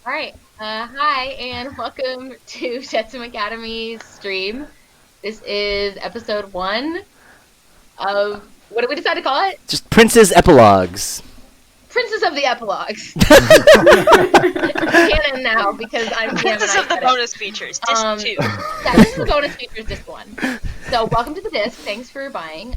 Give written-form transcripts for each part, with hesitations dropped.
All right. Hi, and welcome to Jetsam Academy's stream. This is episode 1 of, what did we decide to call it? Just Princes Epilogues. Princes of the Epilogues. It's canon now because I'm Princes of the bonus features, disc 2. Yeah, this is the bonus features, disc 1. So welcome to the disc. Thanks for buying.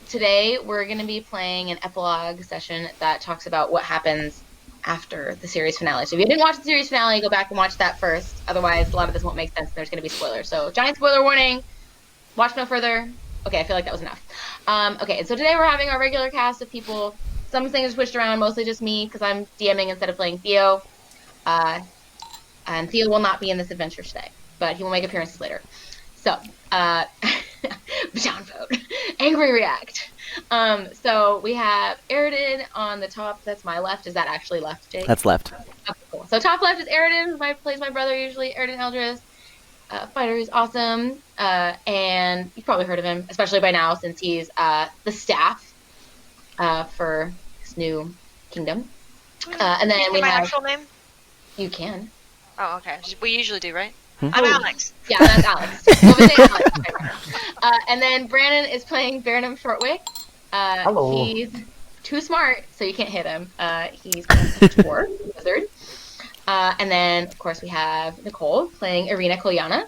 Today we're going to be playing an epilogue session that talks about what happens after the series finale. So if you didn't watch the series finale, go back and watch that first. Otherwise, a lot of this won't make sense. There's going to be spoilers. So giant spoiler warning. Watch no further. Okay, I feel like that was enough. Okay, so today we're having our regular cast of people. Some things are switched around, mostly just me, because I'm DMing instead of playing Theo. And Theo will not be in this adventure today, but he will make appearances later. So, down vote. Angry react. So we have Aridin on the top. That's my left. Is that actually left, Jake? That's left. Okay, cool. So top left is Aridin, who plays my brother usually, Aridin Eldris. Fighter is awesome. And you've probably heard of him, especially by now, since he's the staff for his new kingdom. And then we my have actual name? You can. Oh, okay. We usually do, right? I'm Alex. Yeah, that's Alex. We'll be saying Alex. And then Brandon is playing Baronum Shortwick. Hello. He's too smart, so you can't hit him. He's a dwarf, wizard. And then, of course, we have Nicole playing Irina Kolyana.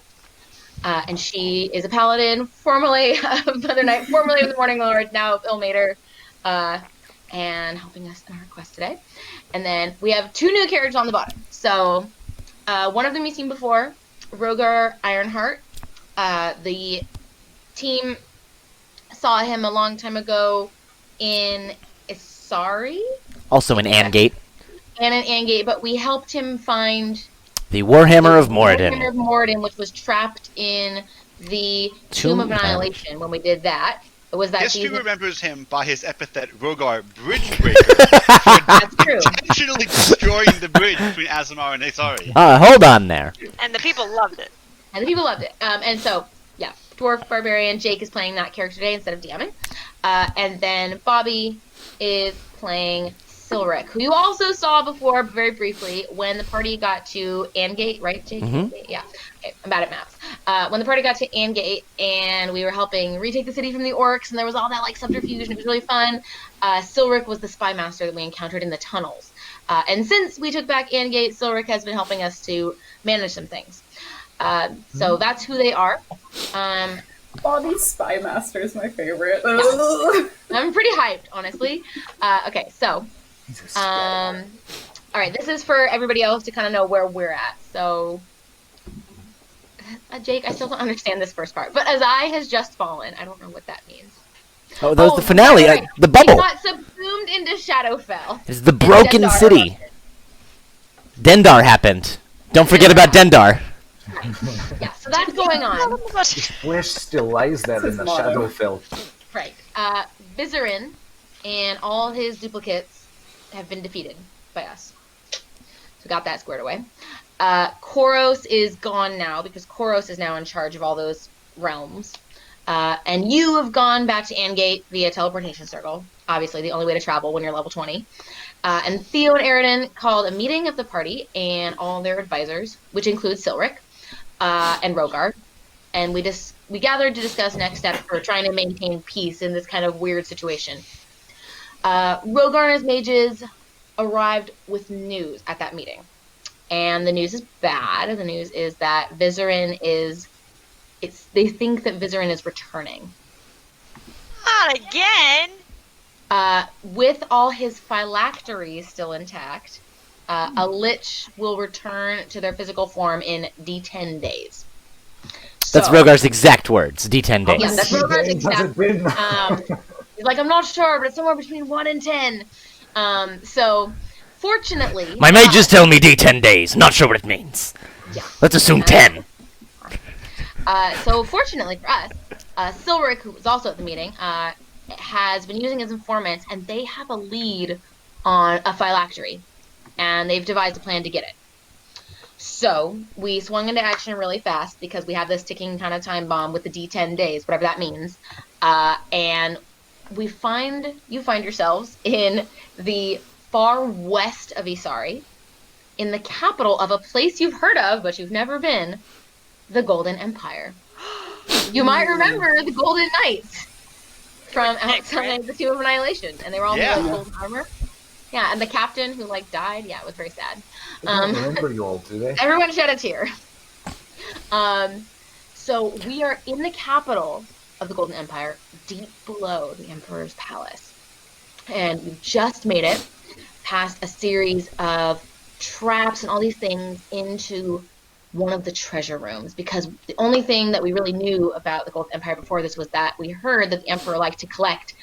And she is a paladin, formerly of Mother Knight, formerly of the Morning Lord, now of Ilmater, and helping us in our quest today. And then we have 2 new characters on the bottom. So one of them you've seen before, Rogar Ironheart. The team saw him a long time ago in Isari. Also in Angate. And in Angate, but we helped him find The Warhammer of Moradin. Warhammer of Moradin, which was trapped in the Tomb of Annihilation when we did that. It was that History season. remembers him by his epithet Rogar Bridgebreaker That's true. for intentionally destroying the bridge between Azamar and Isari. Hold on there. And the people loved it. And the people loved it. And so, yeah, Dwarf Barbarian Jake is playing that character today instead of DMing. And then Bobby is playing Silric, who you also saw before, very briefly, when the party got to Angate, right, Jake? Mm-hmm. Yeah. Okay, I'm bad at maps. When the party got to Angate and we were helping retake the city from the orcs, and there was all that like subterfuge, and it was really fun. Silric was the spy master that we encountered in the tunnels. And since we took back Angate, Silric has been helping us to manage some things. So that's who they are. Bobby's Spy Master is my favorite. I'm pretty hyped, honestly. Okay, so all right, this is for everybody else to kind of know where we're at. So, Jake, I still don't understand this first part. But Azai has just fallen. I don't know what that means. Oh, that was the finale. Right. The bubble. It got subsumed into Shadowfell. It's the broken Dendar city. erupted. Dendar happened. Don't forget about Dendar. Yeah, so that's going on. Flesh still lies there in the Shadowfell. Right. Vizerin and all his duplicates have been defeated by us. So got that squared away. Koros is gone now because Koros is now in charge of all those realms. And you have gone back to Angate via teleportation circle. Obviously, the only way to travel when you're level 20. And Theo and Aridin called a meeting of the party and all their advisors, which includes Silric and Rogar. And we gathered to discuss next steps for trying to maintain peace in this kind of weird situation. Rogar and his mages arrived with news at that meeting. And the news is bad. The news is that Vizerin they think that Vizerin is returning. Not again! With all his phylacteries still intact, a lich will return to their physical form in D10 days. That's Rogar's exact words. D10 days. Yeah, that's Rogar's exact. He's like, I'm not sure, but it's somewhere between 1 and 10. So, fortunately... My mages tell me D10 days. Not sure what it means. Yeah. Let's assume 10. So, fortunately for us, Silric, who was also at the meeting, has been using his informants, and they have a lead on a phylactery. And they've devised a plan to get it. So, we swung into action really fast because we have this ticking kind of time bomb with the D10 days, whatever that means. And you find yourselves in the far west of Isari, in the capital of a place you've heard of, but you've never been, the Golden Empire. You might remember the Golden Knights from outside the Tomb of Annihilation, and they were all in Yeah. golden armor. Yeah, and the captain who like died, yeah, it was very sad. I don't remember you all, do they? Everyone shed a tear. So we are in the capital of the Golden Empire, deep below the Emperor's palace. And we've just made it past a series of traps and all these things into one of the treasure rooms, because the only thing that we really knew about the Golden Empire before this was that we heard that the Emperor liked to collect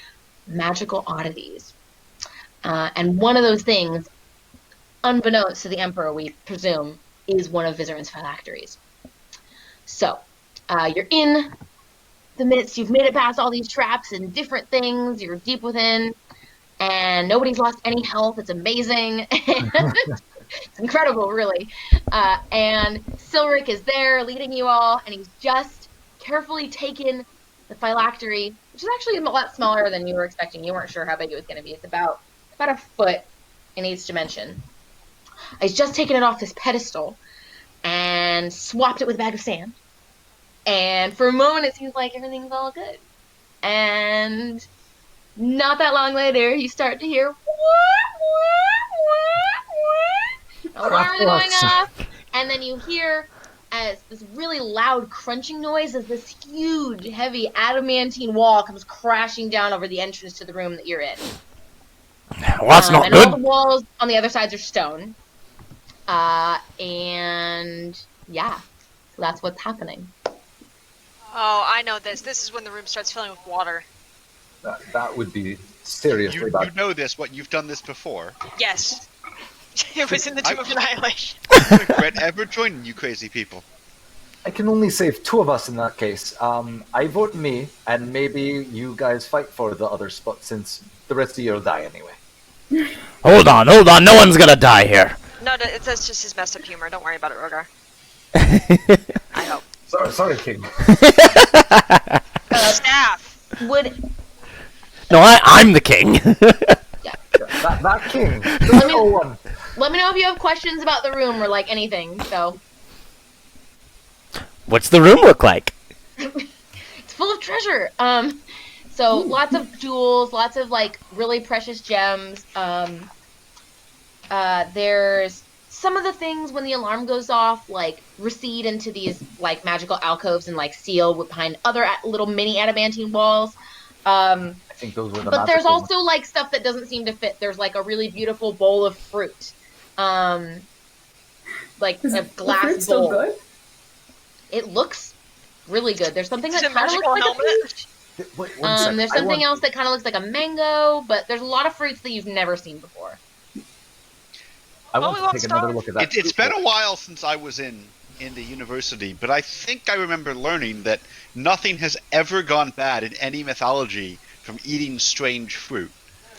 magical oddities. And one of those things, unbeknownst to the Emperor, we presume, is one of Vizerin's phylacteries. So, you're in the midst, you've made it past all these traps and different things, you're deep within, and nobody's lost any health. It's amazing. It's incredible, really. And Silric is there leading you all, and he's just carefully taken the phylactery, which is actually a lot smaller than you were expecting. You weren't sure how big it was going to be. It's about a foot in each dimension. He's just taken it off this pedestal and swapped it with a bag of sand. And for a moment, it seems like everything's all good. And not that long later, you start to hear alarm going off, and then you hear as this really loud crunching noise as this huge, heavy adamantine wall comes crashing down over the entrance to the room that you're in. Well, that's not and good. all the walls on the other sides are stone. And yeah, so that's what's happening. Oh, I know this. This is when the room starts filling with water. That would be seriously You bad. know this, you've done this before. Yes. It was in the Tomb of Annihilation. I regret ever joining you crazy people. I can only save two of us in that case. I vote me, and maybe you guys fight for the other spot since the rest of you will die anyway. Hold on, no one's gonna die here. No, that's just his messed up humor. Don't worry about it, Rogar. I hope. Sorry, King. Staff. Would No, I'm the king. that King. Let me- The one. let me know if you have questions about the room or like anything. So What's the room look like? it's full of treasure. So lots of jewels, lots of like really precious gems. There's some of the things when the alarm goes off, like recede into these like magical alcoves and like seal behind other little mini adamantine walls. I think those were the But there's magical also like stuff that doesn't seem to fit. There's like a really beautiful bowl of fruit, like Is a the fruit glass still bowl. good? It looks really good. There's something Is that it kind of magical looks like a helmet? peach. Wait, one second. There's something else that kind of looks like a mango, but there's a lot of fruits that you've never seen before. I Oh, want we to won't take another starve. look at that. It's been a while since I was in the university, but I think I remember learning that nothing has ever gone bad in any mythology from eating strange fruit.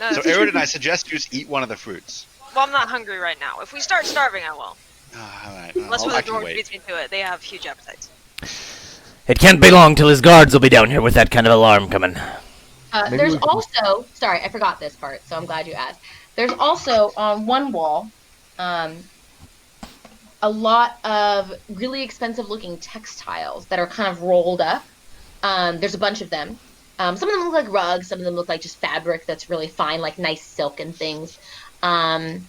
No, So Aaron and I suggest you just eat one of the fruits. well, I'm not hungry right now. If we start starving, I will. All right, Unless I one of the can dwarves wait. beats me to it. They have huge appetites. It can't be long till his guards will be down here with that kind of alarm coming. Maybe There's we can- also, sorry, I forgot this part, so I'm glad you asked. There's also on one wall, a lot of really expensive looking textiles that are kind of rolled up. There's a bunch of them. Some of them look like rugs, some of them look like just fabric that's really fine, like nice silk and things. And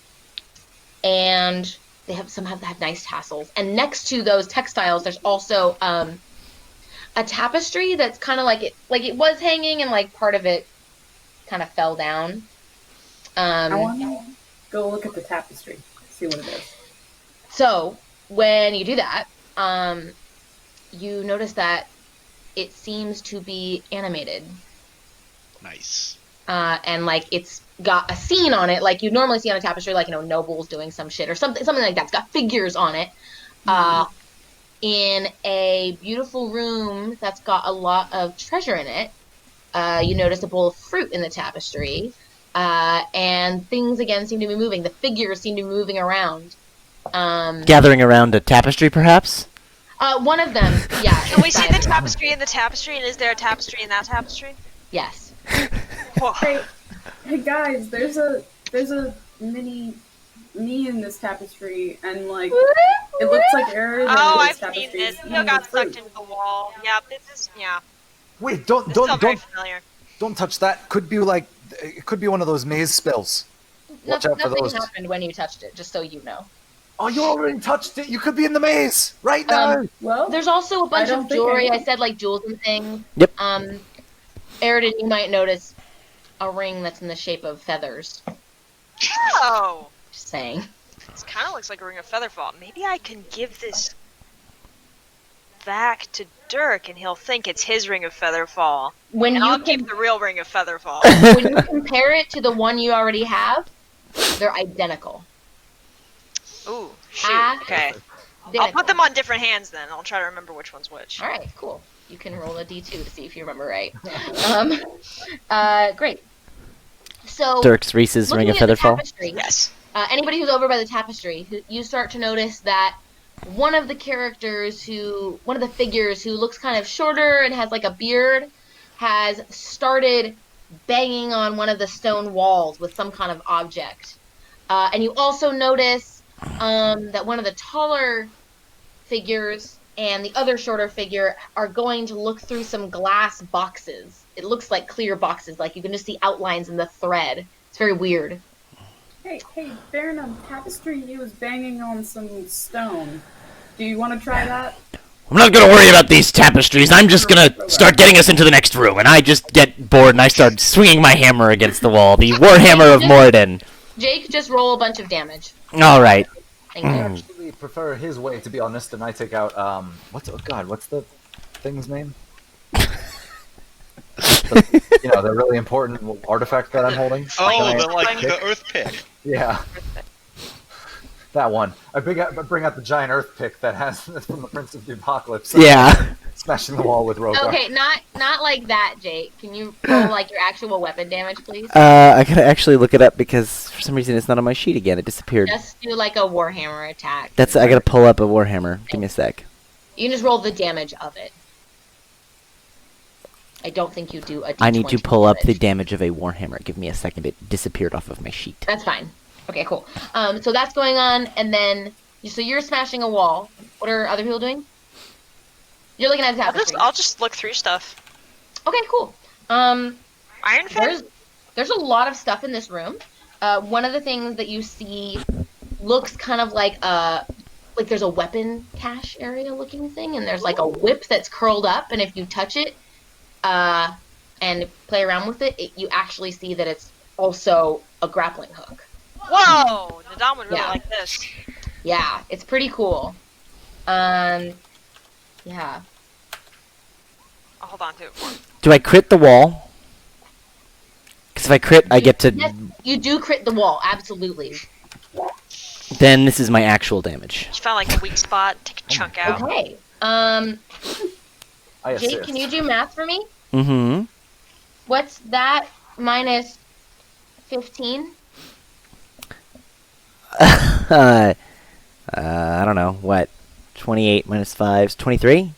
they have have nice tassels. And next to those textiles, there's also a tapestry that's kind of like it was hanging and like part of it kind of fell down. I want to go look at the tapestry, see what it is. So when you do that, you notice that it seems to be animated. Nice. And like it's got a scene on it, like you normally see on a tapestry, like nobles doing some shit or something like that. It's got figures on it. In a beautiful room that's got a lot of treasure in it. You notice a bowl of fruit in the tapestry, and things again seem to be moving. The figures seem to be moving around. Gathering around a tapestry, perhaps? One of them, yeah. Can we see inside the of it. tapestry in the tapestry, and is there a tapestry in that tapestry? Yes. Whoa. Hey guys, there's a mini me in this tapestry, and like it looks like Aaron Oh, in I've this seen tapestry. this. is You eating got the fruit. sucked into the wall. Yeah, this is Wait, This is all very familiar. don't touch that. Could be it could be one of those maze spells. Watch out for Nothing those. happened when you touched it, just so you know. Oh, you already touched it. You could be in the maze right now. Well, There's also a bunch don't of think I jewelry. am. I said like jewels and things. Yep. Aridin, you might notice a ring that's in the shape of feathers. Oh, Just saying. this kind of looks like a ring of featherfall. Maybe I can give this back to Dirk, and he'll think it's his ring of featherfall. When And you I'll can, keep the real ring of featherfall. when you compare it to the one you already have, they're identical. Ooh, shoot. Okay. I'll put them on different hands then. I'll try to remember which one's which. All right, cool. You can roll a d2 to see if you remember right. Great. So, Dirk's Reese's ring of looking at the featherfall. tapestry, Yes. anybody who's over by the tapestry, you start to notice that one of the figures who looks kind of shorter and has like a beard, has started banging on one of the stone walls with some kind of object. And you also notice that one of the taller figures and the other shorter figure are going to look through some glass boxes. It looks like clear boxes, like you can just see outlines in the thread. It's very weird. Hey, Baron, on tapestry, he was banging on some stone. Do you want to try that? I'm not gonna worry about these tapestries. I'm just gonna start getting us into the next room. And I just get bored and I start swinging my hammer against the wall. The Warhammer of Moradin. Jake, just roll a bunch of damage. All right. Thank you. I actually prefer his way, to be honest, and I take out what's the thing's name? The really important artifact that I'm holding. Oh, Can I- the earth pick. Yeah. That one. I bring out the giant earth pick that has from the Prince of the Apocalypse. Yeah. Smashing the wall with Rogar. Okay, not like that, Jake. Can you roll like your actual weapon damage, please? I gotta actually look it up because for some reason it's not on my sheet again. It disappeared. Just do like a Warhammer attack. I gotta pull up a Warhammer. Give me a sec. You can just roll the damage of it. I don't think you do a D20 I need to pull up the damage. damage of a Warhammer. Give me a second. It disappeared off of my sheet. That's fine. Okay, cool. So that's going on, and then so you're smashing a wall. What are other people doing? You're looking at the tapestry. I'll just look through stuff. Okay, cool. Iron Fist? There's a lot of stuff in this room. One of the things that you see looks kind of like there's a weapon cache area looking thing, and there's like a whip that's curled up, and if you touch it and play around with it, you actually see that it's also a grappling hook. Whoa! Nadam would really Yeah. like this. Yeah, it's pretty cool. Yeah. I'll hold on to it for him. Do I crit the wall? Because if I crit, I get to. Yes, you do crit the wall, absolutely. Then this is my actual damage. You found like a weak spot, take a chunk out. Okay. I Jake, assist. can you do math for me? Mm-hmm. What's that minus 15? I don't know. What? 28 minus 5 is 23?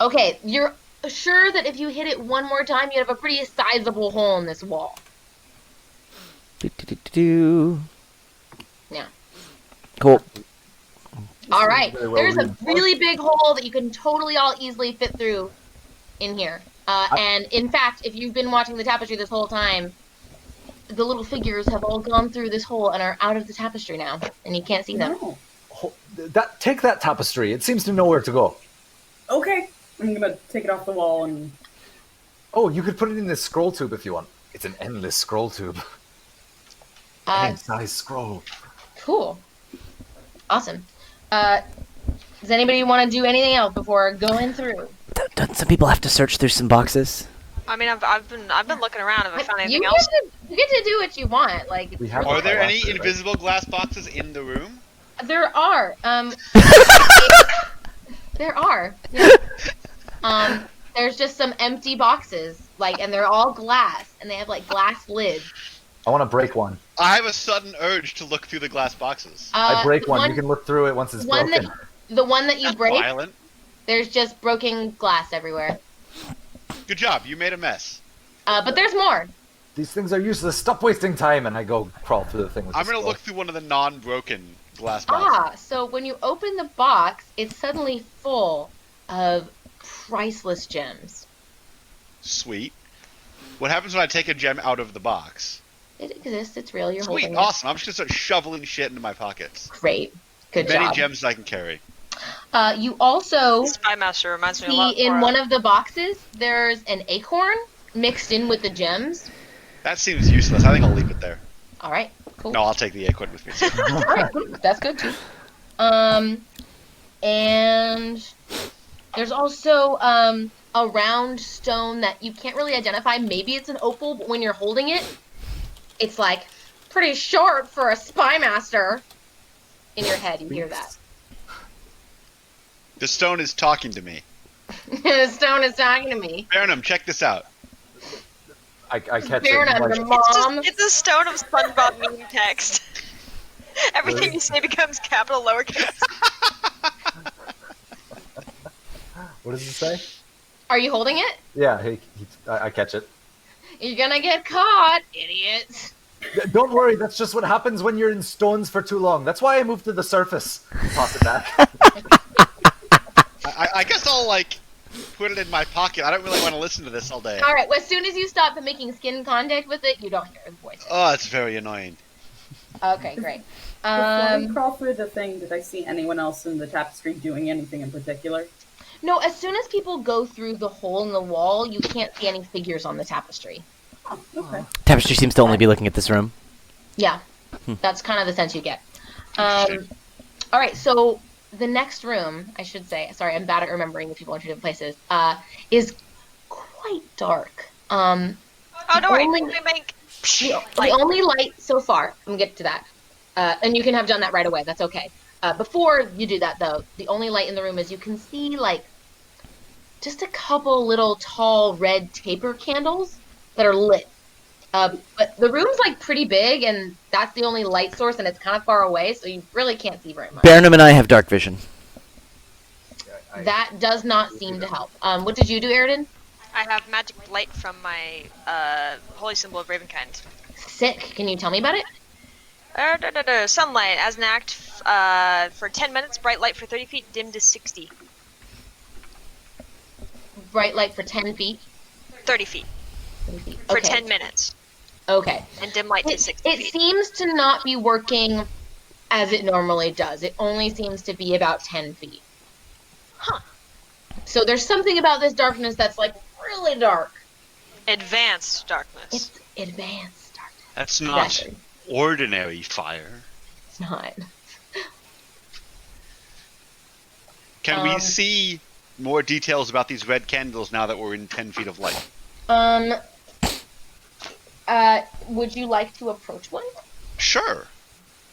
Okay, you're sure that if you hit it one more time, you have a pretty sizable hole in this wall. Do. Yeah. Cool. All right. very well There's a reinforced. really big hole that you can totally all easily fit through in here. And in fact, if you've been watching the tapestry this whole time, the little figures have all gone through this hole and are out of the tapestry now, and you can't see them. No. Take that tapestry. It seems to know where to go. Okay. I'm gonna take it off the wall and. Oh, you could put it in this scroll tube if you want. It's an endless scroll tube. Any size scroll. Cool. Awesome. Does anybody want to do anything else before going through? Don't some people have to search through some boxes? I mean, I've been looking around. Have I found anything You else? get to do what you want. Like it's We have really- Are there any Right. invisible glass boxes in the room? There are. There are. Yeah. There's just some empty boxes, and they're all glass, and they have glass lids. I want to break one. I have a sudden urge to look through the glass boxes. I break the one. You can look through it once it's one broken. the one that you That's break, violent. there's just broken glass everywhere. Good job. You made a mess. But there's more. These things are useless. Stop wasting time. And I go crawl through the thing. With I'm the gonna skull. look through one of the non-broken glass boxes. So when you open the box, it's suddenly full of priceless gems. Sweet. What happens when I take a gem out of the box? It exists. It's real. You're Sweet, holding awesome. I'm just gonna start shoveling shit into my pockets. it. Great. Good Many job. gems as I can carry. You also Spy Master reminds me a lot see in more one of the boxes, there's an acorn mixed in with the gems. That seems useless. I think I'll leave it there. All right. Cool. No, I'll take the acorn with me. Too. All right. That's good too. And there's also a round stone that you can't really identify. Maybe it's an opal, but when you're holding it, it's like pretty sharp for a spy master. In your head, you hear that. The stone is talking to me. The stone is talking to me. Baronum, check this out. I catch Baronum, it. your Like, mom. It's a stone of SpongeBob meme text. Everything you say becomes capital lowercase. what does it say? Are you holding it? Yeah, I catch it. You're gonna get caught, idiots. Don't worry, that's just what happens when you're in stones for too long. That's why I moved to the surface. Toss it back. I guess I'll, like, put it in my pocket. I don't really want to listen to this all day. All right. Well, as soon as you stop making skin contact with it, you don't hear the voice. Oh, it's very annoying. Okay, great. Before we crawl through the thing, did I see anyone else in the tapestry doing anything in particular? No, as soon as people go through the hole in the wall, you can't see any figures on the tapestry. Oh, okay. Tapestry seems to only be looking at this room. Yeah, that's kind of the sense you get. All right, so the next room, I should say, sorry, I'm bad at remembering the people in two different places, is quite dark. Oh, don't worry. Only- We make The only light so far, I'm gonna get to that, and you can have done that right away, that's okay. Before you do that, though, the only light in the room is you can see, like, just a couple little tall red taper candles that are lit. But the room's, like, pretty big, and that's the only light source, and it's kind of far away, so you really can't see very much. Baronum and I have dark vision. That does not seem to help. What did you do, Aridin? I have magic light from my holy symbol of Ravenkind. Sick. Can you tell me about it? Sunlight. As an act, for 10 minutes, bright light for 30 feet, dim to 60. Bright light for 10 feet? 30 feet. 30 feet. For Okay. 10 minutes. Okay. And dim light to 60 It feet. seems to not be working as it normally does. It only seems to be about 10 feet. Huh. So there's something about this darkness that's, like, really dark. Advanced darkness. It's advanced darkness. That's not Exactly. ordinary fire. It's not. Can we see more details about these red candles now that we're in 10 feet of light? Would you like to approach one? Sure.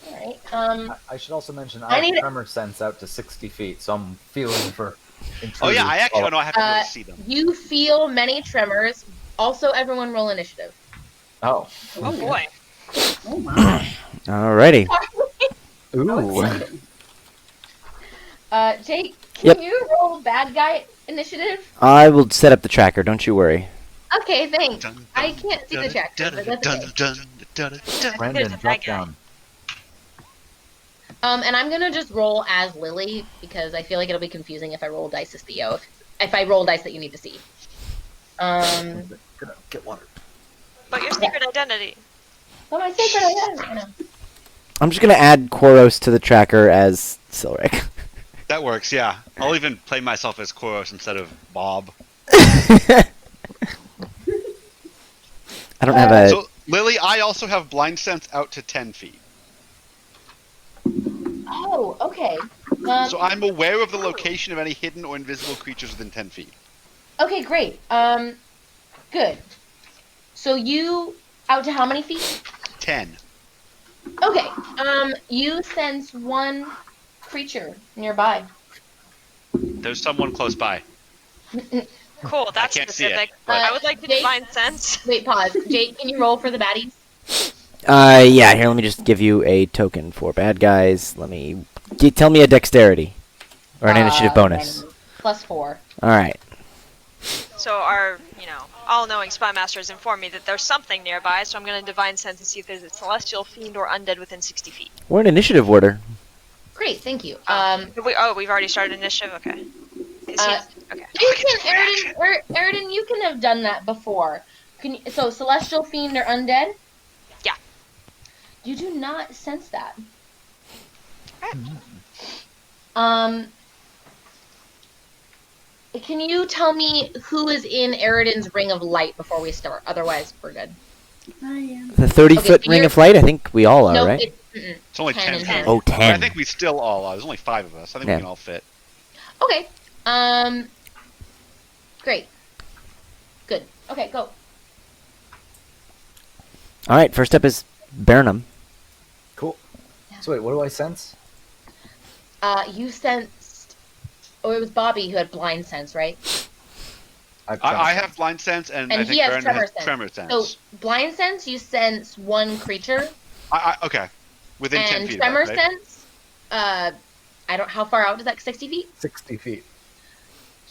All right. I should also mention I I need- have tremor sense out to 60 feet, so I'm feeling for intruders. Oh yeah, I actually know I have to really Uh, see them. You feel many tremors. Also, everyone roll initiative. Oh. Oh boy. Oh my. Alrighty. Ooh. Exciting. Jake, can Yep. you roll bad guy initiative? I will set up the tracker, don't you worry. Okay, thanks. I can't see the check, but that's okay. Brandon, Bad drop guy. down. And I'm gonna just roll as Lily because I feel like it'll be confusing if I roll dice as Theo. If I roll dice that you need to see. Get water. But your secret identity. What am I sacred identity? I'm just gonna add Koros to the tracker as Silric. That works, yeah. I'll even play myself as Koros instead of Bob. I don't have a... So, Lily, I also have blind sense out to 10 feet. Oh, okay. So I'm aware of the location of any hidden or invisible creatures within 10 feet. Okay, great. Good. So you out to how many feet? 10. Okay. You sense one creature nearby. There's someone close by. Cool, that's can't see it, specific. but- I would like to Jake- divine sense. Wait, pause. Jake, can you roll for the baddies? Yeah, here, let me just give you a token for bad guys. Let me... tell me a dexterity. Or an initiative bonus. +4. Alright. So our, all-knowing spy master has informed me that there's something nearby, so I'm going to divine sense and see if there's a celestial fiend or undead within 60 feet. We're in initiative order. Great, thank you. We've already started initiative? Okay. Okay. You can, Eridan, you can have done that before. So, celestial fiend or undead? Yeah. You do not sense that. Okay. Can you tell me who is in Eridan's ring of light before we start? Otherwise, we're good. I am. The 30-foot ring of light? I think we all are, No, right? It's only 10 and feet. 10. Oh, But 10. I think we still all are. There's only 5 of us. I think we can all fit. Okay. Great. Good. Okay, go. All right, first up is Burnham. Cool. So wait, what do I sense? You sensed... Oh, it was Bobby who had blind sense, right? I have blind sense, and I And think he has Baron tremor has sense. tremor sense. So, blind sense, you sense one creature. Okay. Within 10 And feet. tremor of that, right? sense, I don't... How far out is that? 60 feet? 60 feet.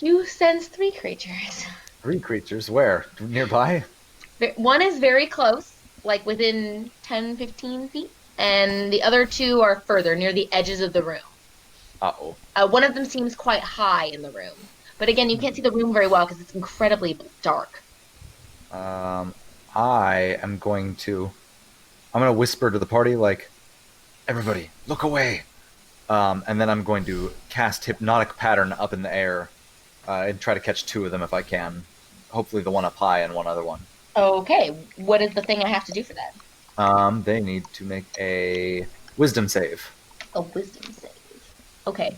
You sense 3 creatures. 3 creatures. Where? Nearby? One is very close, like within 10, 15 feet. And the other 2 are further, near the edges of the room. Uh-oh. One of them seems quite high in the room. But again, you can't see the room very well because it's incredibly dark. I'm going to whisper to the party, like, everybody, look away. And then I'm going to cast Hypnotic Pattern up in the air and try to catch 2 of them if I can. Hopefully the one up high and one other one. Okay, what is the thing I have to do for that? They need to make a wisdom save. A wisdom save. Okay.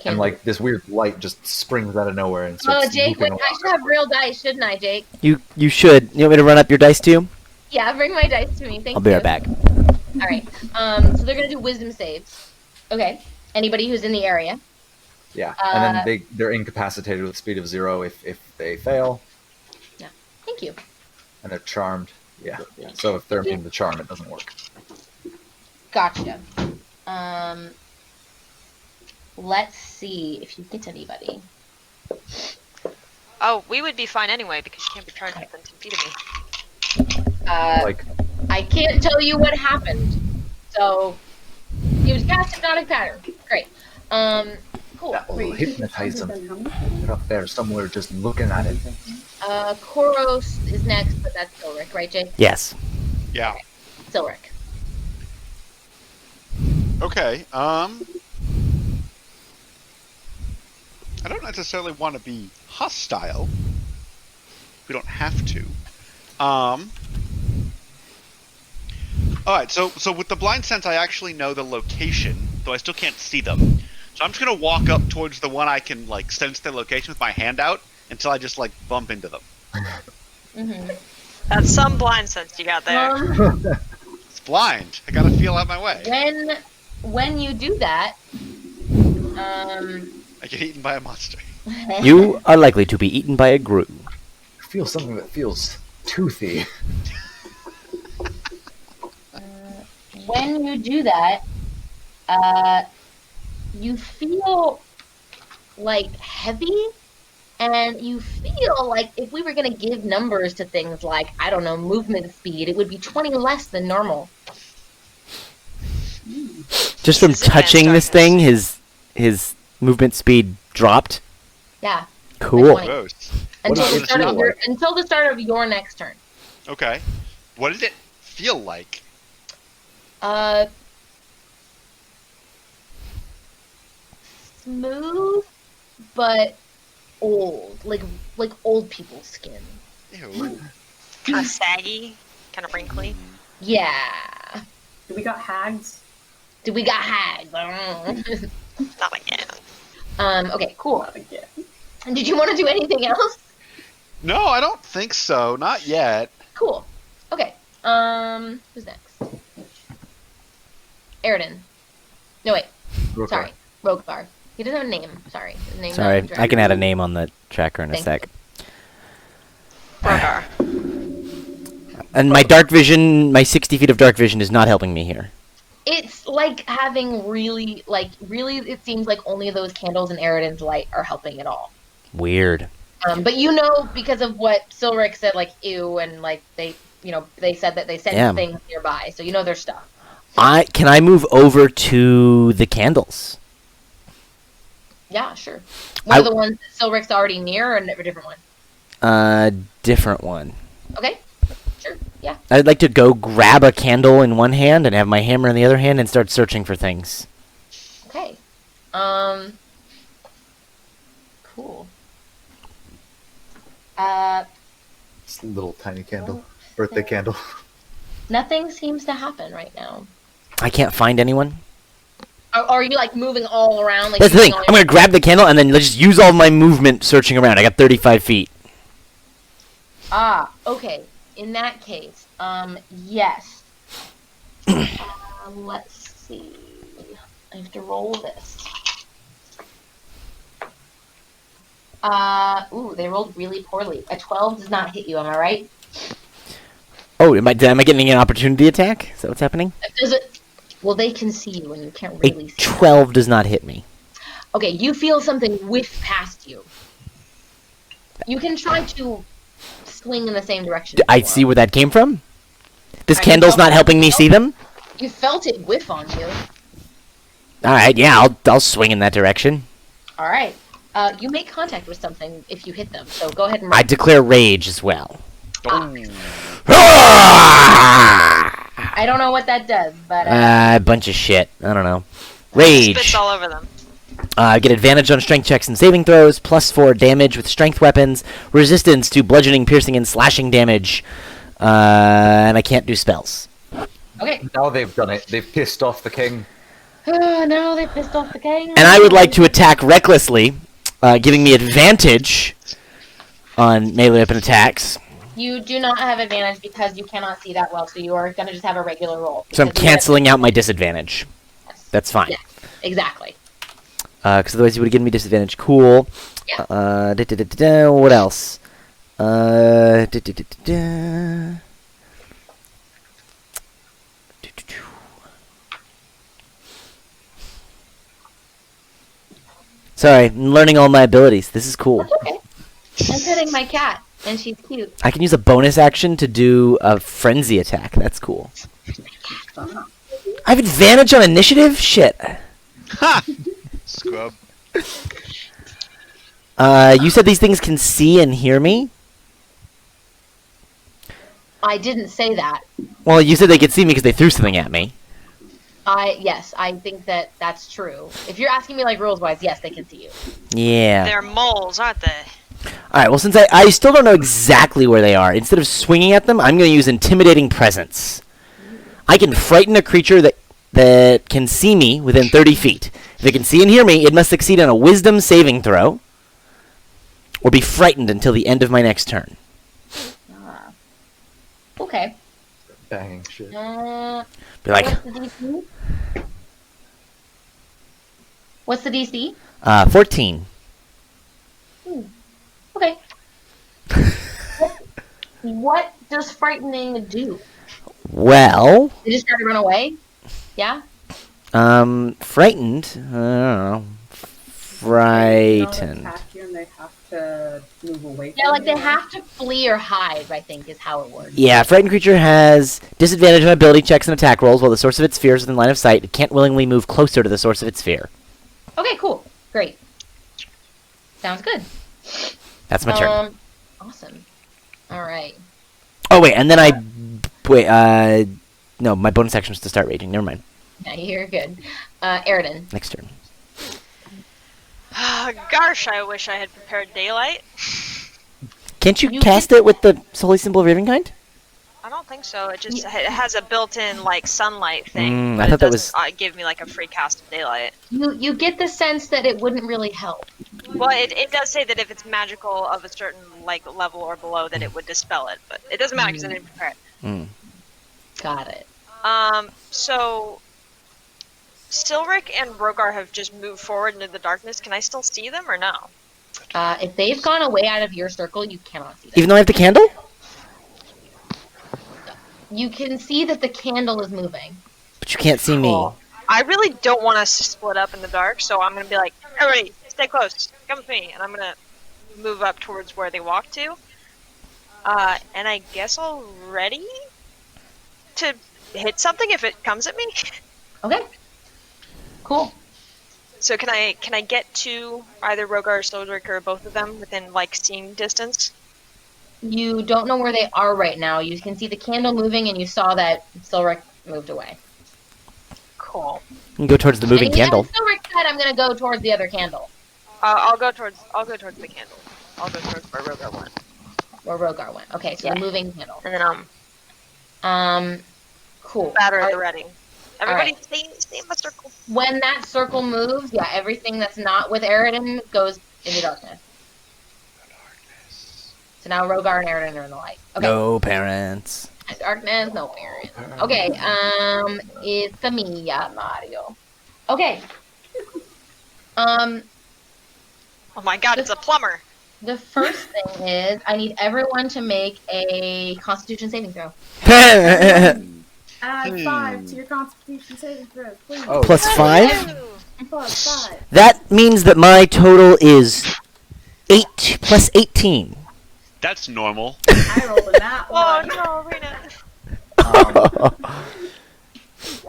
And like this weird light just springs out of nowhere and starts Jake, looping wait, I around. should have real dice, shouldn't I, Jake? You should. You want me to run up your dice too? Yeah, bring my dice to me. Thank you. I'll be right back. All right. So they're gonna do wisdom saves. Okay. Anybody who's in the area. Yeah, and then they're incapacitated with speed of 0 if they fail. Yeah. Thank you. And they're charmed. Yeah. So if they're immune to charm, it doesn't work. Gotcha. Let's see if you get anybody. Oh, we would be fine anyway because you can't be trying within 10 feet of me. Like, I can't tell you what happened. So, you would cast Hypnotic Pattern. Great. Cool. that will Wait, hypnotize them. then how much? They're up there somewhere just looking at it. Koros is next, but that's Silric, right, Jake? Yes. Yeah. Silric. Okay. I don't necessarily want to be hostile. We don't have to. Alright, so with the blind sense I actually know the location, though I still can't see them. So I'm just gonna walk up towards the one I can like sense their location with my hand out until I just like bump into them. Mm-hmm. That's some blind sense you got there. It's blind. I gotta feel out my way. When you do that, I get eaten by a monster. You are likely to be eaten by a grue. I feel something that feels toothy. when you do that, you feel like heavy, and you feel like if we were going to give numbers to things like, I don't know, movement speed, it would be 20 less than normal. Just from This is advanced touching this darkness. thing, his movement speed dropped. Yeah. Cool. Like Gross. Until does the, it start feel of your, like? until the start of your next turn. Okay. What did it feel like? Smooth, but old, like old people's skin. Ew. Kind of saggy, kind of wrinkly. Yeah. Do we got hags? We got hags. Not again. Okay, cool. Not again. And did you want to do anything else? No, I don't think so. Not yet. Cool. Okay. Who's next? Eridan. No, wait. Rookar. Sorry. Rogar. He doesn't have a name. Sorry. His name's Sorry, not I can add a name on the tracker in a Thank sec. Rogar. And my dark vision, my 60 feet of dark vision is not helping me here. It's like having really, it seems like only those candles in Eridan's light are helping at all. Weird. But you know, because of what Silric said, like ew, and like they said that they sent Yeah. things nearby, so you know their stuff. Can I move over to the candles? Yeah, sure. One of the ones that Silric's already near, or a different one? Different one. Okay, sure, yeah. I'd like to go grab a candle in one hand and have my hammer in the other hand and start searching for things. Okay. Cool. It's a little tiny candle. Birthday candle. Nothing seems to happen right now. I can't find anyone. Are you like moving all around? Like That's the thing. using all I'm your- gonna grab the candle and then just use all my movement searching around. I got 35 feet. Okay. In that case, yes. Let's see. I have to roll this. They rolled really poorly. A 12 does not hit you, am I right? Oh, am I getting an opportunity attack? Is that what's happening? Does it? Well, they can see you, and you can't A really see. 12 does not hit me. Okay, you feel something whiff past you. You can try to swing in the same direction. I see where that came from. This Are you candle's not helping helping me yourself? see them. You felt it whiff on you. All right, yeah, I'll swing in that direction. All right. You make contact with something if you hit them. So go ahead and. I declare rage as well. I don't know what that does, but A bunch of shit. I don't know. Rage. Spits all over them. Get advantage on strength checks and saving throws. +4 damage with strength weapons. Resistance to bludgeoning, piercing, and slashing damage. And I can't do spells. okay. Now they've done it. They've pissed off the king. No, they pissed off the king. And I would like to attack recklessly, giving me advantage on melee weapon attacks. You do not have advantage because you cannot see that well, so you are going to just have a regular roll. So I'm Because you canceling out my disadvantage. Yes. That's fine. Yeah, exactly. Because otherwise you would have given me disadvantage. Cool. Yeah. What else? Da-da-da-da. Sorry, I'm learning all my abilities. This is cool. That's okay. I'm petting my cat, and she's cute. I can use a bonus action to do a frenzy attack. That's cool. I have advantage on initiative? Shit. Ha! Scrub. You said these things can see and hear me? I didn't say that. Well, you said they could see me because they threw something at me. Yes, I think that that's true. If you're asking me like rules wise, yes, they can see you. Yeah. They're moles, aren't they? Alright, well, since I still don't know exactly where they are, instead of swinging at them, I'm going to use Intimidating Presence. I can frighten a creature that can see me within 30 feet. If it can see and hear me, it must succeed on a Wisdom saving throw, or be frightened until the end of my next turn. Okay. Banging shit. Be like, What's the DC? What's the DC? 14. Okay. What does frightening do? Well, They just try to run away? Yeah? frightened? I don't know. Frightened. Attack you and they have to move away. Yeah, from like they you. have to flee or hide, I think, is how it works. Yeah, frightened creature has disadvantage on ability checks and attack rolls while the source of its fear is within line of sight. It can't willingly move closer to the source of its fear. Okay, cool. Great. Sounds good. That's my turn. Awesome. Alright. Oh, wait, and then no, my bonus action was to start raging. Never mind. Yeah, you're good. Aridin. Next turn. Gosh, I wish I had prepared daylight. Can't you You cast it with the Holy Symbol of Ravenkind? I don't think so. It just it has a built-in like sunlight thing. I but thought it that doesn't give me like a free cast of daylight. You get the sense that it wouldn't really help. Well, it does say that if it's magical of a certain like level or below, that it would dispel it. But it doesn't matter because I didn't prepare it. Got it. So Silric and Rogar have just moved forward into the darkness. Can I still see them or no? If they've gone away out of your circle, you cannot see them. Even though I have the candle? You can see that the candle is moving. But you can't see me. Cool. I really don't want us to split up in the dark, so I'm gonna be like, everybody, stay close, come with me, and I'm gonna move up towards where they walk to. And I guess I'll ready to hit something if it comes at me. Okay. Cool. So can I get to either Rogar or Sildrick or both of them within like seeing distance? You don't know where they are right now. You can see the candle moving, and you saw that Silric moved away. Cool. You can go towards the moving and candle. Silric said, "I'm gonna go towards the other candle." I'll go towards the candle. I'll go towards where Rogar went. Where Rogar went. Okay, so Yeah. the moving candle. And then Cool. batter at Are- the ready. Everybody right. stay in my circle. When that circle moves, yeah, everything that's not with Aridin goes into darkness. So now Rogar and Aridin are in the light. Okay. No parents. Darkness, no parents. Okay, it's a me, yeah, Mario. Okay. Oh my god, it's a plumber. The first thing is I need everyone to make a Constitution saving throw. Add 5 to your Constitution saving throw, please. Oh. Plus 5? Plus 5. That means that my total is 8 plus 18. That's normal. I rolled a nat Oh 1. no, Rena.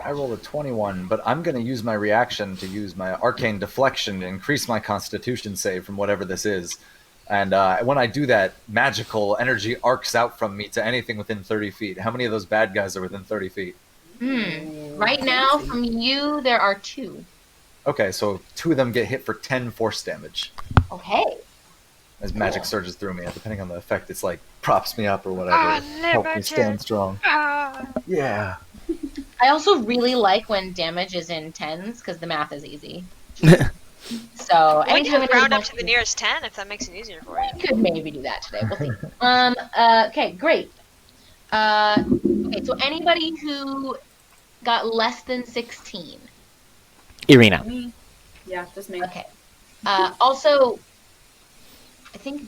I rolled a 21, but I'm going to use my reaction to use my arcane deflection to increase my constitution save from whatever this is. And when I do that, magical energy arcs out from me to anything within 30 feet. How many of those bad guys are within 30 feet? Right now, from you, there are 2. Okay, so 2 of them get hit for 10 force damage Okay. as magic Cool. surges through me. Depending on the effect, it's like props me up or whatever. Ah, Help me liberty. stand strong. Ah. Yeah. I also really like when damage is in tens because the math is easy. So We anytime can it round is up to the nearest 10 if that makes it easier for you. we could maybe do that today. We'll see. Okay, great. Okay, so anybody who got less than 16. Irina. Me? Yeah, just me. Okay. Also, I think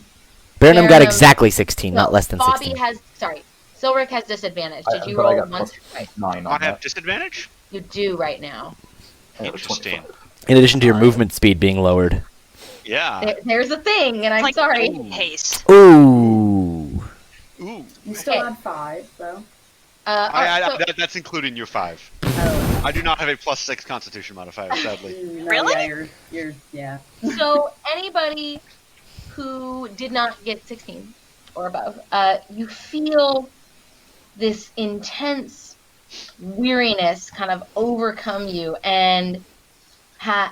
Burnham got Burnham- exactly 16, no, not less than Bobby 16. has. Sorry, Silric has disadvantage. Did you But I roll got once plus or twice? 9 I on have that. disadvantage? You do right now. Interesting. In addition to your movement speed being lowered. Yeah. There's a thing, and I'm Like sorry. haste. Ooh. Ooh. You still Okay. had 5, though. Alright, so- That's including your 5. Oh. I do not have a plus 6 constitution modifier, sadly. No, Really? Yeah, you're, yeah. So anybody who did not get 16 or above, you feel this intense weariness kind of overcome you, and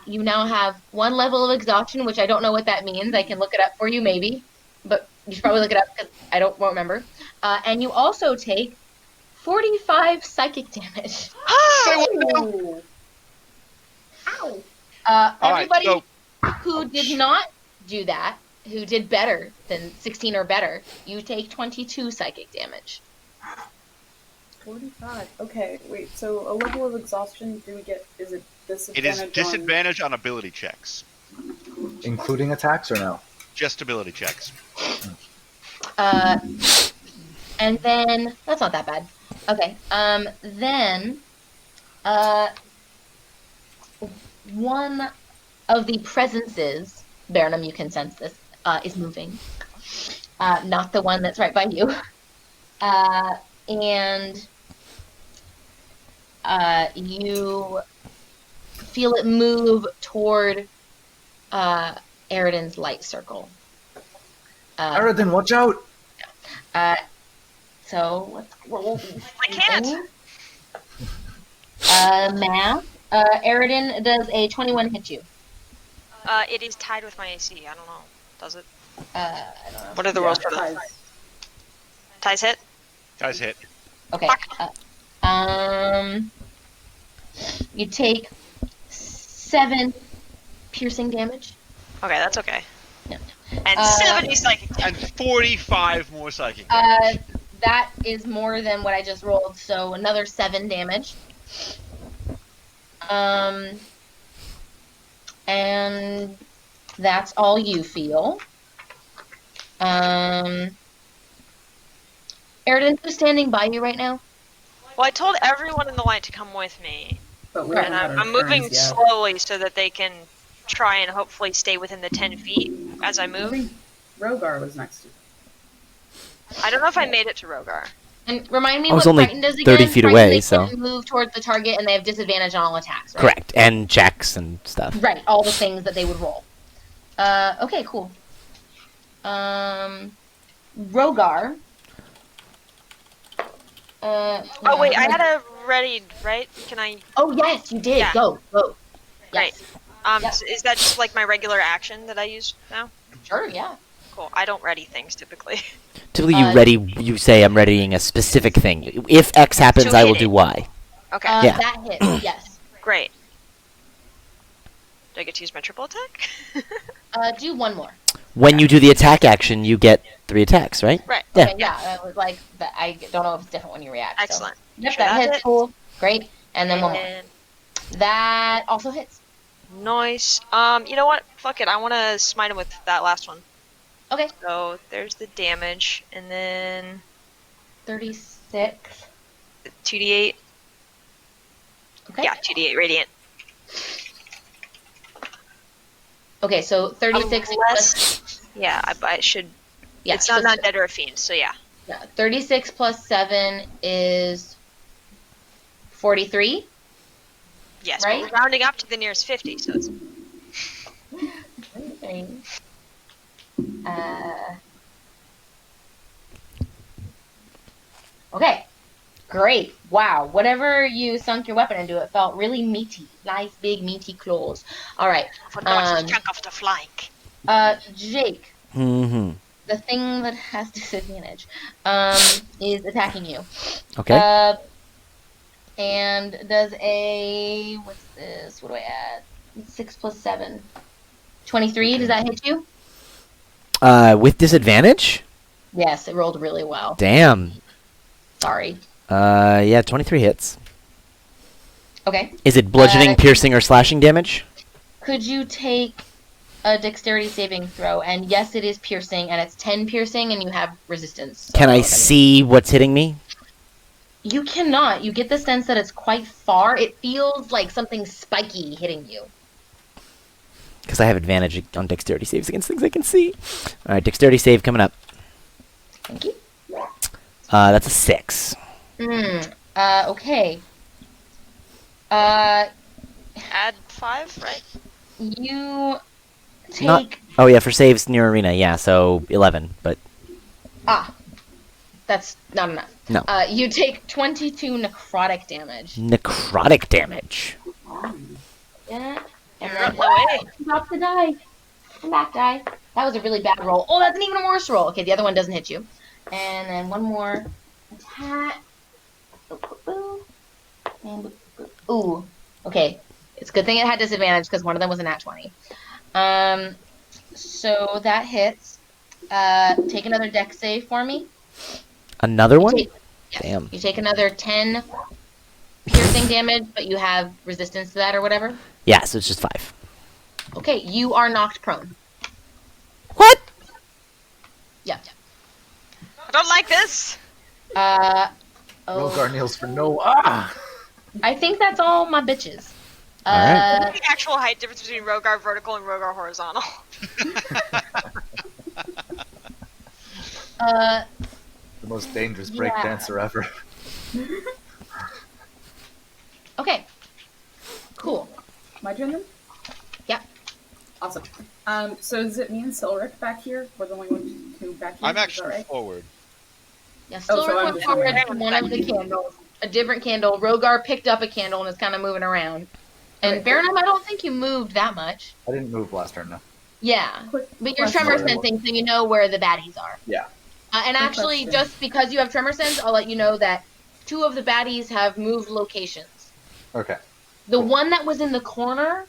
you now have 1 level of exhaustion, which I don't know what that means. I can look it up for you, maybe, but you should probably look it up because I won't remember. And you also take 45 psychic damage. Ooh. Ow. Everybody so- who did not do that, who did better than 16 or better, you take 22 psychic damage. 45. Okay, wait, so a level of exhaustion, do we get, is it It disadvantage is disadvantage on ability checks. Including attacks or no? Just ability checks. And then that's not that bad. Okay. Then one of the presences, Burnham, you can sense this, is moving. Not the one that's right by you. And you feel it move toward Aridin's light circle. Aridin, watch out! So let's roll. I can't. Math. Aridin, does a 21 hit you? It is tied with my AC. I don't know. Does it? I don't know. What are the rolls for that? Ties hit? Guys hit. Okay. You take 7 piercing damage. Okay, that's okay. Yeah. And 70 psychic damage. And 45 more psychic. That is more than what I just rolled, so another 7 damage. And that's all you feel. Aridin, who's standing by you right now? Well, I told everyone in the light to come with me. But we Right. haven't And had our I'm moving turns yet. slowly so that they can try and hopefully stay within the 10 feet as I move. Rogar was next to. I don't know if I made it to Rogar. And remind me I was what only Frightened does again. 30 feet Frightened, away, they so- can move towards the target, and they have disadvantage on all attacks, right? Correct. And checks and stuff. Right, all the things that they would roll. Okay, cool. Rogar. Oh wait, I had a ready, right? Can I? Oh yes, you did. Yeah. Go. Right. Yes. So is that just like my regular action that I use now? Sure. Yeah. Cool. I don't ready things typically. Typically, you say I'm readying a specific thing. If X happens, To I hit will it. do Y. Okay. Yeah. That hits. Yes. Great. Do I get to use my triple attack? Do one more. When you do the attack action, you get 3 attacks, right? Right. Yeah. Okay, yeah. That was like. I don't know if it's different when you react. Excellent. So. Yep, Sure, that hits. hits. Cool. Great. And then one more. And That also hits. nice. You know what? Fuck it. I want to smite him with that last one. Okay. So there's the damage, and then 36. 2d8. Okay. Yeah, 2d8 radiant. Okay, so 36 plus. Yeah, I should. Yeah, it's not so- not dead or a fiend, so yeah. Yeah, 36 plus 7 is 43. Yes, Right? but we're rounding up to the nearest 50, so it's. Okay, great. Wow, whatever you sunk your weapon into, it felt really meaty. Nice, big, meaty claws. All right, For the chunk of the flank. Jake, Mm-hmm. the thing that has disadvantage, is attacking you. Okay. And does a, what's this? What do I add? 6 plus 7. 23, does that hit you? With disadvantage? Yes, it rolled really well. Damn. Sorry. Yeah, 23 hits. Okay. Is it bludgeoning, piercing, or slashing damage? Could you take a dexterity saving throw? And yes, it is piercing, and it's 10 piercing, and you have resistance. Can I So, see what's hitting me? You cannot. You get the sense that it's quite far. It feels like something spiky hitting you. Because I have advantage on dexterity saves against things I can see. Alright, dexterity save coming up. Thank you. That's a 6. Okay. Add 5, right? You take... Not- Oh yeah, for saves near arena, yeah, so 11, but... That's not enough. No. You take 22 necrotic damage. Necrotic damage. Yeah. And You're then... up the way. Drop the die. Come back, die. That was a really bad roll. Oh, that's an even worse roll. Okay, the other one doesn't hit you. And then one more attack. And ooh. Okay. It's a good thing it had disadvantage because one of them was a nat 20. So that hits. Take another dex save for me. Another one? Yes. Damn. You take another 10 piercing damage, but you have resistance to that or whatever. Yeah, so it's just 5. Okay, you are knocked prone. What? Yeah. I don't like this. Rogar kneels for no. I think that's all my bitches. Alright. The actual height difference between Rogar vertical and Rogar horizontal. The most dangerous Yeah. break dancer ever. Okay. Cool. My turn then? Yeah. Awesome. So is it me and Silric back here? We're the only ones who back here? I'm Is that actually right? forward. Yeah, Oh, still so I'm went just forward moving. to one of the candles. A different candle. Rogar picked up a candle and is kind of moving around. And Okay. Baronum, I don't think you moved that much. I didn't move last turn, no. Yeah. Quick But you're question. tremor sensing, so you know where the baddies are. Yeah. And Quick actually, question. just because you have tremor sense, I'll let you know that 2 of the baddies have moved locations. Okay. The Cool. one that was in the corner,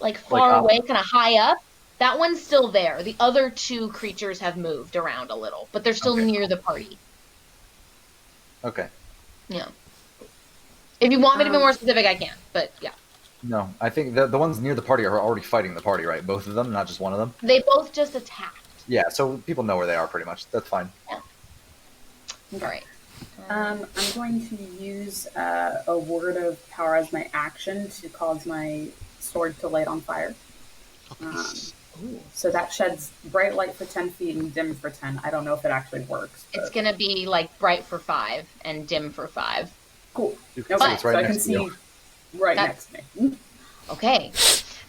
like far up? away, kind of high up, that one's still there. The other 2 creatures have moved around a little, but they're still Okay. near the party. Okay. Yeah. If you want me to be more specific, I can. But yeah, No, I think the ones near the party are already fighting the party, right? Both of them, not just one of them. they both just attacked. Yeah, so people know where they are pretty much. That's fine. All right. I'm going to use a word of power as my action to cause my sword to light on fire. Ooh, so that sheds bright light for 10 feet and dim for 10. I don't know if it actually works. It's But... gonna be like bright for 5 and dim for 5. Cool. You can Okay, see it's right so I next can to see you. right That's- next to me. Okay.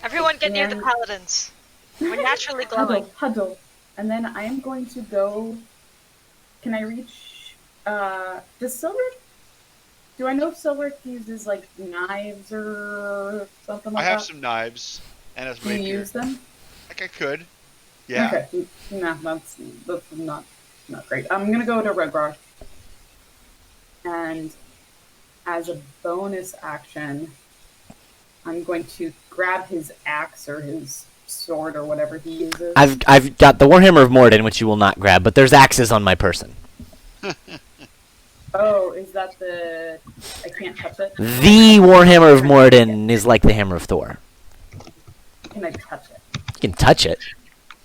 Everyone get near the And- paladins. We're naturally glowing. Huddle. And then I am going to go. Can I reach? Does Silver? Do I know if Silver uses like knives or something I like have that? some knives and a Do you rapier. use them? Like I could. Yeah. Okay. No, that's not great. I'm gonna go to Redgar, and as a bonus action, I'm going to grab his axe or his sword or whatever he uses. I've got the Warhammer of Morden, which you will not grab, but there's axes on my person. Oh, is that the? I can't touch it. The Warhammer of Morden is like the Hammer of Thor. Can I touch it? You can touch it.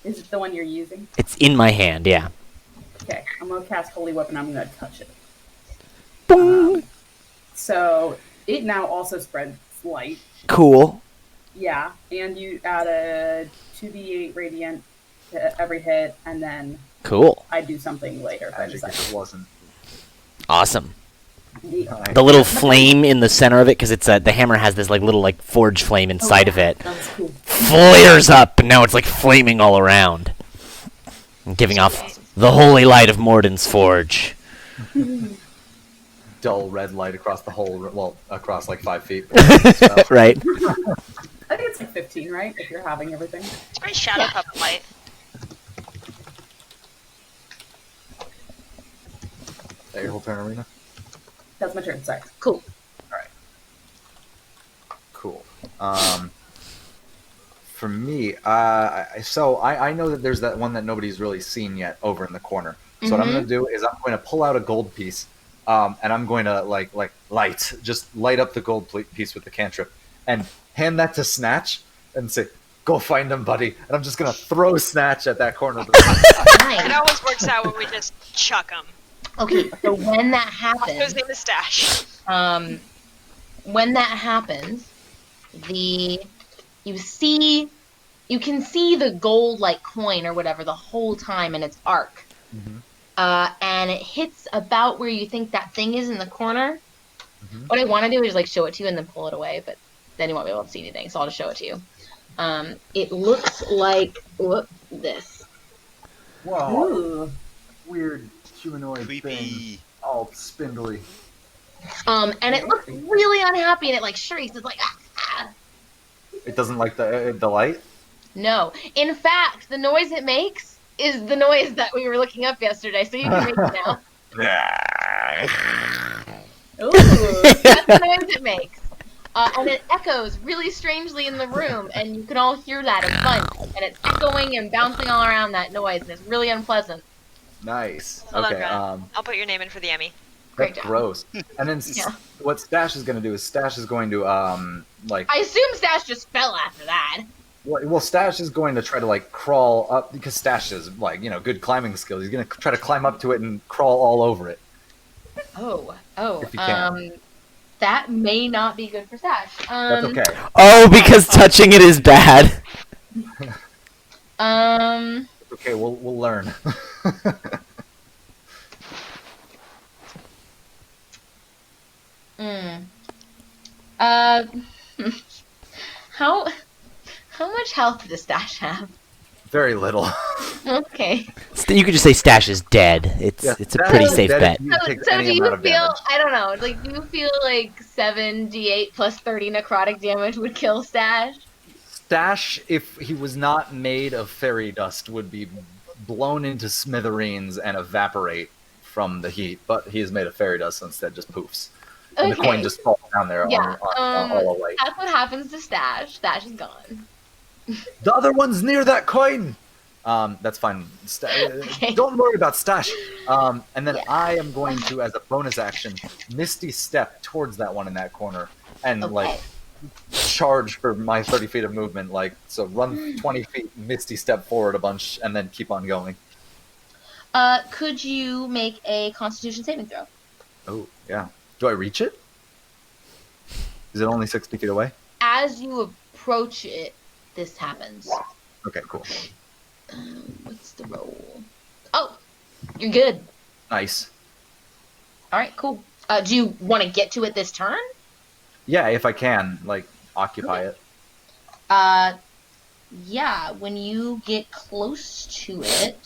Is it the one you're using? It's in my hand, yeah. Okay, I'm gonna cast Holy Weapon. I'm gonna touch it. Boom. So it now also spreads light. Cool. Yeah, and you add a 2d8 radiant to every hit, and then Cool. I do something later. If I Magic decide. if it wasn't. Awesome. Yeah. The little flame in the center of it, because it's the hammer has this like little like forge flame inside of it, That was cool. flares up, and now it's like flaming all around, and giving off the holy light of Morden's forge. Dull red light across the whole, well, across like 5 feet. Right. I think it's like 15, right? If you're having everything. It's very shadow puppet light. Is that your whole turn, Arena? That's my turn. Sorry. Cool. Cool. For me, so I know that there's that one that nobody's really seen yet over in the corner. So what I'm going to do is I'm going to pull out a gold piece, and I'm going to like light up the gold piece with the cantrip, and hand that to Snatch, and say, "Go find him, buddy." And I'm just going to throw Snatch at that corner of the room. It Nice. always works out when we just chuck them. Okay, so when that Also, his happens, name is Stash. when that happens, you can see the gold like coin or whatever the whole time in its arc. And it hits about where you think that thing is in the corner. What I want to do is like show it to you and then pull it away, but then you won't be able to see anything, so I'll just show it to you. It looks like this. Whoa. Ooh. Weird humanoid Creepy. all spindly. And it looks really unhappy, and it like shrieks. It's like ah. It doesn't like the light? No. In fact, the noise it makes is the noise that we were looking up yesterday, so you can make it now. Ooh. That's the noise it makes. And it echoes really strangely in the room, and you can all hear that a bunch. And it's echoing and bouncing all around that noise, and it's really unpleasant. Nice. Hold on, Okay. Brad. I'll put your name in for the Emmy. Great That's job. gross. And then Yeah. what Stash is going to do is Stash is going to like I assume Stash just fell after that. well Stash is going to try to like crawl up because Stash is like good climbing skills. He's going to try to climb up to it and crawl all over it. Oh, If you can. that may not be good for Stash. That's okay. Oh, because touching it is bad. It's okay. We'll learn. How much health does Stash have? Very little. Okay. You could just say Stash is dead. It's Yeah, a Stash pretty is safe dead bet. if you take So any do you amount of feel? damage. I don't know. Like, do you feel like 7d8 plus 30 necrotic damage would kill Stash? Stash, if he was not made of fairy dust, would be blown into smithereens and evaporate from the heat. But he is made of fairy dust, so instead just poofs. And the coin Okay. just falls down there Yeah. on all white. That's what happens to Stash. Stash is gone. The other one's near that coin! That's fine. Okay. Don't worry about Stash. And then Yeah. I am going to, as a bonus action, Misty Step towards that one in that corner. And, Okay. charge for my 30 feet of movement. So run 20 feet, Misty Step forward a bunch, and then keep on going. Could you make a Constitution saving throw? Oh, yeah. Do I reach it? Is it only 60 feet away? As you approach it, this happens. Okay, cool. What's the roll? Oh, you're good. Nice. All right, cool. Do you want to get to it this turn? Yeah, if I can, like, occupy it. Yeah. When you get close to it,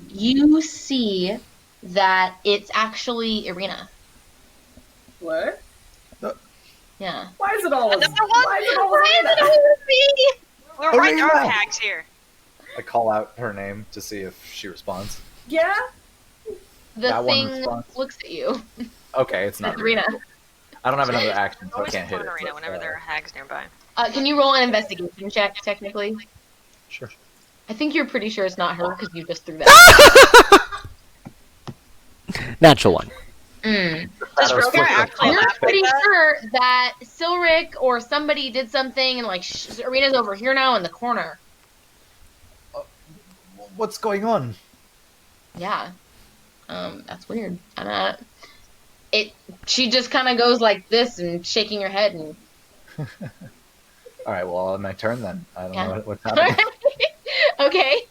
you see that it's actually Irina. What? Yeah. Why is it always? Another one? Why is it always Why is it Irina? always me? We're right Arena! our hags here. I call out her name to see if she responds. Yeah. The That one thing responds. looks at you. Okay, it's not It's Irina. I don't have another action, so I Always can't hit fun it. arena but, whenever there are hags nearby. Can you roll an investigation check, technically? Sure. I think you're pretty sure it's not her because you just threw that. Natural one. Mm. Does Shadows Rogar flicker. actually You're laugh like pretty that? sure that Silric or somebody did something and like Irina's over here now in the corner. What's going on? Yeah. That's weird. She just kind of goes like this and shaking her head and All right, well, I'll have my turn then. I don't Yeah. know what's happening. Okay.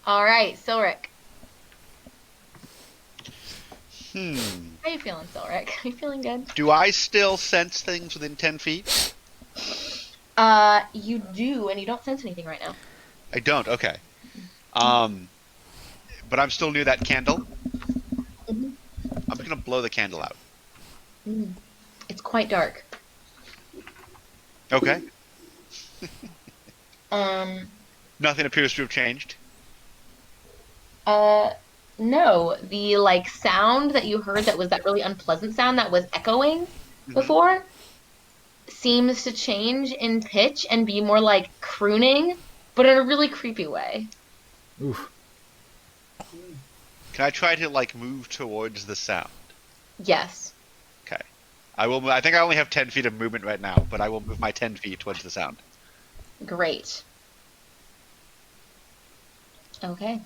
All right, Silric. How you feeling, Silric? Are you feeling good? Do I still sense things within 10 feet? You do, and you don't sense anything right now. I don't. Okay. But I'm still near that candle. Mhm. I'm just gonna blow the candle out. It's quite dark. Okay. Nothing appears to have changed. No, the like sound that you heard that was that really unpleasant sound that was echoing before seems to change in pitch and be more like crooning, but in a really creepy way. Oof. Can I try to like move towards the sound? Yes. Okay. I will. I think I only have 10 feet of movement right now, but I will move my 10 feet towards the sound. Great. Okay.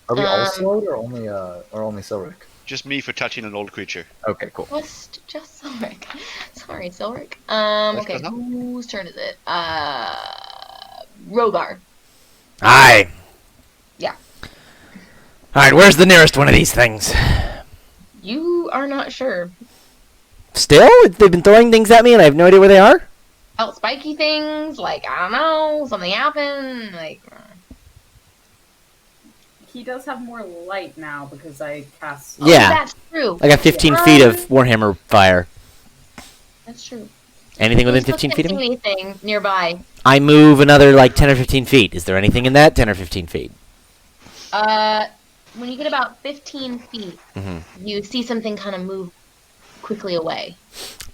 Are we all slowed or only Silric? Just me for touching an old creature. Okay, cool. Just Silric. Sorry, Silric. That's Okay, good enough. whose turn is it? Rogar. Aye. Yeah. Alright, where's the nearest one of these things? You are not sure. Still? They've been throwing things at me and I have no idea where they are? Felt spiky things, like, I don't know, something happened, like... He does have more light now because I cast. Oh, Yeah. that's true. I got 15 feet of Warhammer fire. That's true. Anything within Still 15 can't feet of see me? anything nearby. I move another like 10 or 15 feet. Is there anything in that 10 or 15 feet? When you get about 15 feet, you see something kind of move quickly away.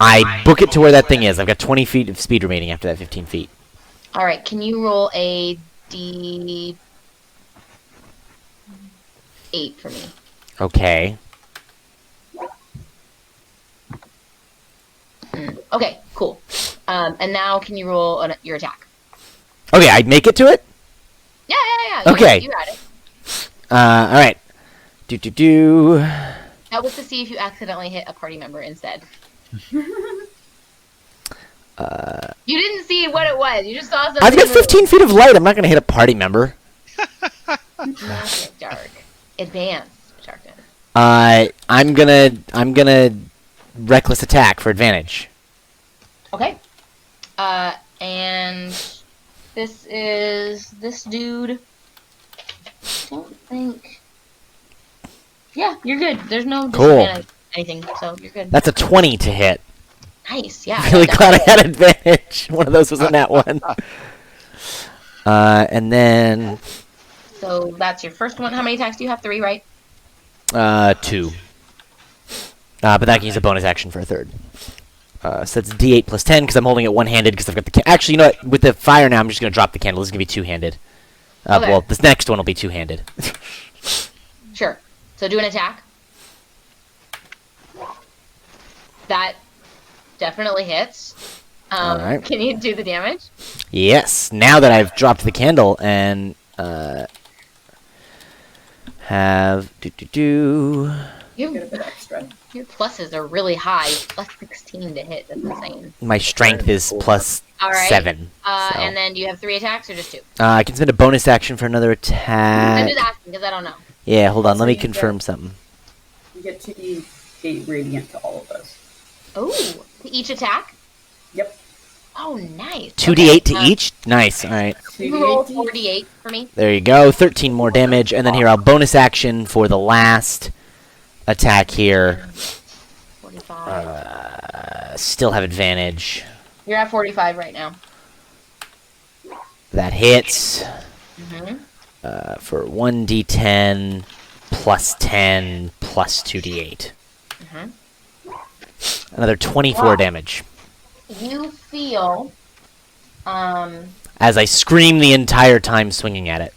I book it to where that thing is. I've got 20 feet of speed remaining after that 15 feet. Alright, can you roll a D8 for me? Okay. Okay, cool. And now can you roll your attack? Okay, I'd make it to it? Yeah. Okay. You got it. Alright. Do. That was to see if you accidentally hit a party member instead. You didn't see what it was. You just saw something. I've got 15 feet of light. I'm not going to hit a party member. Dark. Advanced darkness. I'm gonna reckless attack for advantage. Okay. And this dude. Don't think. Yeah, you're good. There's no Cool. disadvantage anything, so you're good. That's a 20 to hit. Nice. Yeah. Really that glad I definitely- had advantage. One of those was in that one. And then So that's your first one. How many attacks do you have? 3, right? 2. But that can use a bonus action for a third. So that's D8 plus 10 because I'm holding it one-handed because I've got the actually, you know what? With the fire now, I'm just going to drop the candle. This is going to be two-handed. Okay. Well, this next one will be two-handed. Sure. So do an attack. That definitely hits. Alright. Can you do the damage? Yes. Now that I've dropped the candle and have get a Your, bit extra. your pluses are really high. Plus 16 to hit. That's insane. My strength is plus All right. 7. So. And then do you have 3 attacks or just 2? I can spend a bonus action for another I'm attack. just asking because I don't know. Yeah, hold on. Also, Let me you confirm get- something. You get 2d8 radiant to all of those. Oh, to each attack? Yep. Oh, nice. 2d8 to Okay, each? Nice. All right. You roll 2d8 48 for me. There you go. 13 more damage. And then here, I'll bonus action for the last attack here. 45. Still have advantage. You're at 45 right now. That hits Mm-hmm. for 1d10 plus 10 plus 2d8. Mhm. Another 24 Wow. damage. You feel, As I scream the entire time swinging at it.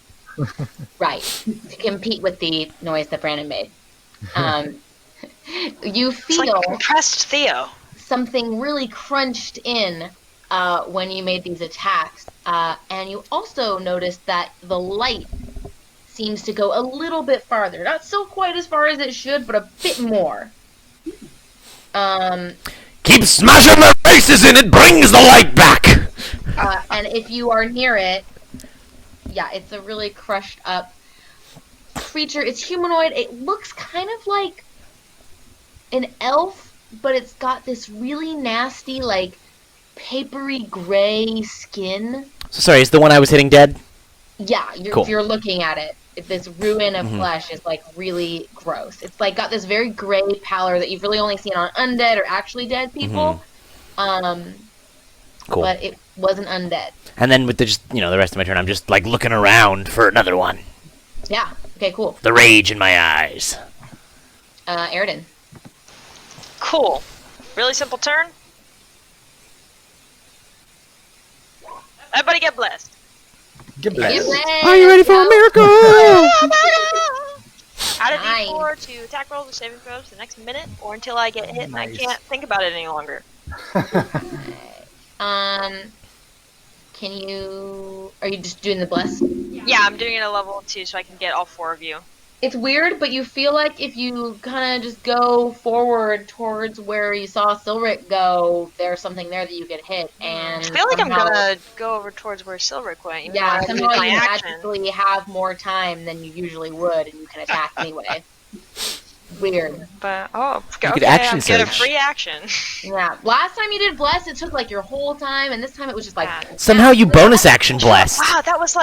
right, to compete with the noise that Brandon made. You It's feel like compressed Theo. something really crunched in when you made these attacks. And you also notice that the light seems to go a little bit farther. Not still quite as far as it should, but a bit more. Keep smashing their faces in, it brings the light back! And if you are near it, yeah, it's a really crushed up creature. It's humanoid. It looks kind of like an elf, but it's got this really nasty, like, papery gray skin. So sorry, is the one I was hitting dead? Yeah, Cool. if you're looking at it, this ruin of Mhm. flesh is, like, really gross. It's, like, got this very gray pallor that you've really only seen on undead or actually dead people. Cool. But it wasn't undead. And then with the just, the rest of my turn, I'm just like looking around for another one. Yeah, okay, cool. The rage in my eyes. Aridin. Cool. Really simple turn. Everybody get blessed. Get blessed. Are you ready for a miracle? Add a Nice. d4 to attack rolls or saving throws for the next minute, or until I get hit and I Nice. can't think about it any longer. Can you... Are you just doing the bless? Yeah, I'm doing it at level 2 so I can get all 4 of you. It's weird, but you feel like if you kind of just go forward towards where you saw Silric go, there's something there that you could hit, and I feel like somehow, I'm gonna go over towards where Silric went, even Yeah, though I somehow used my you action. magically have more time than you usually would, and you can attack anyway. Weird. But You okay, could action I get a surge. free action. Yeah. Last time you did bless, it took like your whole time, and this time it was just like... Somehow you bonus action blessed. Wow, that was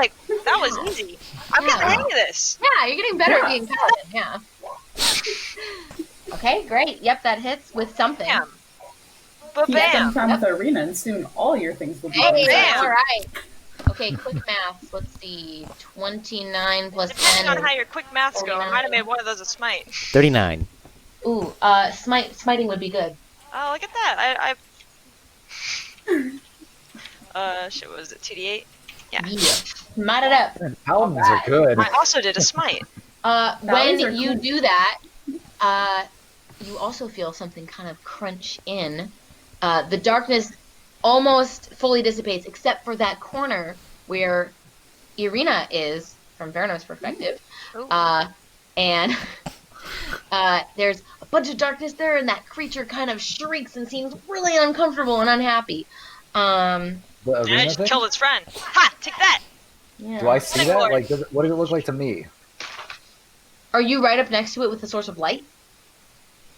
easy. I'm getting the hang of this. Yeah, you're getting better at being paladin, yeah. Okay, great. Yep, that hits with something. Bam. But Keep bam. some time with Arena, and soon all your things will be Hey, Bam. alright. Okay, quick math. Let's see. 29 plus Depending 10. on how your quick maths go, I might have made one of those a smite. 39. Ooh, smiting would be good. Oh, look at that. Shit, what was it, 2d8? Yeah. Smite it up. Paladins are good. I also did a smite. When Valleys are you cool. do that, you also feel something kind of crunch in. The darkness almost fully dissipates, except for that corner where Irina is, from Veranom's perspective. Ooh. And there's a bunch of darkness there, and that creature kind of shrieks and seems really uncomfortable and unhappy. The And I arena just thing? killed its friend. Ha! Take that! Yeah. Do I see Thank that? Lord. Like, what does it look like to me? Are you right up next to it with the source of light?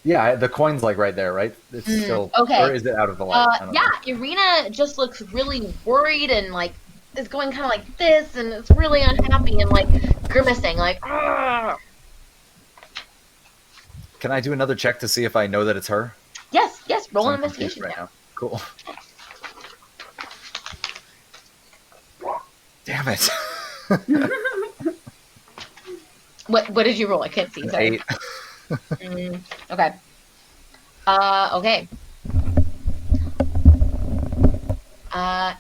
Yeah, the coin's like right there, right? It's still. okay. Or is it out of the light? I don't know. Yeah, Irina just looks really worried and like is going kind of like this, and it's really unhappy and like grimacing, like. "Argh." Can I do another check to see if I know that it's her? Yes, roll So an I'm confused investigation. right check. now. Cool. Damn it. What did you roll? I can't see. An Sorry. 8. Okay. Okay.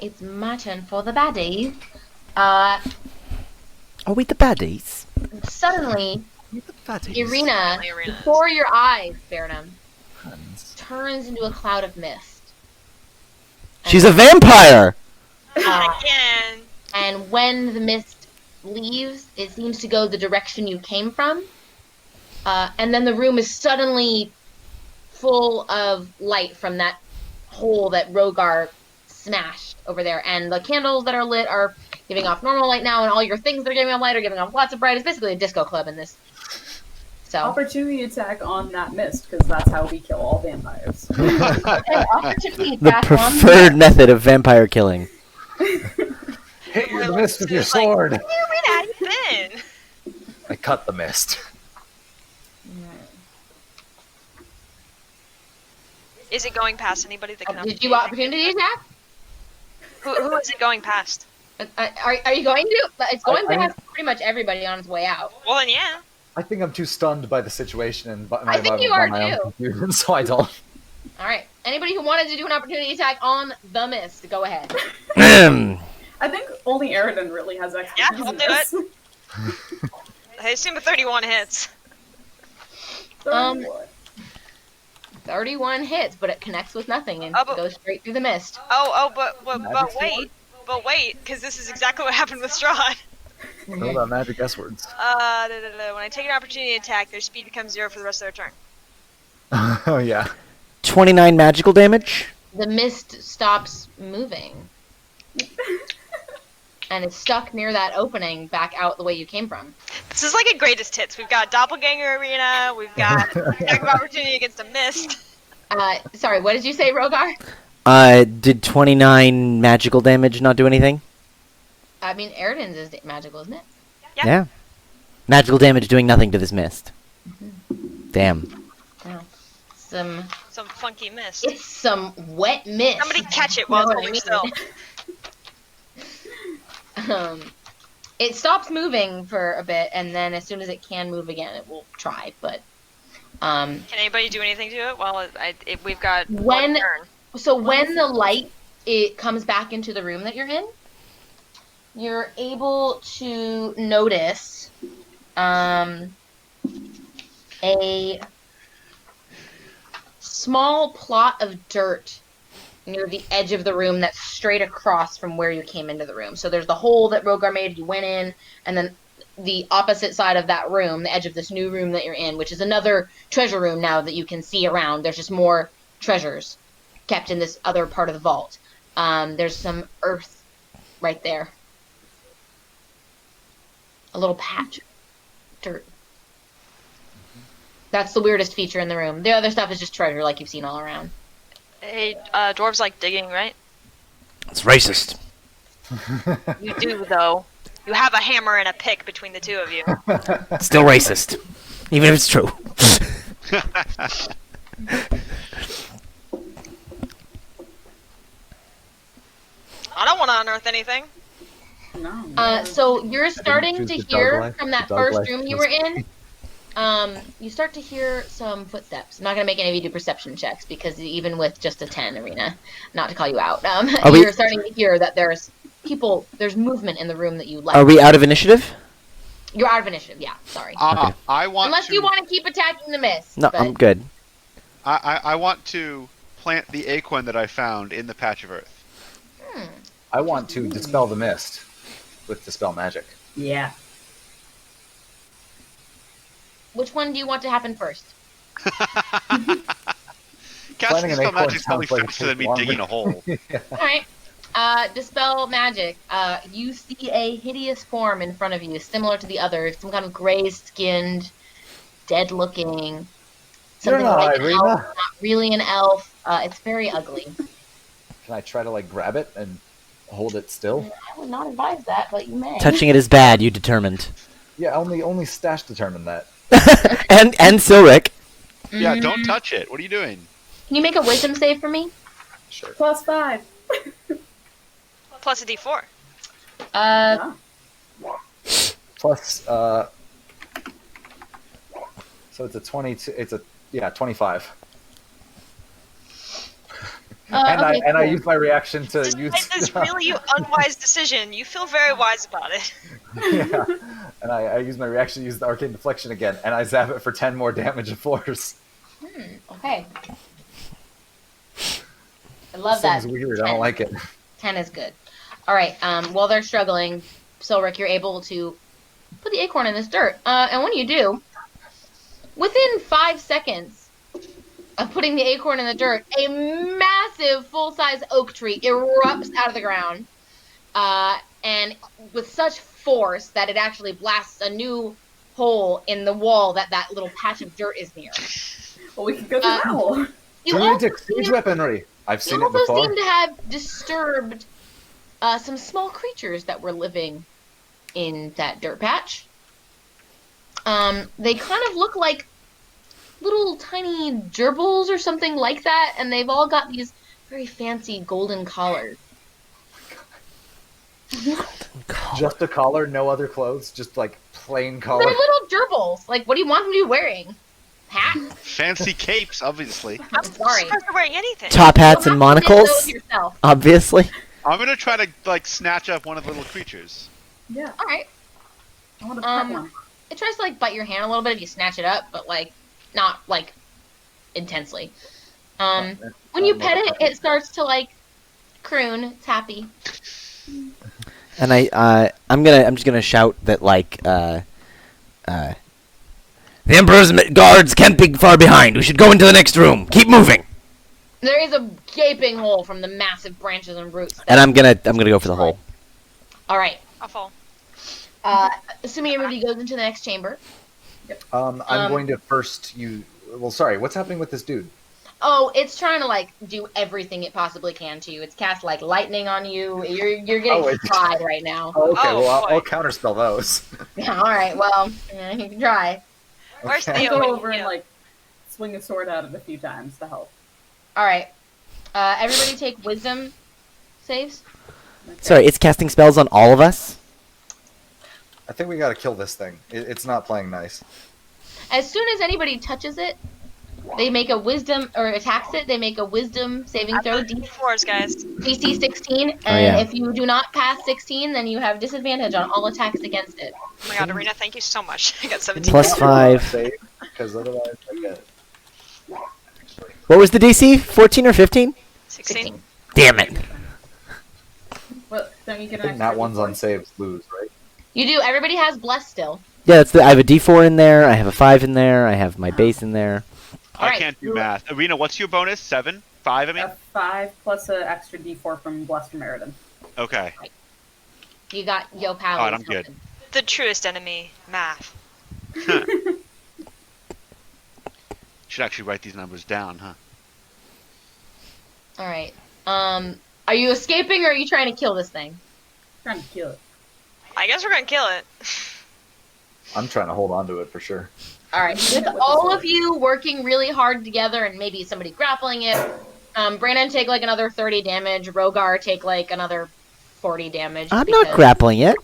It's my turn for the baddie. Are we the baddies? Suddenly, We the baddies. Irina, Irina is. before your eyes, Bernam, turns into a cloud of mist. She's a vampire! Again. And when the mist leaves, it seems to go the direction you came from. And then the room is suddenly full of light from that hole that Rogar smashed over there. And the candles that are lit are giving off normal light now, and all your things that are giving off light are giving off lots of bright. It's basically a disco club in this. So Opportunity attack on that mist, because that's how we kill all vampires. okay, opportunity The attack on preferred method of vampire killing. Hit your mist with your sword. Where have you been? I cut the mist. Is it going past anybody that can? Did you opportunity attack? Who is it going past? Are you going to? It's going I mean- past pretty much everybody on its way out. Well, then yeah. I think I'm too stunned by the situation and by, I think by, you by are my own too. confusion, so I don't. All right. Anybody who wanted to do an opportunity attack on the mist, go ahead. I think only Aridin really has expertise Yeah, I'll in do this. I assume a 31 hits. 31 hits, but it connects with nothing and Oh, but- goes straight through the mist. But Magic wait. But wait, because this is exactly what happened with Strahd. Know about magic S words. When I take an opportunity attack, their speed becomes 0 for the rest of their turn. Oh yeah. 29 magical damage. The mist stops moving. And it's stuck near that opening back out the way you came from. This is like a greatest hits. We've got Doppelganger Arena, we've got attack of opportunity against a mist. Sorry, what did you say, Rogar? Did 29 magical damage not do anything? I mean, Aridin's is magical, isn't it? Yeah. Magical damage doing nothing to this mist. Damn. Oh. Some funky mist. It's some wet mist. Somebody catch it You know while what it's I holding mean? still. It stops moving for a bit, and then as soon as it can move again, it will try. But Can anybody do anything to it? Well, we've got When- one turn. so when the light comes back into the room that you're in, you're able to notice a small plot of dirt near the edge of the room that's straight across from where you came into the room. So there's the hole that Rogar made, you went in, and then the opposite side of that room, the edge of this new room that you're in, which is another treasure room now that you can see around. There's just more treasures kept in this other part of the vault. There's some earth right there. A little patch of dirt. That's the weirdest feature in the room. The other stuff is just treasure like you've seen all around. Hey, dwarves like digging, right? It's racist. You do, though. You have a hammer and a pick between the two of you. Still racist. Even if it's true. I don't want to unearth anything. No. So you're starting choose to the dog hear life. from The that dog first life room you was- were in. You start to hear some footsteps. I'm not gonna make any of you do perception checks because even with just a 10 arena, not to call you out, Are we- you're starting to hear that there's movement in the room that you left. Are we out of initiative? You're out of initiative. Yeah, sorry. Okay. I want Unless to. you want to keep attacking the mist. No, but I'm good. I want to plant the acorn that I found in the patch of earth. I want to dispel the mist with dispel magic. Yeah. Which one do you want to happen first? Casting Planting an spell acorn magic is probably sounds like it faster than me takes digging a longer. hole. All right. Dispel magic. You see a hideous form in front of you, similar to the other, some kind of gray-skinned, dead-looking, something not like an Irina. elf, not really an elf. It's very ugly. Can I try to like grab it and hold it still? I would not advise that, but you may. Touching it is bad, you determined. Yeah, only Stash determined that. and Silric. Yeah, don't touch it. What are you doing? Can you make a wisdom save for me? Sure. +5. Plus a d4. Yeah. Plus, so it's a 22. It's a 25. Okay, I cool. use my reaction to use. Despite this really unwise decision, you feel very wise about it. Yeah. And I use my reaction to use the arcane deflection again, and I zap it for 10 more damage of force. Okay. I love This that. thing's weird. I don't like it. 10 is good. All right. While they're struggling, Silric, you're able to put the acorn in this dirt. And when you do, Within 5 seconds of putting the acorn in the dirt, a massive full-size oak tree erupts out of the ground, and with such force that it actually blasts a new hole in the wall that little patch of dirt is near. Well, we can go through that hole. Druidic siege weaponry. I've seen You it also before. seem to have disturbed some small creatures that were living in that dirt patch. They kind of look like little tiny gerbils or something like that, and they've all got these very fancy golden collars. Just a collar, no other clothes, just like plain They're collar. little gerbils. Like, what do you want them to be wearing? Hats? Fancy capes, obviously. I'm sorry. Surprised they're wearing anything. Top hats and You'll have to knit monocles, those yourself. obviously. I'm gonna try to like snatch up one of the little creatures. Yeah, All right. I want to pet one. It tries to like bite your hand a little bit if you snatch it up, but like not like intensely. When you pet it, it starts to like croon. It's happy. And I'm just gonna shout that like the Emperor's guards can't be far behind. We should go into the next room. Keep moving. There is a gaping hole from the massive branches and roots. And I'm gonna go for the hole. All right. I'll fall. Assuming everybody goes into the next chamber. I'm going to first you. Well, sorry. What's happening with this dude? Oh, it's trying to like do everything it possibly can to you. It's cast like lightning on you. You're getting it's- fried right now. Oh, okay. Oh, well, boy. I'll counterspell those. Yeah, all right. Well, yeah, you can try. Where's Okay. Theo? Go when over you- and like swing a sword at it a few times to help. All right. Everybody take wisdom saves. Okay. Sorry, it's casting spells on all of us. I think we gotta kill this thing. It's not playing nice. As soon as anybody touches it, they make a wisdom or attacks it. They make a wisdom saving I've throw. got D4s, guys. DC 16, and yeah. if you do not pass 16, then you have disadvantage on all attacks against it. Oh my god, Arena, thank you so much. I got 17. Plus 5. Because otherwise I get. What was the DC? 14 or 15? 16. Damn it. Well, don't you get I an think that extra one's D4? on saves lose, right? You do. Everybody has bless still. Yeah, I have a D4 in there. I have a 5 in there. I have my base in there. I Alright. can't do math. Arena, what's your bonus? 7? 5, I mean? A 5 plus an extra D4 from Blessed from Meriden. Okay. You got Yo Pal. Alright, I'm good. The truest enemy, math. Should actually write these numbers down, huh? All right. Are you escaping or are you trying to kill this thing? Trying to kill it. I guess we're gonna kill it. I'm trying to hold on to it for sure. All right. Hit With it with the all sword. of you working really hard together and maybe somebody grappling it, Brandon take like another 30 damage. Rogar take like another 40 damage. I'm not because- grappling it.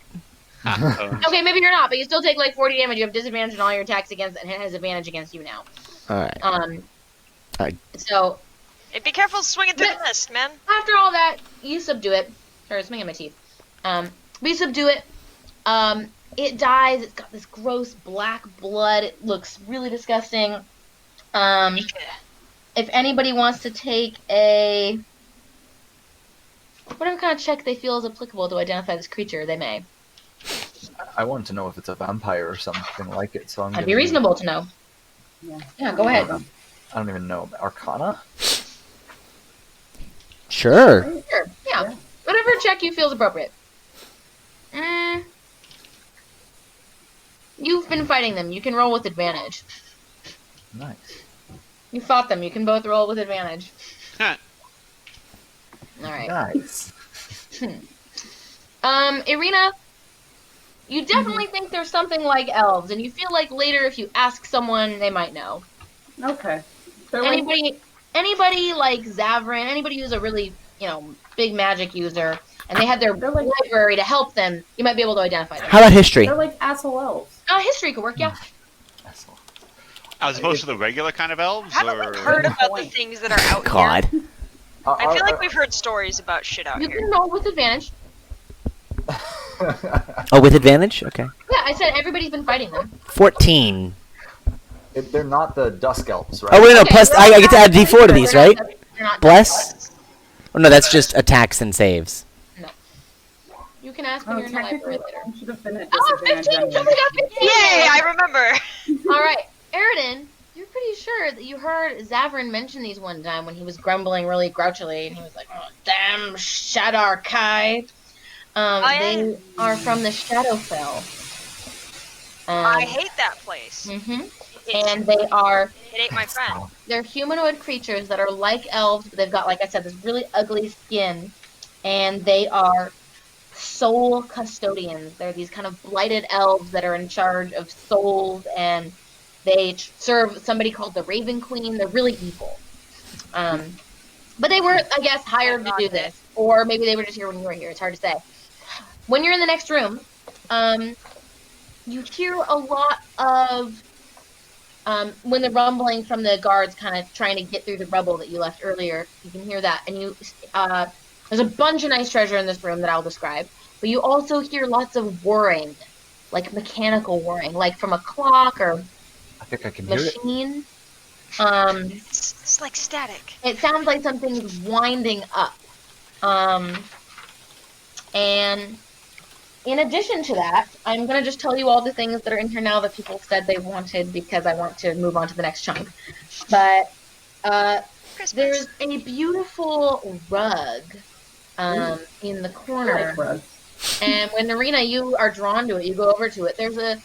Okay, maybe you're not, but you still take like 40 damage. You have disadvantage on all your attacks against it, and it has advantage against you now. Alright. Alright. So Hey, be careful swinging through the mist, man. after all that, you subdue it. Sorry, it's making my teeth. We subdue it. It dies. It's got this gross black blood. It looks really disgusting. If anybody wants to take a whatever kind of check they feel is applicable to identify this creature, they may. I want to know if it's a vampire or something like it, so I'm That'd gonna be reasonable to know. Yeah. Yeah, go ahead. I don't even know. Arcana? Sure. Right? Sure. Yeah. Yeah. Whatever check you feel is appropriate. You've been fighting them. You can roll with advantage. Nice. You fought them. You can both roll with advantage. Huh. All right. Nice. Irina, you definitely think there's something like elves, and you feel like later if you ask someone, they might know. Okay. They're like, Anybody like Zavrin, anybody who's a really, big magic user, and they had their They're like- library to help them, you might be able to identify them. How about history? they're like asshole elves. History could work, yeah. As opposed to the regular kind of elves? Haven't or... we heard about the Point. things that are out God. here? I feel like we've heard stories about shit out You here. can roll with advantage. Oh, with advantage? Okay. Yeah, I said everybody's been fighting them. 14. They're not the dusk elves, right? Oh, wait, no. Okay, Plus, roll I get to add attack, D4 to these, they're right? not- they're not- Bless? Oh, no, that's just attacks and saves. You can ask when Oh, you're in the library technically, later. I should have been at Oh, disadvantage 15! anyway. Somebody got 15! Yay, I remember! Alright, Aridin, you heard Zavrin mention these one time when he was grumbling really grouchily, and he was like, "Oh, damn Shadar Kai." They are from the Shadowfell. I hate that place. And they are. It ate my friend. They're humanoid creatures that are like elves, but they've got, like I said, this really ugly skin, and they are soul custodians. They're these kind of blighted elves that are in charge of souls, and they serve somebody called the Raven Queen. They're really evil. But they were, I guess, hired to do this, or maybe they were just here when you were here. It's hard to say. When you're in the next room, you hear a lot of when the rumbling from the guards kind of trying to get through the rubble that you left earlier. You can hear that, and there's a bunch of nice treasure in this room that I'll describe. But you also hear lots of whirring, like mechanical whirring, like from a clock or I think I can hear it. machine. It's like static. It sounds like something's winding up. And in addition to that, I'm going to just tell you all the things that are in here now that people said they wanted because I want to move on to the next chunk. But there's a beautiful rug in the corner. And when Narina, you are drawn to it, you go over to it. There's a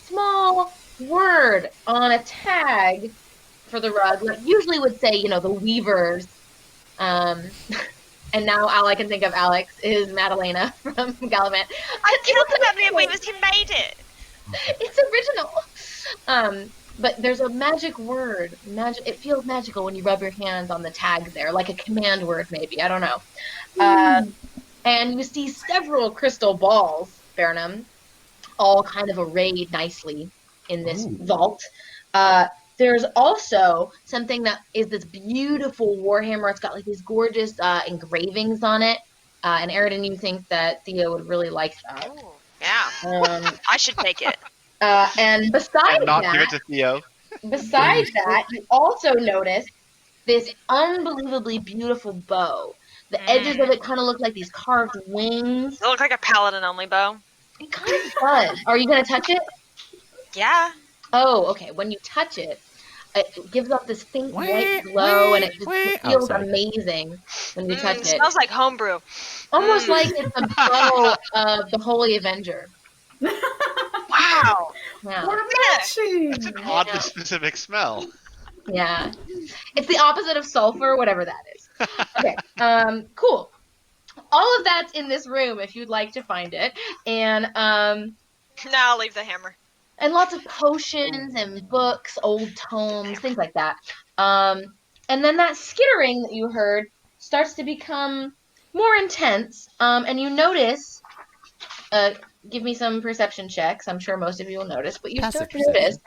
small word on a tag for the rug that usually would say, the weavers. And now all I can think of, Alex, is Madalena from Gallivant. I killed the family of weavers. He made it. It's original. But there's a magic word. It feels magical when you rub your hands on the tag there, like a command word, maybe. I don't know. And you see several crystal balls, Burnham, all kind of arrayed nicely in this vault. There's also something that is this beautiful warhammer. It's got like these gorgeous engravings on it. And Aridin, you think that Theo would really like that. Oh, yeah. I should take it. And besides Not that, give it to Theo. Besides that, you also notice this unbelievably beautiful bow. The edges of it kind of look like these carved wings. Does it look like a paladin-only bow? It kind of does. Are you going to touch it? Yeah. Oh, okay. When you touch it, it gives off this faint white glow, and it just feels amazing when you touch it. It smells like homebrew. Almost like it's a bow of the Holy Avenger. Wow. Yeah. We're matching. It's an oddly specific smell. Yeah. It's the opposite of sulfur, whatever that is. Okay. Cool. All of that's in this room if you'd like to find it. And I'll leave the hammer. And lots of potions and books, old tomes, things like that. And then that skittering that you heard starts to become more intense. And you notice, give me some perception checks. I'm sure most of you will notice, but you start to notice.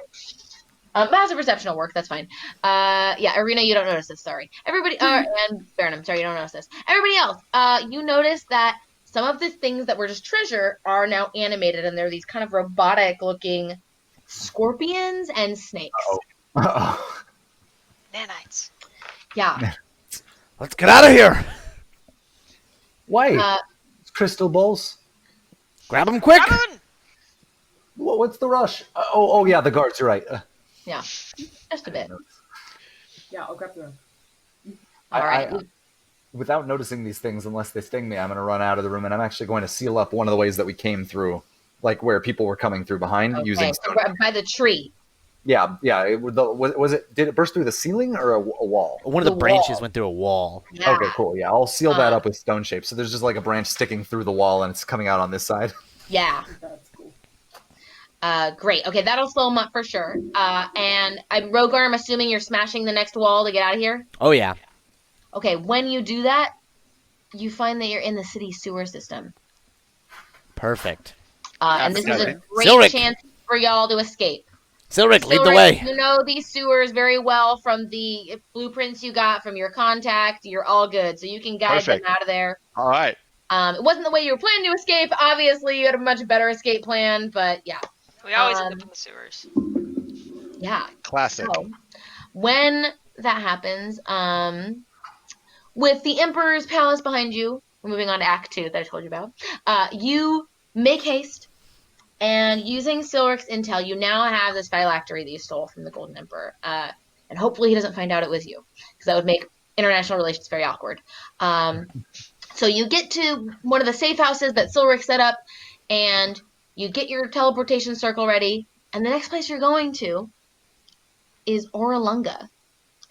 Passive perception will work, that's fine. Yeah, Arena, you don't notice this, sorry. Everybody, and Burnham, sorry, you don't notice this. Everybody else, you notice that some of the things that were just treasure are now animated, and they're these kind of robotic-looking scorpions and snakes. Uh-oh. Nanites. Yeah. Let's get out of here. Wait, crystal balls? Grab them quick. What's the rush? Oh, yeah, the guards, you're right. Yeah, just a bit. Yeah, I'll grab them. All right. Without noticing these things, unless they sting me, I'm going to run out of the room, and I'm actually going to seal up one of the ways that we came through, like where people were coming through behind using stone. By the tree. Yeah. Did it burst through the ceiling or a wall? One of the branches went through a wall. Yeah. Okay, cool. Yeah, I'll seal that up with stone shape. So there's just like a branch sticking through the wall, and it's coming out on this side. Yeah. That's cool. Great. Okay, that'll slow them up for sure. And Rogar, I'm assuming you're smashing the next wall to get out of here? Oh, yeah. Okay, when you do that, you find that you're in the city sewer system. Perfect. And this is a great Silric. chance for y'all to escape. Silric, lead the Silric, way. You know these sewers very well from the blueprints you got from your contact. You're all good, so you can guide Perfect. them out of there. All right. It wasn't the way you were planning to escape. Obviously, you had a much better escape plan, but yeah. We always end up in the sewers. Yeah. Classic. So, when that happens, with the Emperor's Palace behind you, we're moving on to Act 2 that I told you about, you make haste, and using Silric's intel, you now have this phylactery that you stole from the Golden Emperor. and hopefully he doesn't find out it was you, because that would make international relations very awkward. So you get to one of the safe houses that Silric set up, and you get your teleportation circle ready, and the next place you're going to is Oralunga.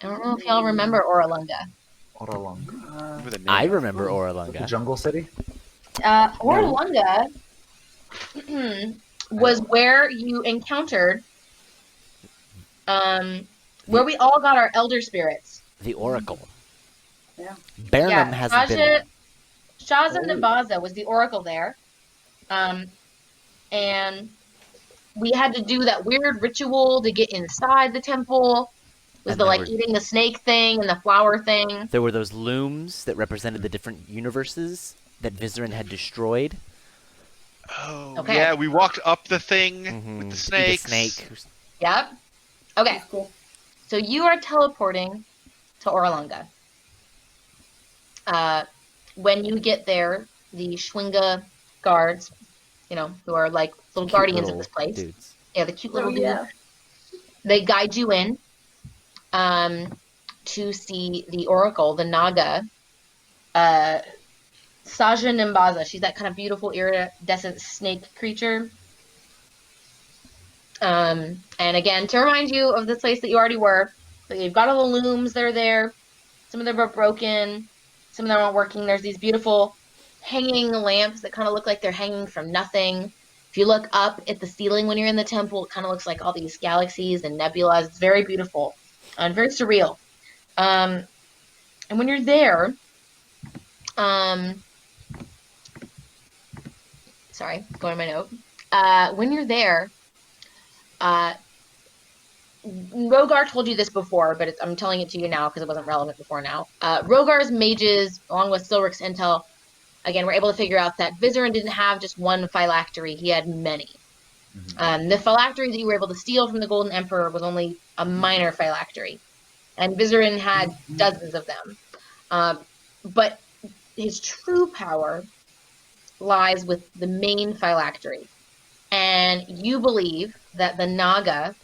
I don't know if y'all remember Oralunga. Oralunga. Remember the name? I remember The Oralunga. jungle city? Oralunga was where you encountered, where we all got our elder spirits. The Oracle. Yeah. Burnham hasn't been there. Shaza Nabaza was the oracle there. And we had to do that weird ritual to get inside the temple. It was And the there like were- eating the snake thing and the flower thing. There were those looms that represented the different universes that Vizerin had destroyed. Oh, Okay. yeah, we walked up the thing Mhm. with the The snakes. snake. Yep. Okay, That's cool. so you are teleporting to Oralunga. When you get there, the Schwinga guards, who are like little Cute guardians little of this place. dudes. Yeah, the cute little Oh, dudes. yeah. They guide you in to see the oracle, the Naga, Saja Nimbaza. She's that kind of beautiful iridescent snake creature. And again, to remind you of this place that you already were, so you've got all the looms that are there. Some of them are broken. Some of them aren't working. There's these beautiful hanging lamps that kind of look like they're hanging from nothing. If you look up at the ceiling when you're in the temple, it kind of looks like all these galaxies and nebulas. It's very beautiful and very surreal. And when you're there, sorry, going to my note. When you're there, Rogar told you this before, but I'm telling it to you now because it wasn't relevant before now. Rogar's mages, along with Silric's intel, again, were able to figure out that Vizerin didn't have just one phylactery. He had many. The phylactery that you were able to steal from the Golden Emperor was only a minor phylactery. And Vizerin had dozens of them. But his true power lies with the main phylactery. And you believe that the Naga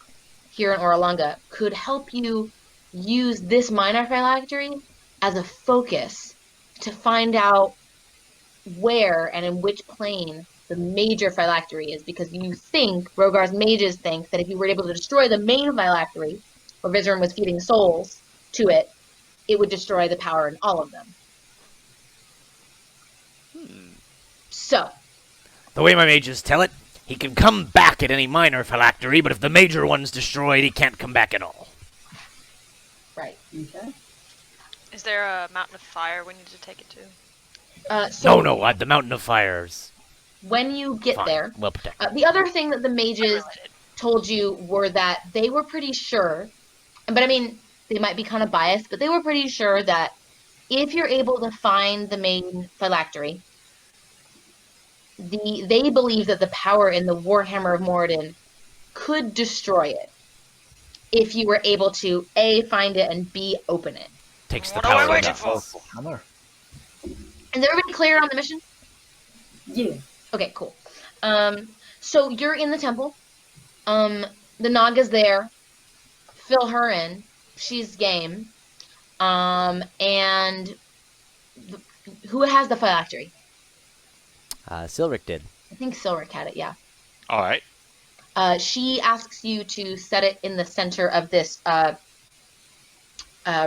here in Oralunga could help you use this minor phylactery as a focus to find out where and in which plane the major phylactery is, because you think, Rogar's mages think, that if you were able to destroy the main phylactery, where Vizerin was feeding souls to it, it would destroy the power in all of them. So, The way my mages tell it, he can come back at any minor phylactery, but if the major one's destroyed, he can't come back at all. right. Okay. Is there a mountain of fire we need to take it to? No, the Mountain of Fires. When you get Fine, there, well protected. the other thing that the mages Unrelated. told you were that they were pretty sure, but I mean, they might be kind of biased, but they were pretty sure that if you're able to find the main phylactery, they believe that the power in the Warhammer of Moradin could destroy it if you were able to A, find it, and B, open it. Takes the What am I power waiting enough. for? Hammer. Is everybody clear on the mission? Yeah. Okay, cool. So you're in the temple. The Naga's there. Fill her in. She's game. And who has the phylactery? Silric did. I think Silric had it, yeah. All right. She asks you to set it in the center of this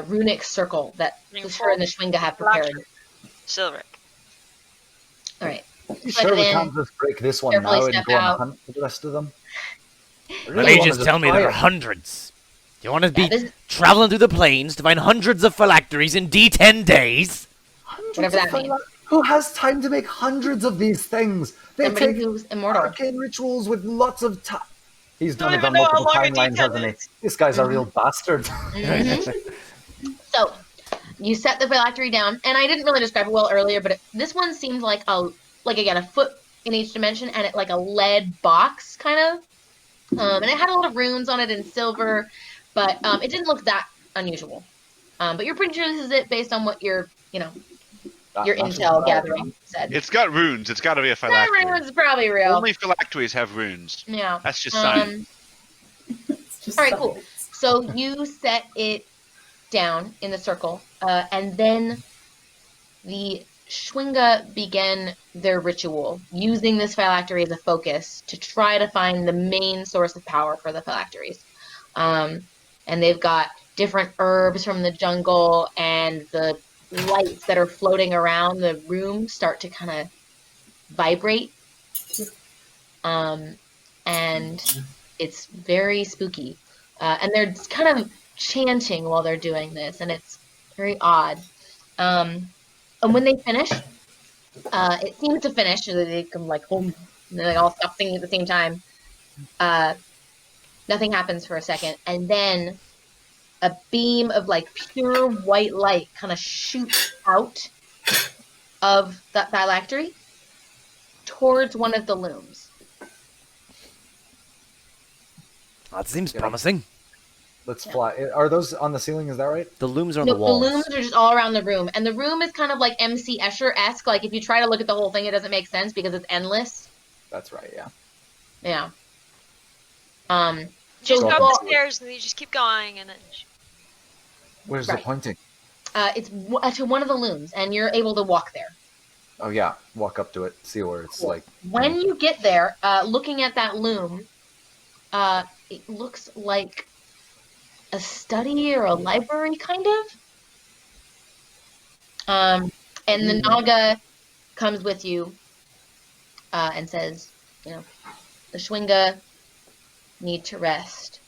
runic circle that her and the Schwinga have prepared. Silric. All right. You Slide sure it we in. can't just break this one Carefully now and step go on out. a hunt for the rest of them? I The really wanna mages just tell me try there are it. hundreds. You want to be Yeah, this- traveling through the plains to find hundreds of phylacteries in D10 days? Whatever that means. Who has time to make hundreds of these things? They Somebody take who's immortal. arcane rituals with lots of time. He's done Don't it on even know how multiple long a timelines, D10 hasn't he? is. This guy's a real bastard. Mhm. So, you set the phylactery down, and I didn't really describe it well earlier, but this one seemed like a foot in each dimension, and it like a lead box kind of, and it had a lot of runes on it in silver, but it didn't look that unusual. But you're pretty sure this is it based on what your That's intel bad. gathering said. It's got runes. It's got to be a That phylactery. runes is probably real. Only phylacteries have runes. Yeah. That's just science. It's just All right, cool. science. So you set it down in the circle, and then the Schwinga begin their ritual, using this phylactery as a focus to try to find the main source of power for the phylacteries. And they've got different herbs from the jungle, and the lights that are floating around the room start to kind of vibrate. And it's very spooky. And they're kind of chanting while they're doing this, and it's very odd. And when they finish, it seems to finish, so they come like home, and they all stop singing at the same time. Nothing happens for a second, and then a beam of like pure white light kind of shoots out of that phylactery towards one of the looms. That seems promising. Let's fly. Are those on the ceiling? Is that right? The looms are on No, the walls. the looms are just all around the room, and the room is kind of like MC Escher-esque. Like if you try to look at the whole thing, it doesn't make sense because it's endless. That's right. Yeah. Yeah. Just So go well, up the stairs and you just keep going, and then. Where's Right. the pointing? it's to one of the looms, and you're able to walk there. Oh yeah. Walk up to it. See where it's like. When you get there, looking at that loom, it looks like a study or a library, kind of. And the Naga comes with you and says, you know, the Schwinga need to rest,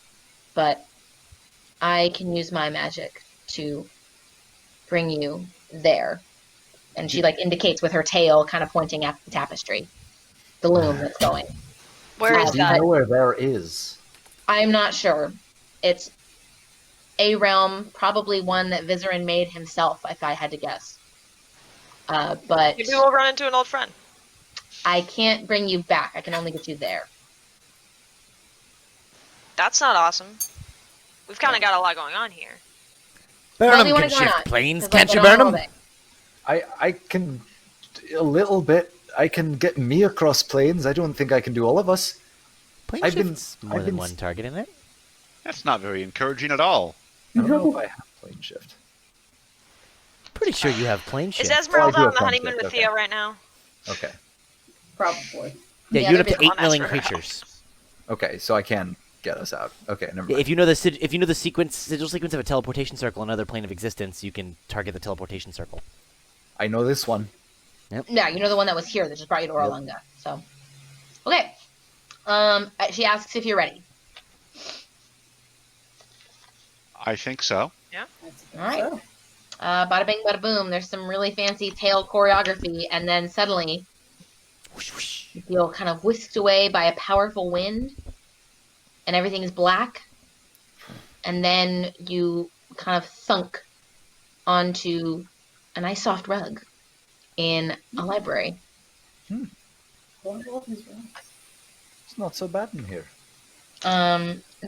but I can use my magic to bring you there. And she like indicates with her tail, kind of pointing at the tapestry, the loom that's going. Where is Do you that? know where there is? I'm not sure. It's a realm, probably one that Vizerin made himself, if I had to guess. But Maybe we'll run into an old friend. I can't bring you back. I can only get you there. That's not awesome. We've kind of got a lot going on here. Burn Well, do them you wanna can go or shift not? planes, 'Cause, can't like, you I don't burn know them? that- I can a little bit. I can get me across planes. I don't think I can do all of us. Plane I've been- shift's more I've than been- one target in it. That's not very encouraging at all. I don't know if I have plane shift. Pretty sure you have plane shift. Is Esmeralda do on have the fun honeymoon shift, with okay. Theo right now? Okay. Probably. Yeah, Yeah, you get they're up to 8 big million on Esmeralda. creatures. Okay, so I can get us out. Okay, never mind. If you know the sigil sequence of a teleportation circle, another plane of existence, you can target the teleportation circle. I know this one. Yeah, you know the one that was here that just brought you to Orlunga. So, okay. She asks if you're ready. I think so. All right. So, Bada bing, bada boom. There's some really fancy tail choreography, and then suddenly Whoosh, whoosh. you feel kind of whisked away by a powerful wind, and everything's black. And then you kind of thunk onto a nice soft rug in a library. wonderful these rooms. It's not so bad in here.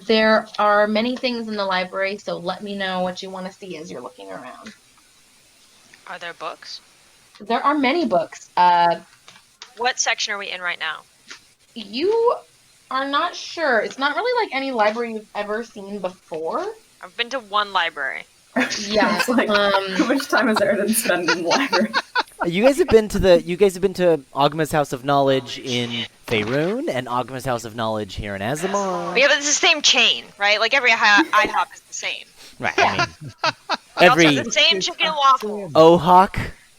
There are many things in the library, so let me know what you want to see as you're looking around. Are there books? There are many books. What section are we in right now? You are not sure. It's not really like any library you've ever seen before. I've been to one library. Yeah. It's like, how much time has Erden spent in the library? You guys have been to Ogma's House of Knowledge in Faerun and Ogma's House of Knowledge here in Azamar. Yeah, but it's the same chain, right? Like every IHOP is the same. Right. I mean, We also every have the same chicken and waffle.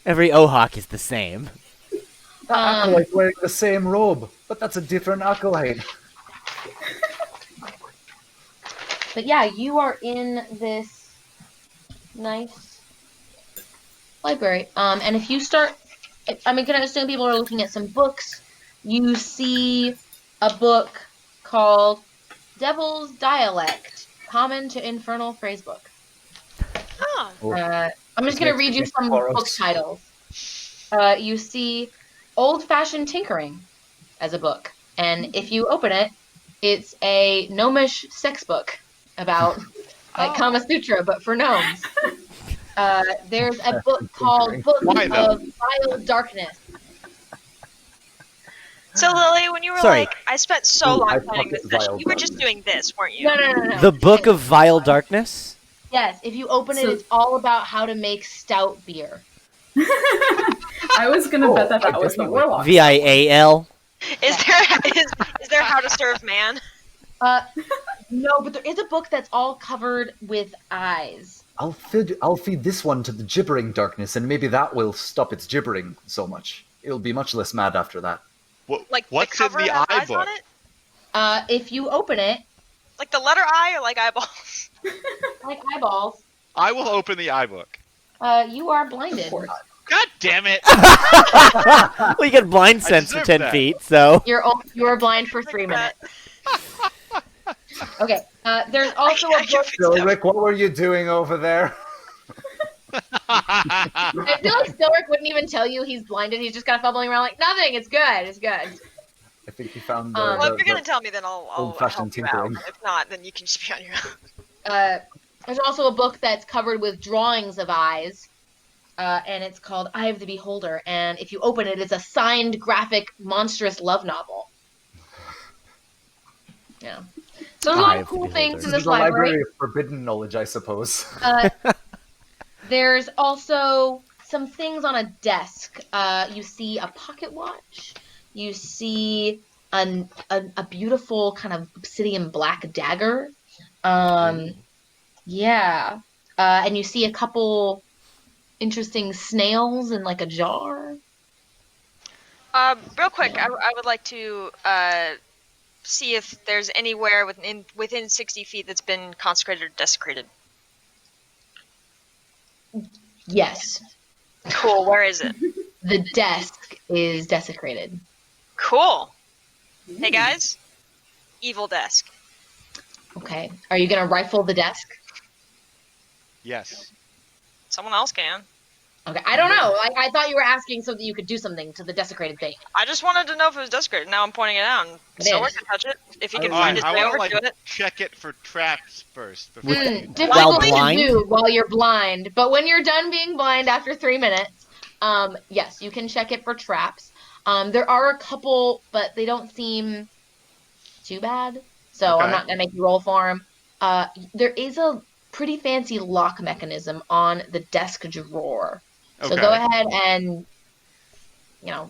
every Ohawk is the same. The acolyte wearing the same robe, but that's a different acolyte. But yeah, you are in this nice library. And if you start, I'm going to assume people are looking at some books. You see a book called Devil's Dialect, Common to Infernal Phrasebook. Oh, I'm just going to read you some book titles. You see Old-Fashioned Tinkering as a book. And if you open it, it's a gnomish sex book about like Kama Sutra, but for gnomes. There's a book called Book Why, though? of Vile Darkness. So Lily, when you were Sorry. like, I spent so Ooh, long I planning this fucked session, vile you were just darkness. doing this, weren't you? No. The Book of Vile Darkness? Yes, if you open it, So- it's all about how to make stout beer. I was gonna bet that was the definitely. warlock. VIAL? Is there how to serve man? No, but there is a book that's all covered with eyes. I'll feed this one to the gibbering darkness, and maybe that will stop its gibbering so much. It'll be much less mad after that. Like What's the cover in the has eye eyes book? on it? If you open it, Like the letter I or like eyeballs? like eyeballs, I will open the eye book. you are blinded. God damn it! Well, you get blind sense for deserve 10 that. feet, so. You're blind for 3 minutes. Okay. There's also a book. Rick, what were you doing over there? I feel like Stilrick wouldn't even tell you he's blinded. He's just kind of fumbling around like nothing. It's good. It's good. I think he found Well, if you're gonna tell me, then I'll old-fashioned help you out. tinkering. If not, then you can just be on your own. There's also a book that's covered with drawings of eyes, and it's called Eye of the Beholder. And if you open it, it's a signed, graphic, monstrous love novel. Yeah. So there's a lot Eye of of the cool Beholder. things This in is this the library. library of forbidden knowledge, I suppose. There's also some things on a desk. You see a pocket watch. You see a beautiful kind of obsidian black dagger. Yeah. And you see a couple interesting snails in like a jar. Real quick, I would like to see if there's anywhere within 60 feet that's been consecrated or desecrated. Yes. Cool. Where is it? The desk is desecrated. Cool. Hey guys, evil desk. Okay. Are you going to rifle the desk? Yes. Someone else can. Okay. I don't know. I thought you were asking so that you could do something to the desecrated thing. I just wanted to know if it was desecrated. Now I'm pointing it out. And It Silver is. can touch it if he can Alright, find his I way want over to to it. check it for traps first. Before Difficult to blind? do while you're blind, but when you're done being blind after 3 minutes, yes, you can check it for traps. There are a couple, but they don't seem too bad, so I'm Okay. not gonna make you roll for them. There is a pretty fancy lock mechanism on the desk drawer, so Okay. go ahead and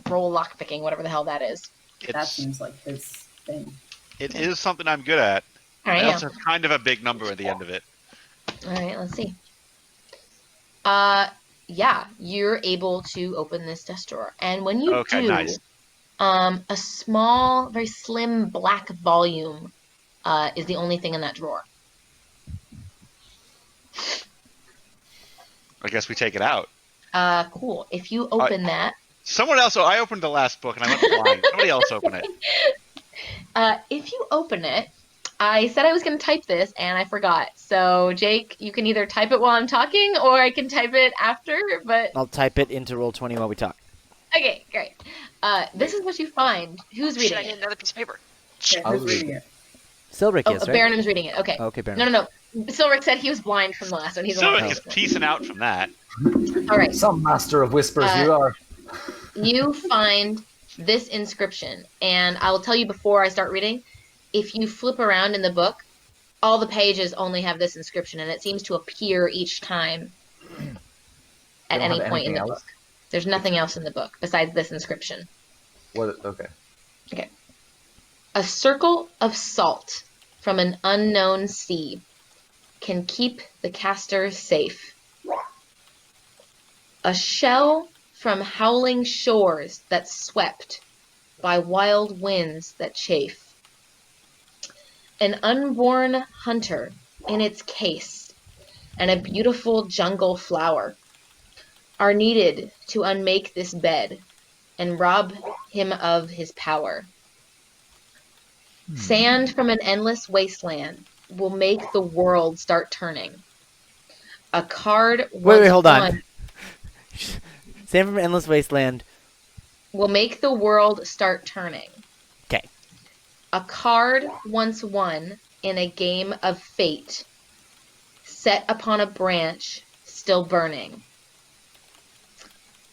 roll lock picking, whatever the hell that is. That It's, seems like his thing. it is something I'm good at. All right, I yeah. also have kind of a big number at the end of it. All right, let's see. Yeah, you're able to open this desk drawer, and when you Okay, do, nice. a small, very slim black volume is the only thing in that drawer. I guess we take it out. Cool. If you open that, Someone else. I opened the last book and I went blind. Somebody else open it. if you open it, I said I was going to type this, and I forgot. So, Jake, you can either type it while I'm talking, or I can type it after, but... I'll type it into Roll20 while we talk. Okay, great. This is what you find. Who's Shit, reading I need it? another piece of paper. Okay, I'll who's read reading it? Silric Oh, is, right? Baronum's reading it. Okay. Okay, Baron. No. Silric said he was blind from the last one. He's the So one he's piecing out from that. All right. Some master of whispers you are. You find this inscription, and I will tell you before I start reading, if you flip around in the book, all the pages only have this inscription, and it seems to appear each time at don't any have point in the anything else? book. There's nothing else in the book besides this inscription. What? Okay. A circle of salt from an unknown sea can keep the caster safe. A shell from howling shores that's swept by wild winds that chafe. An unborn hunter in its case and a beautiful jungle flower are needed to unmake this bed and rob him of his power. Sand from an endless wasteland will make the world start turning. A card Wait, hold on. won Sand from Endless Wasteland. will make the world start turning. Okay. A card once won in a game of fate, set upon a branch still burning.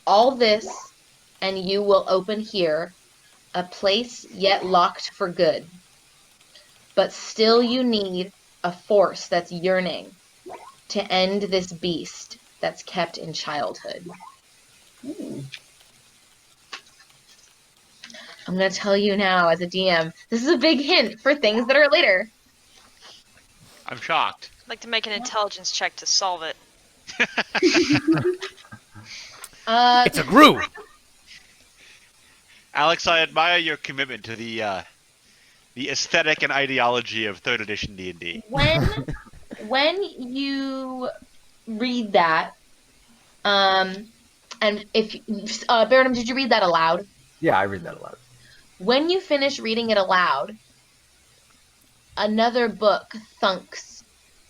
All this, and you will open here a place yet locked for good. But still you need a force that's yearning to end this beast that's kept in childhood. Ooh. I'm going to tell you now as a DM, this is a big hint for things that are later. I'm shocked. I'd like to make an intelligence check to solve it. It's a Gru. Alex, I admire your commitment to the aesthetic and ideology of 3rd edition D&D. When you read that, and if Baronum, did you read that aloud? Yeah, I read that aloud. When you finish reading it aloud, another book thunks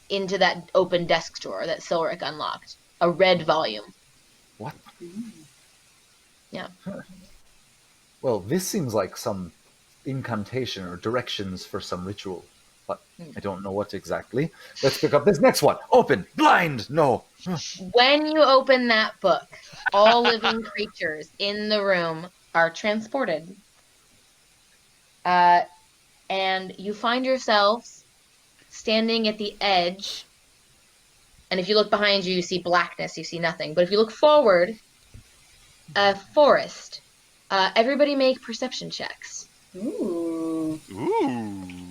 into that open desk drawer that Silric unlocked. A red volume. What? Yeah. Huh. Well, this seems like some incantation or directions for some ritual, but I don't know what exactly. Let's pick up this next one. Open! Blind! No! When you open that book, all living creatures in the room are transported. And you find yourselves standing at the edge. And if you look behind you, you see blackness, you see nothing. But if you look forward, a forest. Everybody make perception checks. Ooh. Ooh.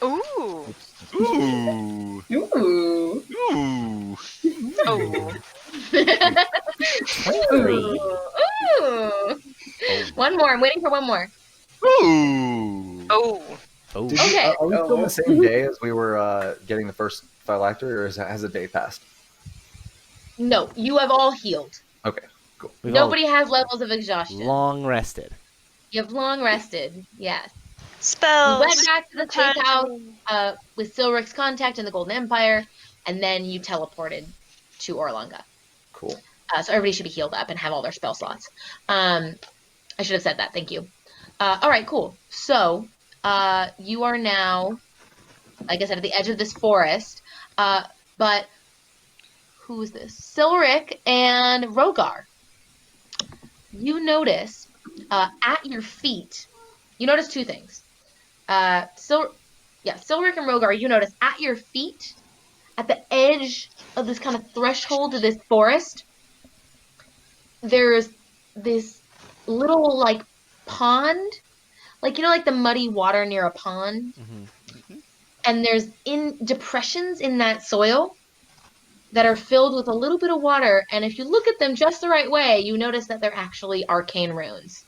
Ooh. Ooh. Ooh. Ooh. Oh. Ooh. One more. I'm waiting for one more. Ooh. Oh. Oh. Did Okay. Are we still on the same day as we were getting the first phylactery, or has a day passed? No, you have all healed. Okay, cool. We've all Nobody has levels of exhaustion. long rested. You have long rested. Yes. You Spells. went back to the safe house with Silric's contact in the Golden Empire, and then you teleported to Orlanga. Cool. So everybody should be healed up and have all their spell slots. I should have said that. Thank you. All right, cool. So you are now, like I said, at the edge of this forest. But who is this? Silric and Rogar. You notice at your feet, you notice two things. Silric and Rogar, you notice at your feet, at the edge of this kind of threshold of this forest, there's this little, like, pond. Like, you know, like the muddy water near a pond? Mm-hmm. And there's depressions in that soil that are filled with a little bit of water, and if you look at them just the right way, you notice that they're actually arcane runes.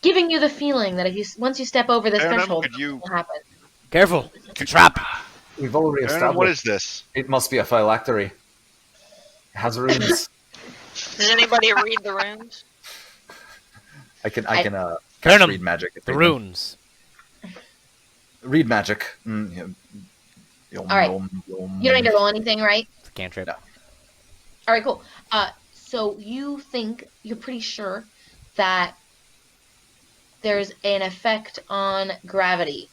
Giving you the feeling that once you step over this Baronum, threshold, could you- what will happen. Careful. It's a trap. We've already established. What is this? It must be a phylactery. It has runes. Does anybody read the runes? I can Kernum, read magic. the runes. Read magic. All right. You don't need to roll anything, right? It's a cantrip. No. All right, cool. So you're pretty sure that there's an effect on gravity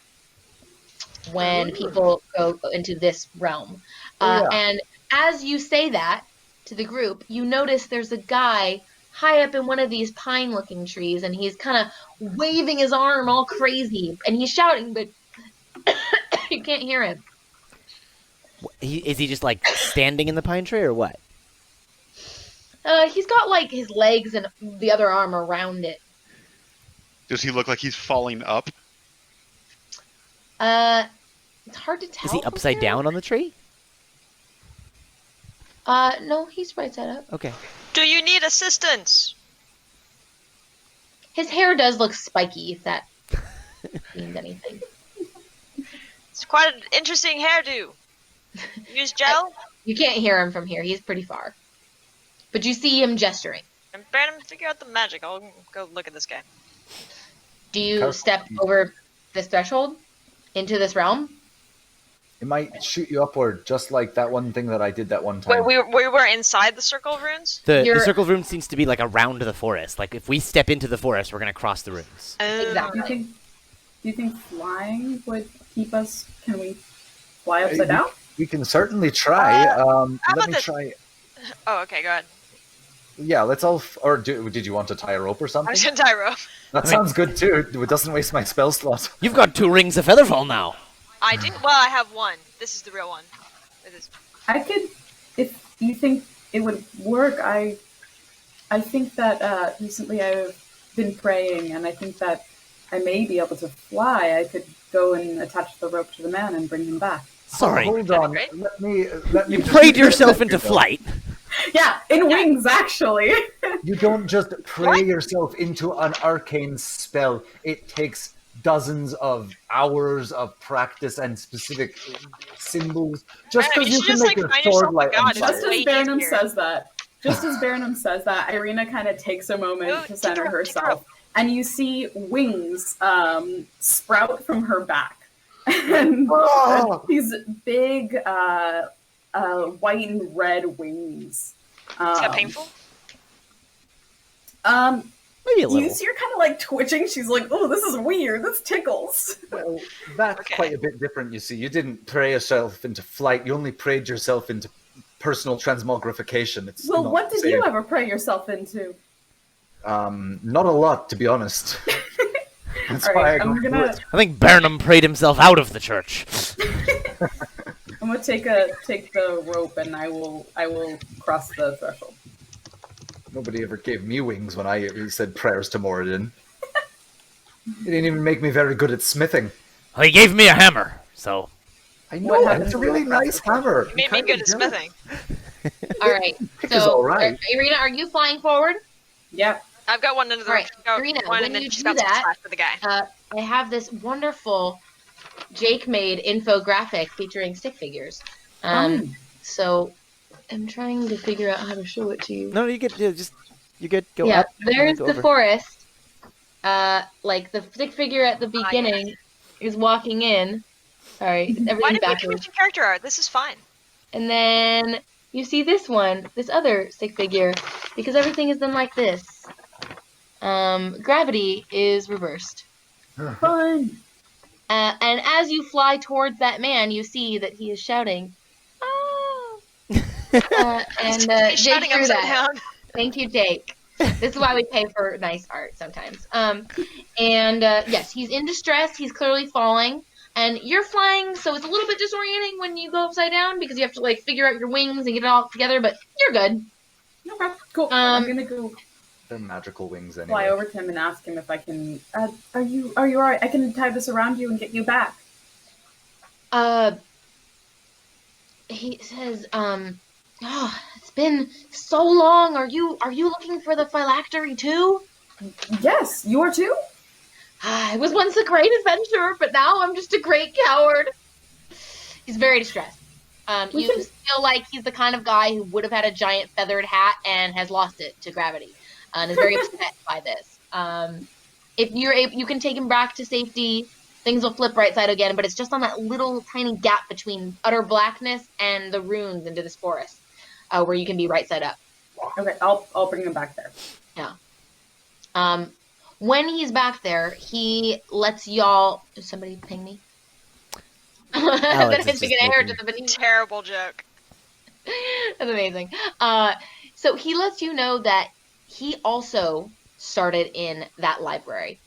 when people go into this realm. Yeah. And as you say that to the group, you notice there's a guy high up in one of these pine-looking trees, and he's kind of waving his arm all crazy, and he's shouting, but you can't hear him. Is he just like standing in the pine tree or what? He's got like his legs and the other arm around it. Does he look like he's falling up? It's hard to tell. Is he from upside here. down on the tree? No, he's right side up. Okay. Do you need assistance? His hair does look spiky, if that means anything. It's quite an interesting hairdo. Use gel? You can't hear him from here. He's pretty far. But you see him gesturing. And Brandon, figure out the magic. I'll go look at this guy. Do you Okay. step over this threshold into this realm? It might shoot you upward, just like that one thing that I did that one time. Wait, we were inside the circle of runes? The You're- circle of runes seems to be like around the forest. Like if we step into the forest, we're gonna cross the runes. Exactly. Do you think flying would keep us? Can we fly upside down? We can certainly try. how Let about me this? try. Oh, okay, go ahead. Yeah, let's all. Did you want to tie a rope or I something? was gonna tie rope. That sounds good too. It doesn't waste my spell slot. You've got 2 rings of Featherfall now. I do. Well, I have one. This is the real one. It is. I could, if you think it would work. I think that recently I've been praying, and I think that I may be able to fly. I could go and attach the rope to the man and bring him back. Sorry. Hold on. great. Let me. You prayed yourself into flight. Yeah, in wings, actually. You don't just pray yourself into an arcane spell. It takes dozens of hours of practice and specific symbols. Just Right, because you you should can just, make like, a find sword yourself a light on god. fire. Just as Way Barenham easier. says that, Irina kind of takes a moment Oh, to take center her up, herself, and you see wings sprout from her back, and Oh! these big white and red wings. Is that painful? Maybe a You little. see her kind of like twitching. She's like, "Oh, this is weird. This tickles." Well, that's Okay. quite a bit different, you see. You didn't pray yourself into flight. You only prayed yourself into personal transmogrification. It's Well, not what did the you same. ever pray yourself into? Not a lot, to be honest. That's All why right, I I'm don't do gonna it. I think Burnham prayed himself out of the church. take the rope, and I will cross the threshold. Nobody ever gave me wings when I said prayers to Moradin. He didn't even make me very good at smithing. Well, he gave me a hammer, so... I What know, happened it's a when you really crossed nice the threshold? hammer. You made me good at smithing. All right. Pick is So, all right. Irina, are you flying forward? Yeah. I've got one under the All right, got Irina, one, when and then you she's do got some that, slash for the guy. I have this wonderful Jake made infographic featuring stick figures. So I'm trying to figure out how to show it to you. No, you get... You get... Go Yeah, up. and then there's go the over. forest. Like the stick figure at the beginning is walking in. All right, Why everything's did we backwards. change the character art? This is fine. And then you see this one, this other stick figure, because everything is done like this. Gravity is reversed. Fun. And as you fly towards that man, you see that he is shouting, "Ah!" And He's Jake shouting drew upside that. down. Thank you, Jake. This is why we pay for nice art sometimes. Yes, he's in distress. He's clearly falling. And you're flying, so it's a little bit disorienting when you go upside down because you have to like figure out your wings and get it all together, but you're good. Okay, cool. I'm gonna go They're magical wings anyway. fly over to him and ask him if I can. Are you alright? I can tie this around you and get you back. He says, oh, it's been so long. Are you looking for the phylactery too? Yes, you are too. I was once a great adventurer, but now I'm just a great coward. He's very distressed. You feel like he's the kind of guy who would have had a giant feathered hat and has lost it to gravity, and is very upset by this. If you're able, you can take him back to safety. Things will flip right side again, but it's just on that little tiny gap between utter blackness and the runes into this forest, where you can be right side up. Okay, I'll bring him back there. Yeah. When he's back there, he lets y'all. Did somebody ping me? Alex That is took just an error making- to the beneath. Terrible joke. That's amazing. So he lets you know that he also started in that library.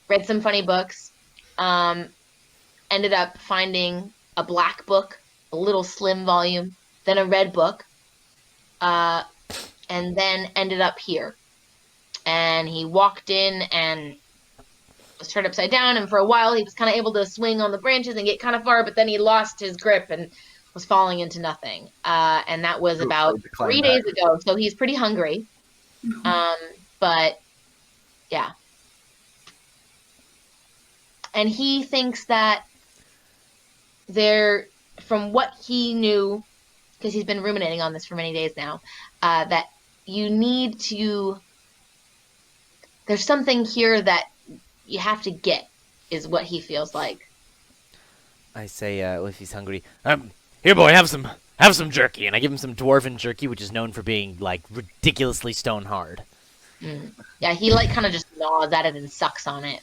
Read some funny books. Ended up finding a black book, a little slim volume, then a red book, and then ended up here. And he walked in and was turned upside down, and for a while he was kind of able to swing on the branches and get kind of far, but then he lost his grip and was falling into nothing. And that was about 3 days ago, so he's pretty hungry. But yeah. And he thinks that from what he knew, because he's been ruminating on this for many days now, that you need to, there's something here that you have to get, is what he feels like. I say, if he's hungry, here, boy, have some jerky, and I give him some dwarven jerky, which is known for being like ridiculously stone hard. Yeah, he like kind of just gnaws at it and sucks on it.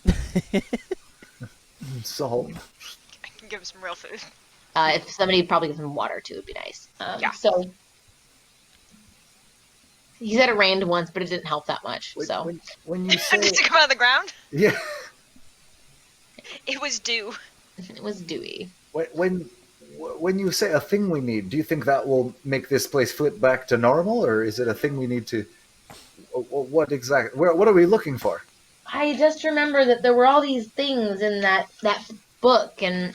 Salt. I can give him some real food. If somebody probably gives him water too, it'd be nice. Yeah. So He said it rained once, but it didn't help that much. So When you say Did it come out of the ground? yeah, It was dew. it was dewy. when you say a thing we need, do you think that will make this place flip back to normal, or is it a thing we need to? What exactly? What are we looking for? I just remember that there were all these things in that book, and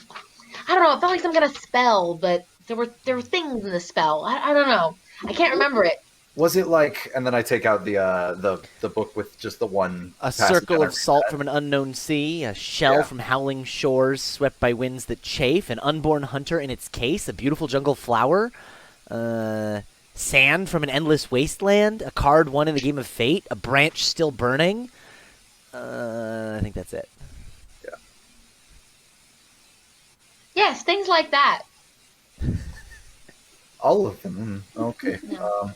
I don't know. It felt like some kind of spell, but there were things in the spell. I don't know. I can't remember it. Was it like? And then I take out the book with just the one A passage circle that of salt from an unknown sea, a shell Yeah. from howling shores swept by winds that chafe, an unborn hunter in its case, a beautiful jungle flower, sand from an endless wasteland, a card won in the game of fate, a branch still burning. I think that's it. Yes, things like that. All of them. Okay. Yeah.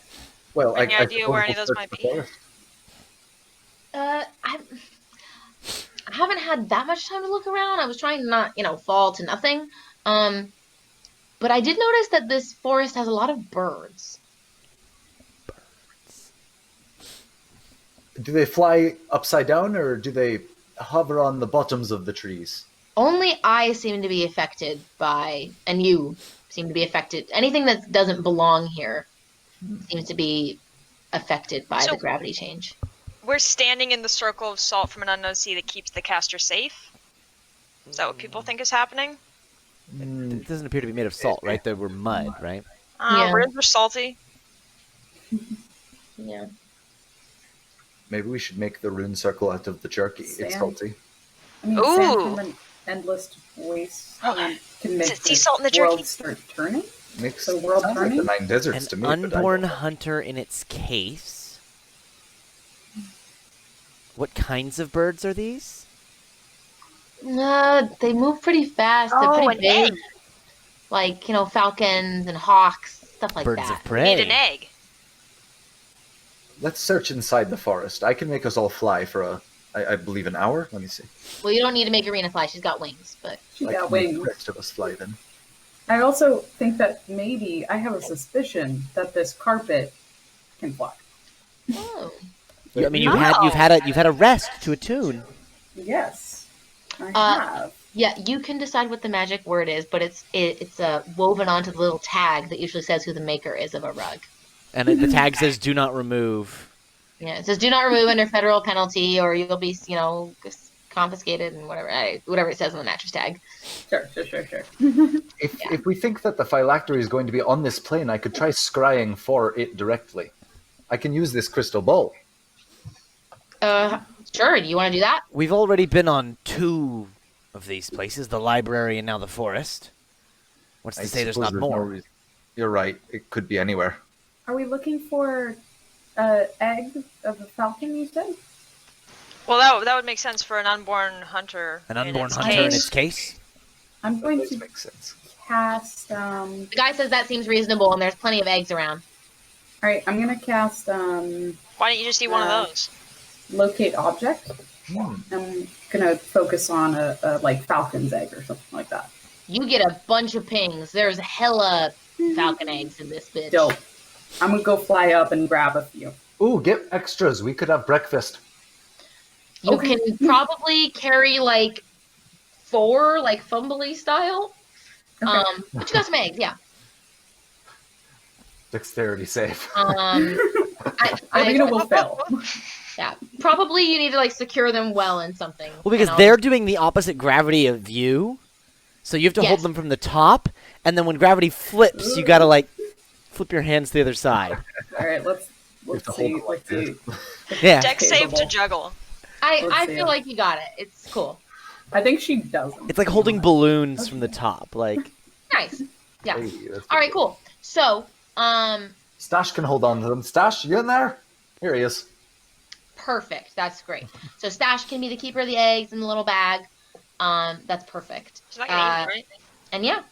Well, Any I idea suppose where any of we'll those search might the be? forest. I haven't had that much time to look around. I was trying to not, fall to nothing. But I did notice that this forest has a lot of birds. Do they fly upside down, or do they hover on the bottoms of the trees? Only I seem to be affected by, and you seem to be affected. Anything that doesn't belong here seems to be affected by So- the gravity change. We're standing in the circle of salt from an unknown sea that keeps the caster safe. Is that what people think is happening? It doesn't appear to be made of salt, right? They were mud, right? Yeah. Rivers are salty. Yeah. Maybe we should make the rune circle out of the jerky. It's Sand. salty. I mean, Ooh. sand from an endless wasteland can make sea the salt in the world jerky. start turning. Makes So world sounds like the turning? 9 deserts An to me. but I unborn don't know. hunter in its case. What kinds of birds are these? They move pretty fast. They're Oh, pretty an big. egg. Like, falcons and hawks, stuff like Birds that. of We prey. need an egg. Let's search inside the forest. I can make us all fly for I believe, an hour. Let me see. Well, you don't need to make Arena fly. She's got wings, but She I got can make wings. the rest of us fly then. I also think that maybe I have a suspicion that this carpet can fly. oh, I mean, you've had a rest to attune. Yes, I Uh, have. yeah. You can decide what the magic word is, but it's woven onto the little tag that usually says who the maker is of a rug. And the tag says "Do not remove." Yeah, it says do not remove under federal penalty, or you'll be confiscated and whatever it says on the mattress tag. Sure. If we think that the phylactery is going to be on this plane, I could try scrying for it directly. I can use this crystal bowl. Sure. Do you want to do that? We've already been on 2 of these places: the library and now the forest. What's to I say there's suppose not no more? reason- You're right. It could be anywhere. Are we looking for egg of a falcon? You said. Well, that would make sense for an unborn hunter. An in unborn its hunter case. in its case. I'm going Does to make sense. cast. The guy says that seems reasonable, and there's plenty of eggs around. All right, I'm gonna cast Why don't you just eat one of those? locate object. Hmm. I'm gonna focus on a like falcon's egg or something like that. You get a bunch of pings. There's hella falcon eggs in this bitch. Dope. I'm gonna go fly up and grab a few. Ooh, get extras. We could have breakfast. You Okay. can probably carry like 4, like fumbly style. Okay. But you got some eggs, yeah. Dexterity save. Arena will fail. Yeah, probably you need to like secure them well in something. Well, because they're doing the opposite gravity of you, so you have to hold Yes. them from the top, and then when gravity flips, you gotta like flip your hands to the other side. All right, let's have to see. hold it like Let's see. Yeah. Dex save to Capable. juggle. I Let's see. feel like you got it. It's cool. I think she doesn't. It's like holding balloons from the top. Like, Nice. Yeah. Hey, that's All right, pretty cool. So, good. Stash can hold on to them. Stash, you in there? Here he is. perfect. That's great. So Stash can be the keeper of the eggs in the little bag. That's perfect. She's not gonna eat, right? And yeah.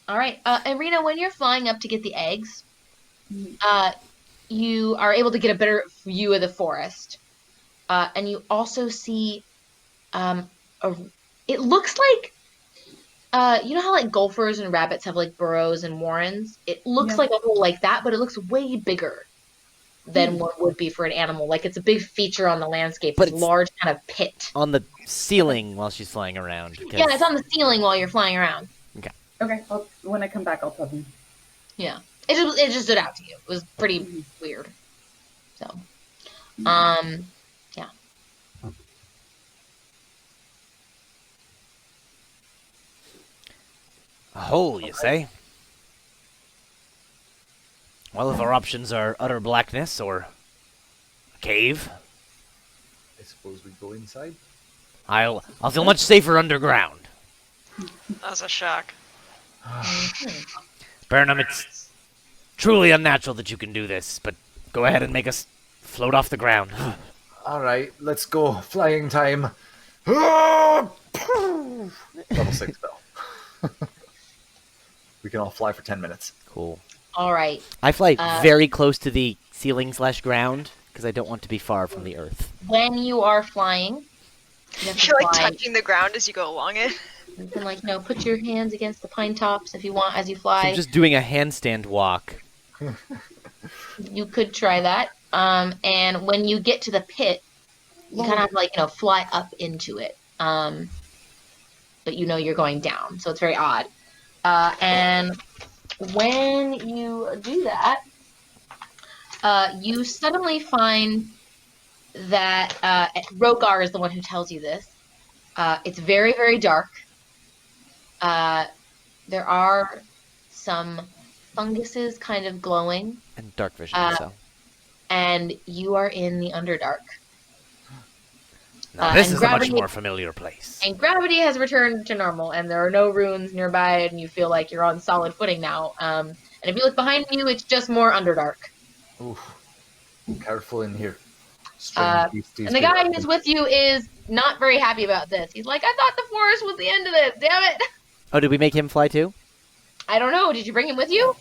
All right. Irina, when you're flying up to get the eggs, you are able to get a better view of the forest. And you also see it looks like You know how like gophers and rabbits have like burrows and warrens? It looks Yeah. like a hole like that, but it looks way bigger than what would be for an animal. Like it's a big feature on the landscape, But this it's- large kind of pit. On the ceiling while she's flying around. Yeah, it's on the ceiling while you're flying around. Okay, when I come back, I'll tell him. Yeah. It just stood out to you. It was pretty weird. So, yeah. A hole, you say? Well, if our options are utter blackness or a cave, I suppose we go inside. I'll feel much safer underground. That was a shock. Burnham, it's truly unnatural that you can do this, but go ahead and make us float off the ground. All right, let's go. Flying time. Level 6 spell. We can all fly for 10 minutes. Cool. All right. I fly very close to the ceiling/ground because I don't want to be far from the earth. When you are flying, you have to You're like fly. touching the ground as you go along it. You can like, put your hands against the pine tops if you want as you So fly. I'm just doing a handstand walk. You could try that. And when you get to the pit, you kind of have to, like, fly up into it. But you're going down, so it's very odd. And when you do that, you suddenly find that Rogar is the one who tells you this. It's very, very dark. There are some funguses kind of glowing, And dark vision, so. and you are in the Underdark. Now, this and is a much gravity- more familiar place. And gravity has returned to normal, and there are no ruins nearby, and you feel like you're on solid footing now. And if you look behind you, it's just more Underdark. Oof. Careful in here. Strange beasties And the do guy that. who's with you is not very happy about this. He's like, I thought the forest was the end of this, damn it! Oh, did we make him fly too? I don't know, did you bring him with you?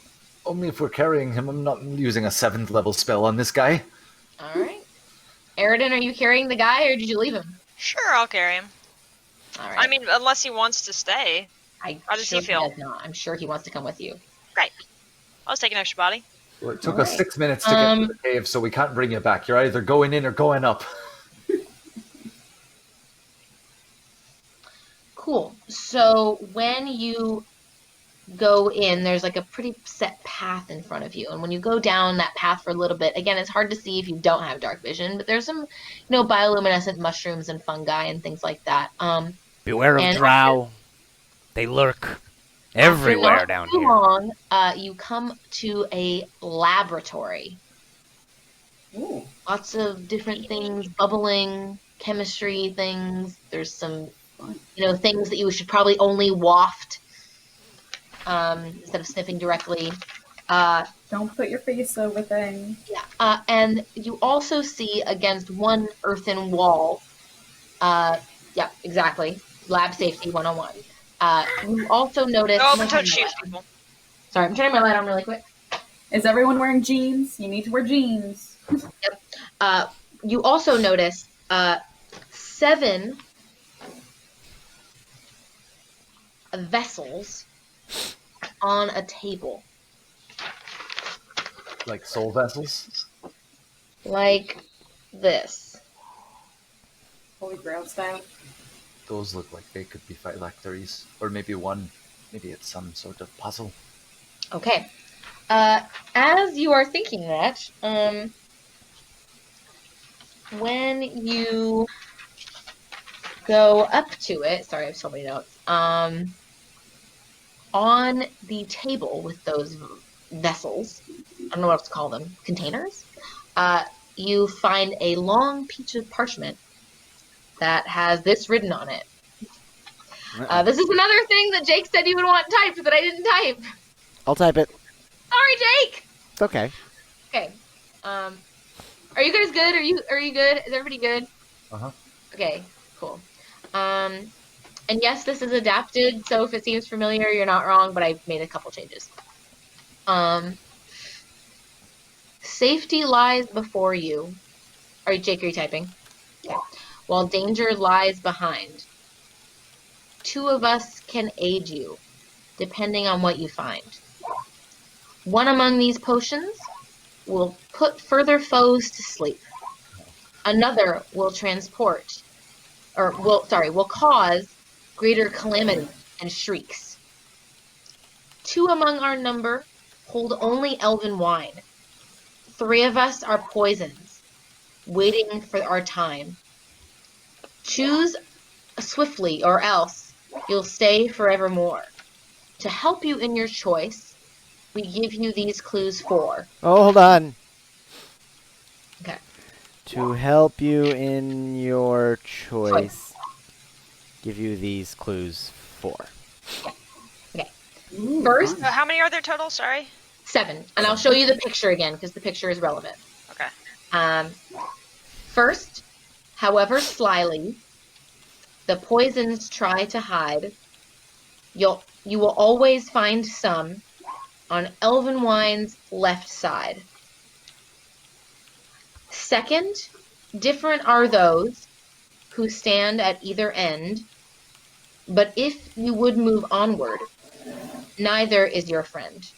Only if we're carrying him. I'm not using a 7th level spell on this guy. Alright. Aridin, are you carrying the guy, or did you leave him? Sure, I'll carry him. Alright. I mean, unless he wants to stay. How does he feel? Does not. I'm sure he wants to come with you. Great. I'll just take an extra body. Well, it took us 6 minutes to get to the cave, so we can't bring you back. You're either going in or going up. Cool. So when you go in, there's like a pretty set path in front of you. And when you go down that path for a little bit, again, it's hard to see if you don't have dark vision, but there's some, bioluminescent mushrooms and fungi and things like that. Beware of And drow. They lurk everywhere After down not too here. long, you come to a laboratory. Ooh. Lots of different things, bubbling, chemistry things. There's some, things that you should probably only waft instead of sniffing directly. Don't put your face over things. Yeah. And you also see against one earthen wall. Yeah, exactly. Lab safety 101. You also notice. Go up and touch shoes, people. Sorry, I'm turning my light on really quick. Is everyone wearing jeans? You need to wear jeans. You also notice 7 vessels on a table. Like soul vessels. Like this. Holy Grail style. Those look like they could be phylacteries. Or maybe it's some sort of puzzle. Okay. As you are thinking that, when you go up to it, sorry, I have so many notes. On the table with those vessels, I don't know what else to call them, containers, you find a long piece of parchment that has this written on it. This is another thing that Jake said he would want typed that I didn't type. I'll type it. Sorry, Jake. It's okay. Okay. Are you guys good? Are you good? Is everybody good? Uh-huh. Okay, cool. And yes, this is adapted, so if it seems familiar, you're not wrong, but I've made a couple changes. Safety lies before you. Jake, are you typing? Yeah. While danger lies behind. 2 of us can aid you, depending on what you find. One among these potions will put further foes to sleep. Another will will cause greater calamity and shrieks. 2 among our number hold only elven wine. 3 of us are poisons, waiting for our time. Choose swiftly, or else you'll stay forevermore. To help you in your choice, we give you these clues for. Oh, hold on. Okay. To help you in your choice, give you these clues for. Okay. Ooh, First, fun. How many are there total? Sorry. 7, and I'll show you the picture again because the picture is relevant. Okay. First, however slyly the poisons try to hide, you will always find some on elven wine's left side. Second, different are those who stand at either end, but if you would move onward, neither is your friend.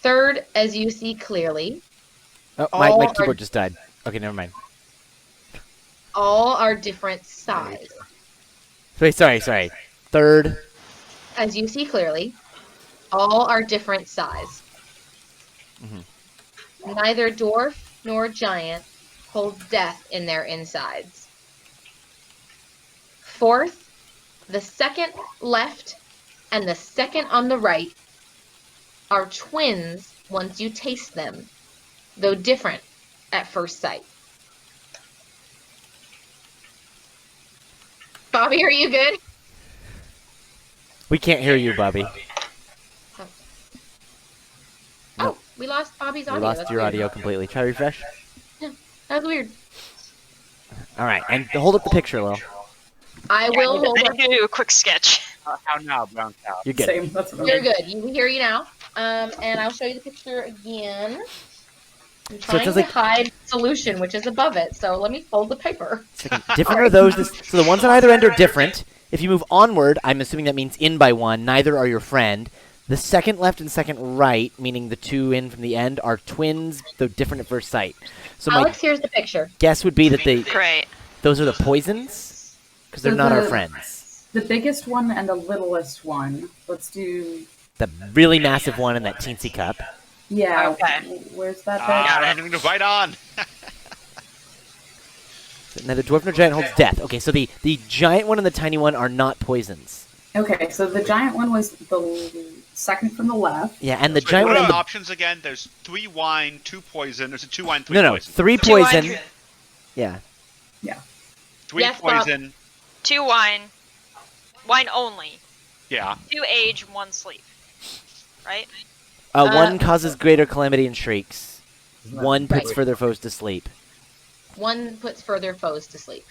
Third, as you see clearly, Oh, all my are- keyboard just died. Okay, never mind. all are different size. Wait, sorry. Third. As you see clearly, all are different size. Neither dwarf nor giant holds death in their insides. Fourth, the second left and the second on the right are twins once you taste them, though different at first sight. Bobby, are you good? We can't hear you, Bobby. Oh, we lost Bobby's We audio. lost That's your weird. audio completely. Try refresh. That was weird. All right, and hold up the picture, Lil. I will hold I up. need to do a quick sketch. How now, brown cow? You're good. Same. That's what You're I'm good. We hear you now. And I'll show you the picture again. I'm So it trying sounds to like- hide solution, which is above it. So let me fold the paper. Second, different are those. So the ones on either end are different. If you move onward, I'm assuming that means in by 1. Neither are your friend. The second left and second right, meaning the 2 in from the end, are twins, though different at first sight. So my Alex, here's the picture. guess would be that Great. those are the poisons, because they're So not our the- friends. The biggest one and the littlest one. Let's do. The really massive one in that teensy cup. Yeah. Okay. Where's that bit? I don't even know. Right on. Neither dwarf nor giant holds death. Okay, so the giant one and the tiny one are not poisons. Okay, so the giant one was the second from the left. Yeah, and the Wait, giant what one are and the the options again? There's 3 wine, 2 poison. There's a 2 wine, 3 no, poison. 3 2 wine, poison. Yeah. 3 Yes, Bob. poison. 2 wine. Wine only. Yeah. 2 age, 1 sleep. Right? One causes greater calamity and shrieks. Isn't that- One puts Right. further foes to sleep. One puts further foes to sleep.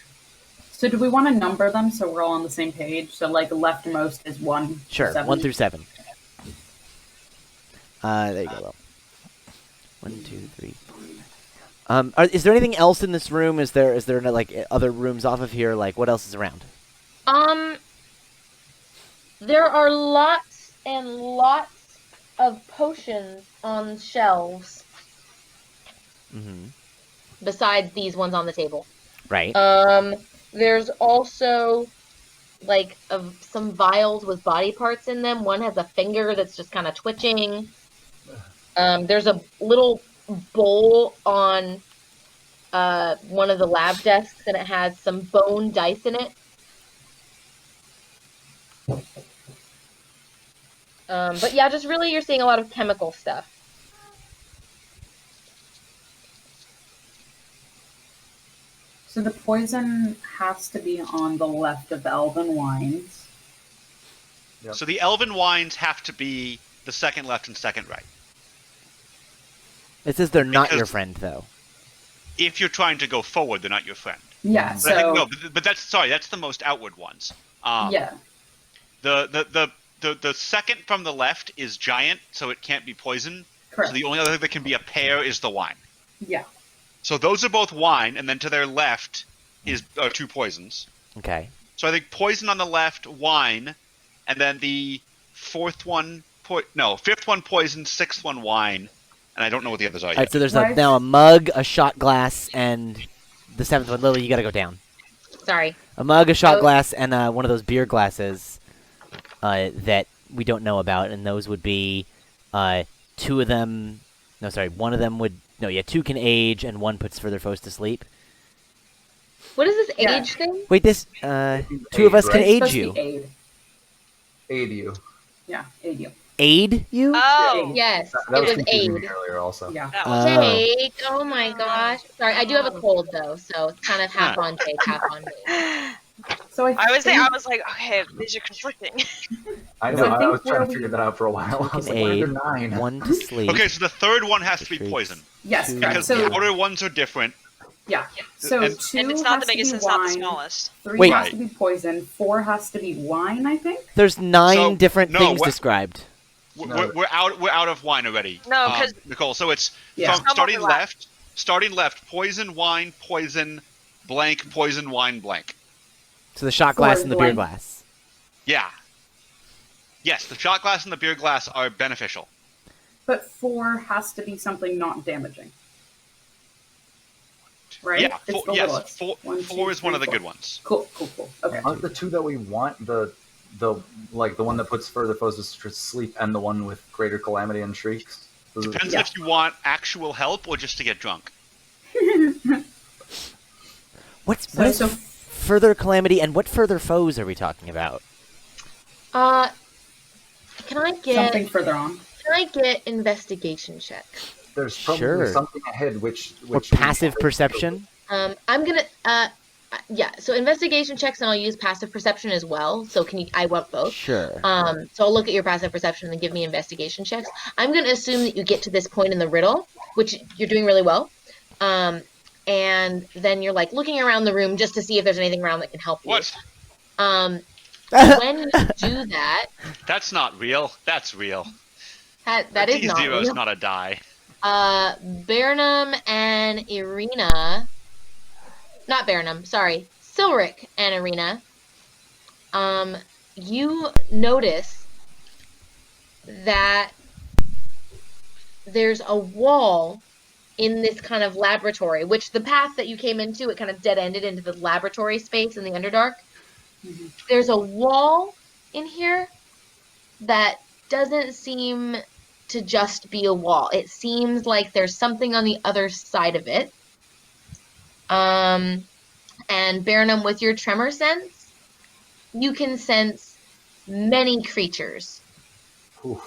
So do we want to number them so we're all on the same page? So like leftmost is 1. Sure, 7. 1 through 7. There you go. Will. 1, 2, 3, 4. Is there anything else in this room? Is there like other rooms off of here? Like what else is around? There are lots and lots of potions on shelves Mm-hmm. besides these ones on the table. Right. There's also like some vials with body parts in them. One has a finger that's just kind of twitching. There's a little bowl on one of the lab desks, and it has some bone dice in it. But yeah, just really you're seeing a lot of chemical stuff. So the poison has to be on the left of the elven wines. Yep. So the elven wines have to be the second left and second right. It says they're not because- your friend, though. If you're trying to go forward, they're not your friend. Yeah, But, so no, but that's the most outward ones. yeah. The second from the left is giant, so it can't be poison. Correct. So the only other thing that can be a pair is the wine. Yeah. So those are both wine, and then to their left are 2 poisons. Okay. So I think poison on the left, wine, and then the fifth one poison, sixth one wine, and I don't know what the others are All yet. right, so there's Right. now a mug, a shot glass, and the seventh one. Lily, you got to go down. Sorry. A mug, a shot Oh. glass, and one of those beer glasses that we don't know about, and those would be two of them. No, sorry, one of them would. No, yeah, two can age, and one puts further foes to sleep. What is this Yeah. age thing? Wait, this two of us can right? aid It's supposed to you. be aid. Aid you. Yeah, aid you. Aid you? Oh, Yes, That it was was confusing me aid. earlier also. Yeah. that was Jake, oh my gosh. Sorry, I do have a cold though, so it's kind of half on Jake, half on me. So I was like, okay, these are conflicting. I So know, I I think was trying where to figure we- that out for a while. I was Can like, why are aid, there 9? one to sleep. Okay, so the third one has to be Retreats. poison. Yes, Two. correct. Because So the order ones are different. yeah. So And- 2 And it's not has the to biggest be and it's not the wine. smallest. 3 Wait. has to be poison. 4 has to be wine, I think. There's 9 So, different no, things what- described. No. We're out of wine already. No, 'cause- Nicole. So it's Yeah. from Some starting overlap. left. Poison, wine, poison, blank, poison, wine, blank. So the shot glass Four and the beer blank. glass. Yeah. Yes, the shot glass and the beer glass are beneficial. But 4 has to be something not damaging. Right? Yeah. It's the Yes. lowest. Four 1, 4 2, is one of the 3, good 4. ones. Cool. Okay. Aren't the 2 that we want the one that puts further foes to sleep and the one with greater calamity and shrieks? Those are- Depends Yeah. if you want actual help or just to get drunk. What So- is so- further calamity, and what further foes are we talking about? Can I get Something further on. investigation check? There's probably Sure. something ahead which Or we- passive perception? I'm gonna yeah. So investigation checks, and I'll use passive perception as well. So can you? I want both. Sure. So I'll look at your passive perception and give me investigation checks. I'm going to assume that you get to this point in the riddle, which you're doing really well. And then you're like looking around the room just to see if there's anything around that can help you. What? When you do that, That's not real. That's real. that is not D0 is real. not a die. Burnham and Irina, not Burnham, sorry, Silric and Irina, you notice that there's a wall in this kind of laboratory, which the path that you came into, it kind of dead-ended into the laboratory space in the Underdark. Mhm. There's a wall in here that doesn't seem to just be a wall. It seems like there's something on the other side of it. And Burnham, with your tremor sense, you can sense many creatures Oof.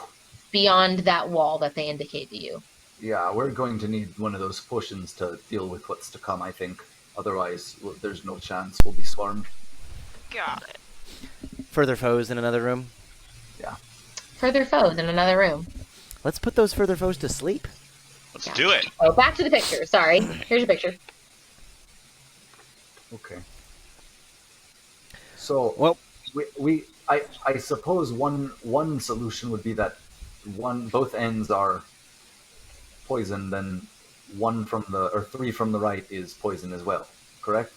beyond that wall that they indicate to you. Yeah, we're going to need one of those potions to deal with what's to come, I think. Otherwise, there's no chance we'll be swarmed. Got it. Further foes in another room. Further foes in another room. Let's put those further foes to sleep. Let's do it. Oh, back to the picture. Sorry. Here's your picture. Okay. So, Well, I suppose one solution would be that both ends are poison, then 3 from the right is poison as well. Correct?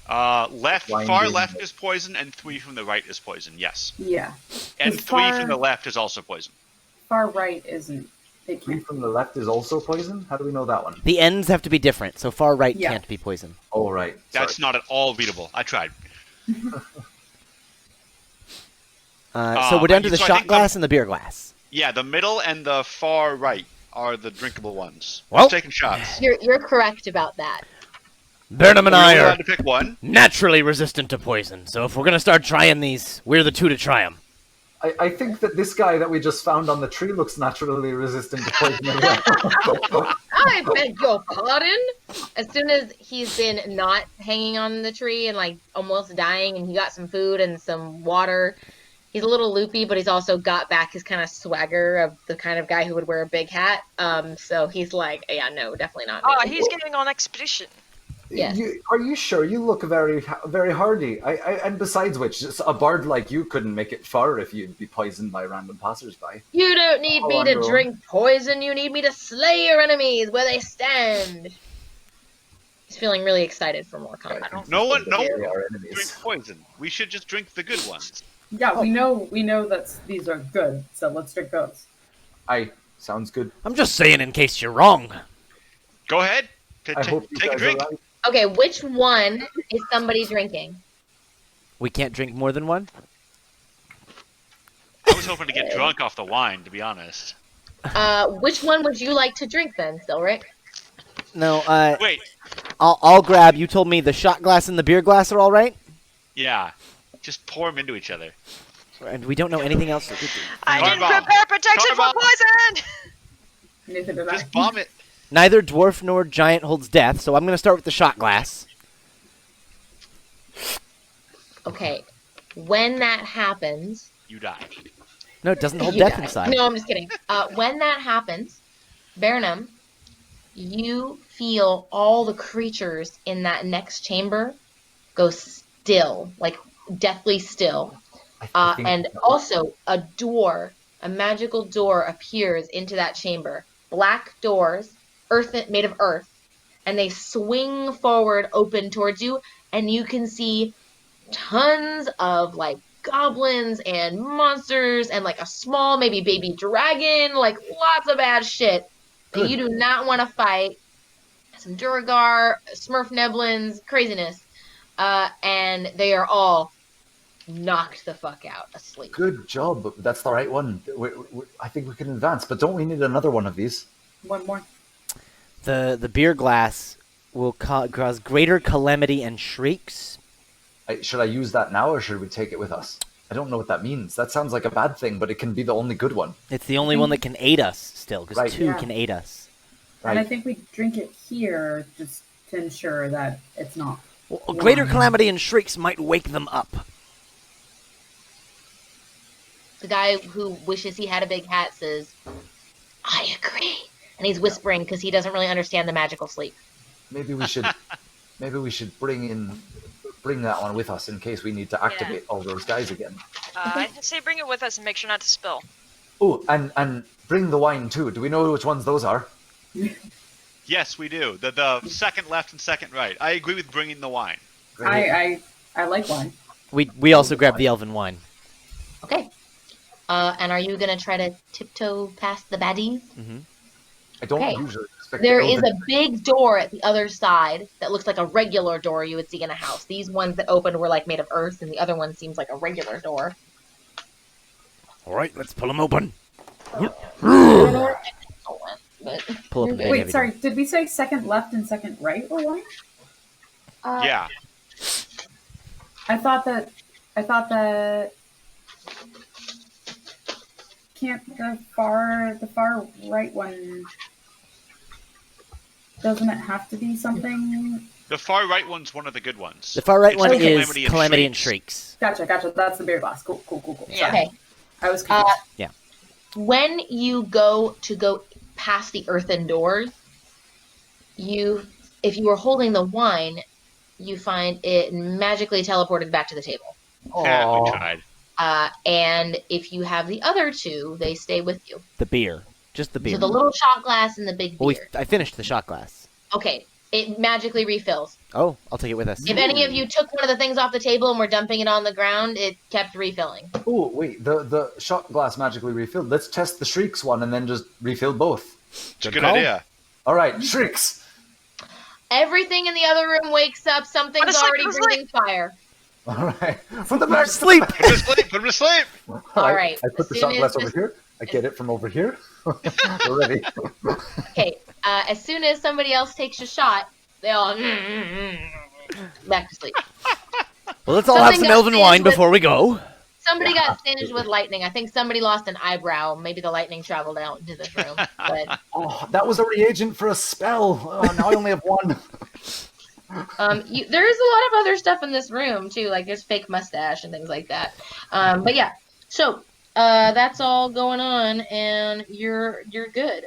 Far Blinding. left is poison, and 3 from the right is poison. Yes, Yeah. and As 3 far- from the left is also poison. Far right isn't. It 3 can't. from the left is also poison. How do we know that one? the ends have to be different, so far right Yeah. can't be poison. Oh, right. That's not at all readable. I tried. So we're down to the so I shot think glass and the beer glass. Yeah, the middle and the far right are the drinkable ones. Well- Who's taking shots? You're correct about that. Burnham and We're I allowed are to pick one. naturally resistant to poison, so if we're gonna start trying these, we're the 2 to try them. I think that this guy that we just found on the tree looks naturally resistant to poison as well. I beg your pardon. As soon as he's been not hanging on the tree and like almost dying, and he got some food and some water, he's a little loopy, but he's also got back his kind of swagger of the kind of guy who would wear a big hat. So he's like, yeah, no, definitely not. Oh, me. he's getting on expedition. Yes. Are you sure? You look very, very hardy. And besides which, just a bard like you couldn't make it far if you'd be poisoned by random passersby. You don't need Oh, me on to your own. drink poison. You need me to slay your enemies where they stand. He's feeling really excited for more combat. No one They are drinks enemies. poison. We should just drink the good ones. Yeah, we know that these are good, so let's drink those. Sounds good. I'm just saying in case you're wrong. Go ahead. I hope you Take a guys drink. are right. Okay, which one is somebody drinking? We can't drink more than one? I was hoping to get drunk off the wine, to be honest. Which one would you like to drink then, Silric? No, Wait. I'll grab. You told me the shot glass and the beer glass are all right? Yeah. Just pour them into each other. And we don't know anything else. I didn't Fireball. prepare protection for Fireball. poison! Neither did I. Just bomb it. Neither dwarf nor giant holds death, so I'm going to start with the shot glass. Okay, when that happens... You die. No, it doesn't hold you death die. inside. No, I'm just kidding. When that happens, Baranum, you feel all the creatures in that next chamber go still, like deathly still. I think- And also a magical door appears into that chamber. Black doors, made of earth, and they swing forward open towards you, and you can see tons of like goblins and monsters and like a small maybe baby dragon, like lots of bad shit that Good. you do not want to fight. Some Duragar, Smurf Neblins, craziness. And they are all knocked the fuck out asleep. Good job. That's the right one. I think we can advance, but don't we need another one of these? One more. The beer glass will cause greater calamity and shrieks. Should I use that now, or should we take it with us? I don't know what that means. That sounds like a bad thing, but it can be the only good one. It's the only one that can aid us still, because Right. two Yeah. can aid us. And I Right. think we drink it here just to ensure that it's not. Well, greater calamity and shrieks might wake them up. The guy who wishes he had a big hat says, I agree. And he's whispering because he doesn't really understand the magical sleep. Maybe we should. Maybe we should bring that one with us in case we need to activate all those guys again. I'd say bring it with us and make sure not to spill. Oh, and bring the wine too. Do we know which ones those are? Yes, we do. The second left and second right. I agree with bringing the wine. I like wine. We also grabbed the elven wine. Okay. And are you going to try to tiptoe past the baddies? I don't Okay. usually expect. There the is elven- a big door at the other side that looks like a regular door you would see in a house. These ones that opened were like made of earth, and the other one seems like a regular door. All right, let's pull them open. I don't know where my went, but Pull up a big Wait, heavy sorry. door. Did we say second left and second right were wine? Yeah. I thought that. Can't the far right one? Doesn't it have to be something? The far right one's one of the good ones. The far right It's one the is calamity and shrieks. Gotcha. That's the beer glass. Cool. Yeah. okay. I was confused. When you go past the earthen doors, if you were holding the wine, you find it magically teleported back to the table. Yeah, we Aw. tried. And if you have the other two, they stay with you. The beer. Just the beer. So the little shot glass and the big Well, beer. I finished the shot glass. Okay, it magically refills. Oh, I'll take it with us. If any of you took one of the things off the table and were dumping it on the ground, it kept refilling. Oh wait, the shot glass magically refilled. Let's test the shrieks one and then just refill both. It's a Good good call. idea. All right, shrieks. Everything in the other room wakes up. Something's Put a sleep, already put a sleep. breathing fire. All right, from the back. Sleep. Put him to sleep. Put him to sleep. All right, I put the as shot soon glass as over this- here. I get it from over here. We're ready. Okay, as soon as somebody else takes a shot, they all back to sleep. Well, let's all have Something some got elven singed wine with- before we go. Somebody got singed with lightning. I think somebody lost an eyebrow. Maybe the lightning traveled out into this room. But Oh, that was a reagent for a spell. Oh, now I only have one. there is a lot of other stuff in this room too. Like there's fake mustache and things like that. But yeah, so that's all going on, and you're good.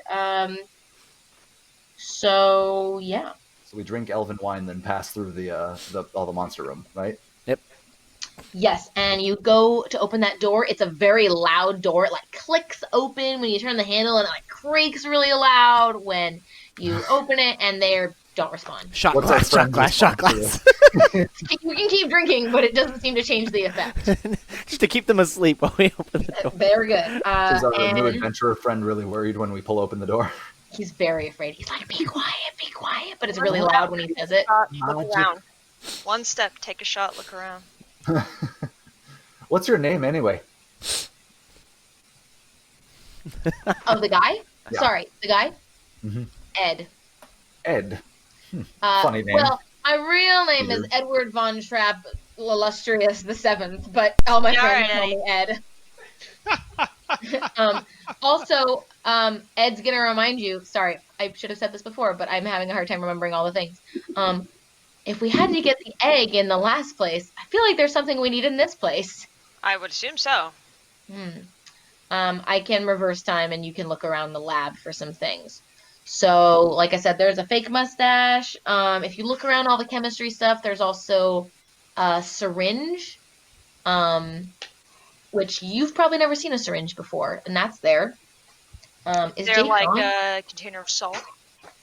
So yeah. So we drink elven wine, then pass through the all the monster room, right? Yes, and you go to open that door. It's a very loud door. It like clicks open when you turn the handle, and it like creaks really loud when you open it. And they're don't respond. Shot What's our glass, shot friend's glass, shot response glass. You can keep drinking, but it doesn't seem to change the effect. Just to keep them asleep while we open the door. Very good. Is our new And adventurer friend really worried when we pull open the door? he's very afraid. He's like, be quiet, but it's really loud when he says it. Look Magic. around. One step, take a shot, look around. What's your name anyway? Oh, the guy? Yeah. Sorry, the guy? Mhm. Ed. Ed. Funny name. Well, my real name is Weird. Edward Von Trapp Illustrious the Seventh, but all my Yeah, friends alright, call me Ed. Also, Ed's gonna remind you. Sorry, I should have said this before, but I'm having a hard time remembering all the things. If we had to get the egg in the last place, I feel like there's something we need in this place. I would assume so. I can reverse time, and you can look around the lab for some things. So, like I said, there's a fake mustache. If you look around all the chemistry stuff, there's also a syringe, which you've probably never seen a syringe before, and that's there. Is there like a container of salt?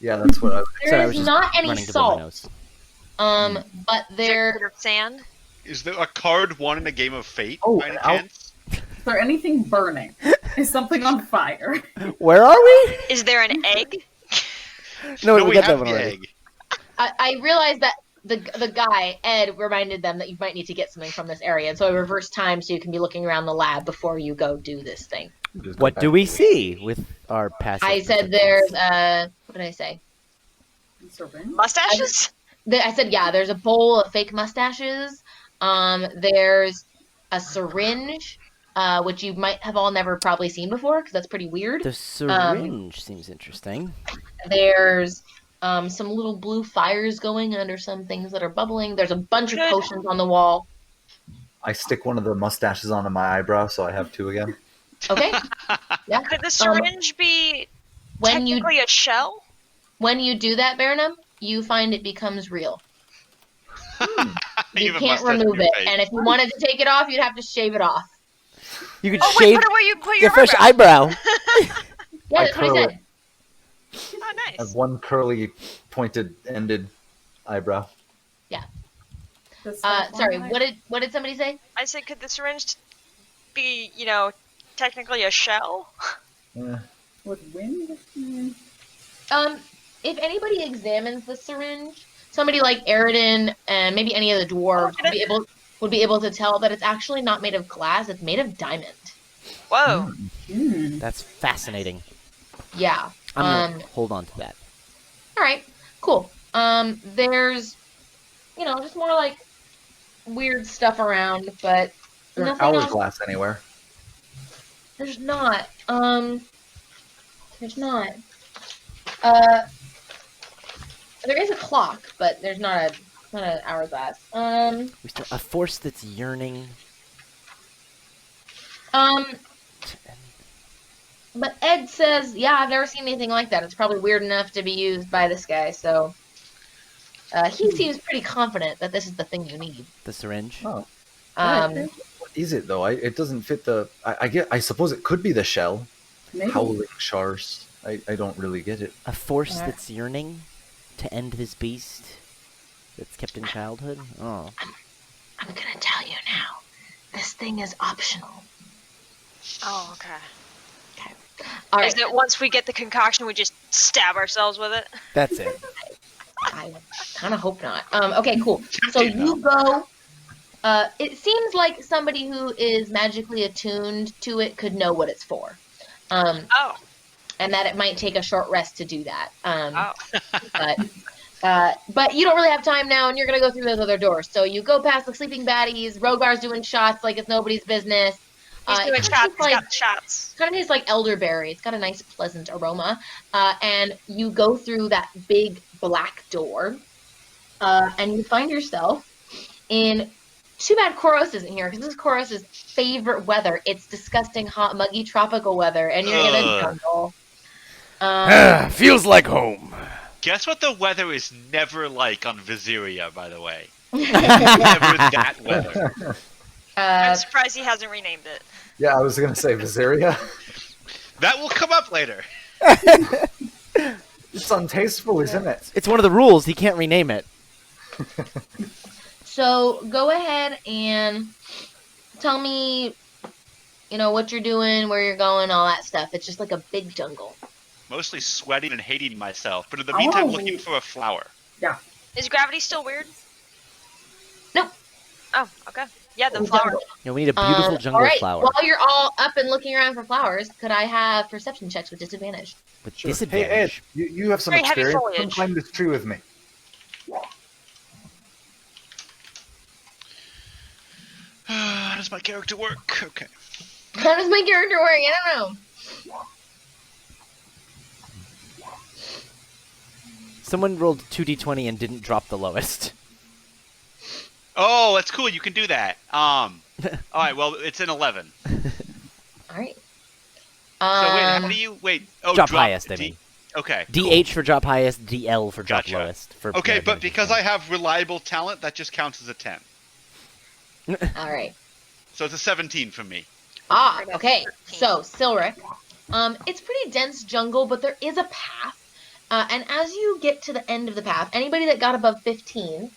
Yeah, that's what I was. Said I was There's just not any running to blow my salt. nose. But Is there a there. container of sand? Is there a card won in a game of Fate? Oh, by any I'll- chance? Is there anything burning? Is something on fire? Where are we? Is there an egg? No, No, we we got that have one the already. egg. I realized that the guy Ed reminded them that you might need to get something from this area, and so I reversed time so you can be looking around the lab before you go do this thing. Just go What back do to we the- see with our passive? I said perceptions? there's what did I say? Syringe? Mustaches? I said yeah. There's a bowl of fake mustaches. There's a syringe, which you might have all never probably seen before because that's pretty weird. The syringe seems interesting. There's some little blue fires going under some things that are bubbling. There's a bunch of Good. potions on the wall. I stick one of the mustaches onto my eyebrow, so I have two again. Okay. Yeah. Could the syringe be When you technically a shell? do that, Baronum, you find it becomes real. You have a can't mustache in remove your it, face. and if you wanted to take it off, you'd have to shave it off. You could Oh wait, shave put it where you put your your fresh eyebrow. eyebrow. Yeah, I that's what I curl said. it. Oh, I have nice. one curly, pointed-ended eyebrow. Does that Sorry, one what did somebody say? I said, could the syringe be, technically a shell? Eh, with wind? If anybody examines the syringe, somebody like Eridan and maybe any of the dwarves would be able to tell that it's actually not made of glass; it's made of diamond. Whoa. That's fascinating. Yeah. I'm gonna hold on to that. All right. Cool. There's, just more like weird stuff around, but is there an nothing else. hourglass anywhere? There's not. There's not. There is a clock, but there's not an hourglass. We still a force that's yearning. But Ed says, yeah, I've never seen anything like that. It's probably weird enough to be used by this guy, so he seems pretty confident that this is the thing you need. The syringe. Oh, Um, what is it though? It doesn't fit the. I suppose it could be the shell. Maybe. Howling Shars. I don't really get it. A force Yeah. that's yearning to end this beast that's kept in childhood. Oh, I'm gonna tell you now. This thing is optional. Oh, okay. All right. Is it once we get the concoction, we just stab ourselves with it? that's it. I kind of hope not. Okay, cool. So Tempting, you go. It seems like somebody who is magically attuned to it could know what it's for. Oh. And that it might take a short rest to do that. Oh. But you don't really have time now, and you're gonna go through those other doors. So you go past the sleeping baddies. Rogar's doing shots like it's nobody's business. He's It doing kinda shots. tastes He's got the shots. kind of tastes like elderberry. It's got a nice, pleasant aroma. And you go through that big black door, and you find yourself in. Too bad Koros isn't here, because this is Koros' favorite weather. It's disgusting, hot, muggy, tropical weather, and you're in a Ugh. jungle. Feels like home. Guess what the weather is never like on Viseria, by the way? Never that weather. I'm surprised he hasn't renamed it. Yeah, I was gonna say Viseria. That will come up later. It's untasteful, isn't it? It's one of the rules. He can't rename it. So go ahead and tell me, what you're doing, where you're going, all that stuff. It's just like a big jungle. Mostly sweating and hating myself, but in the meantime, Oh. looking for a flower. Yeah. Is gravity still weird? Nope. Oh, okay. Yeah, the It's flower. jungle. We need a beautiful jungle all right. flower. While you're all up and looking around for flowers, could I have perception checks with disadvantage? With Sure. Hey, Ed, disadvantage. you have some Very heavy experience. Come foliage. climb this tree with me. How does my character work? Okay. How does my character work? I don't know. Someone rolled 2d20 and didn't drop the lowest. Oh, that's cool. You can do that. All right. Well, it's an 11. All right. So wait, how do you wait? Oh, Drop highest, I D- mean. Okay. DH for drop highest, DL for drop Gotcha. lowest. For Okay, but advantage. because I have reliable talent, that just counts as a 10. All right. So it's a 17 from me. Ah, okay. So, Silric, it's pretty dense jungle, but there is a path. And as you get to the end of the path, anybody that got above 15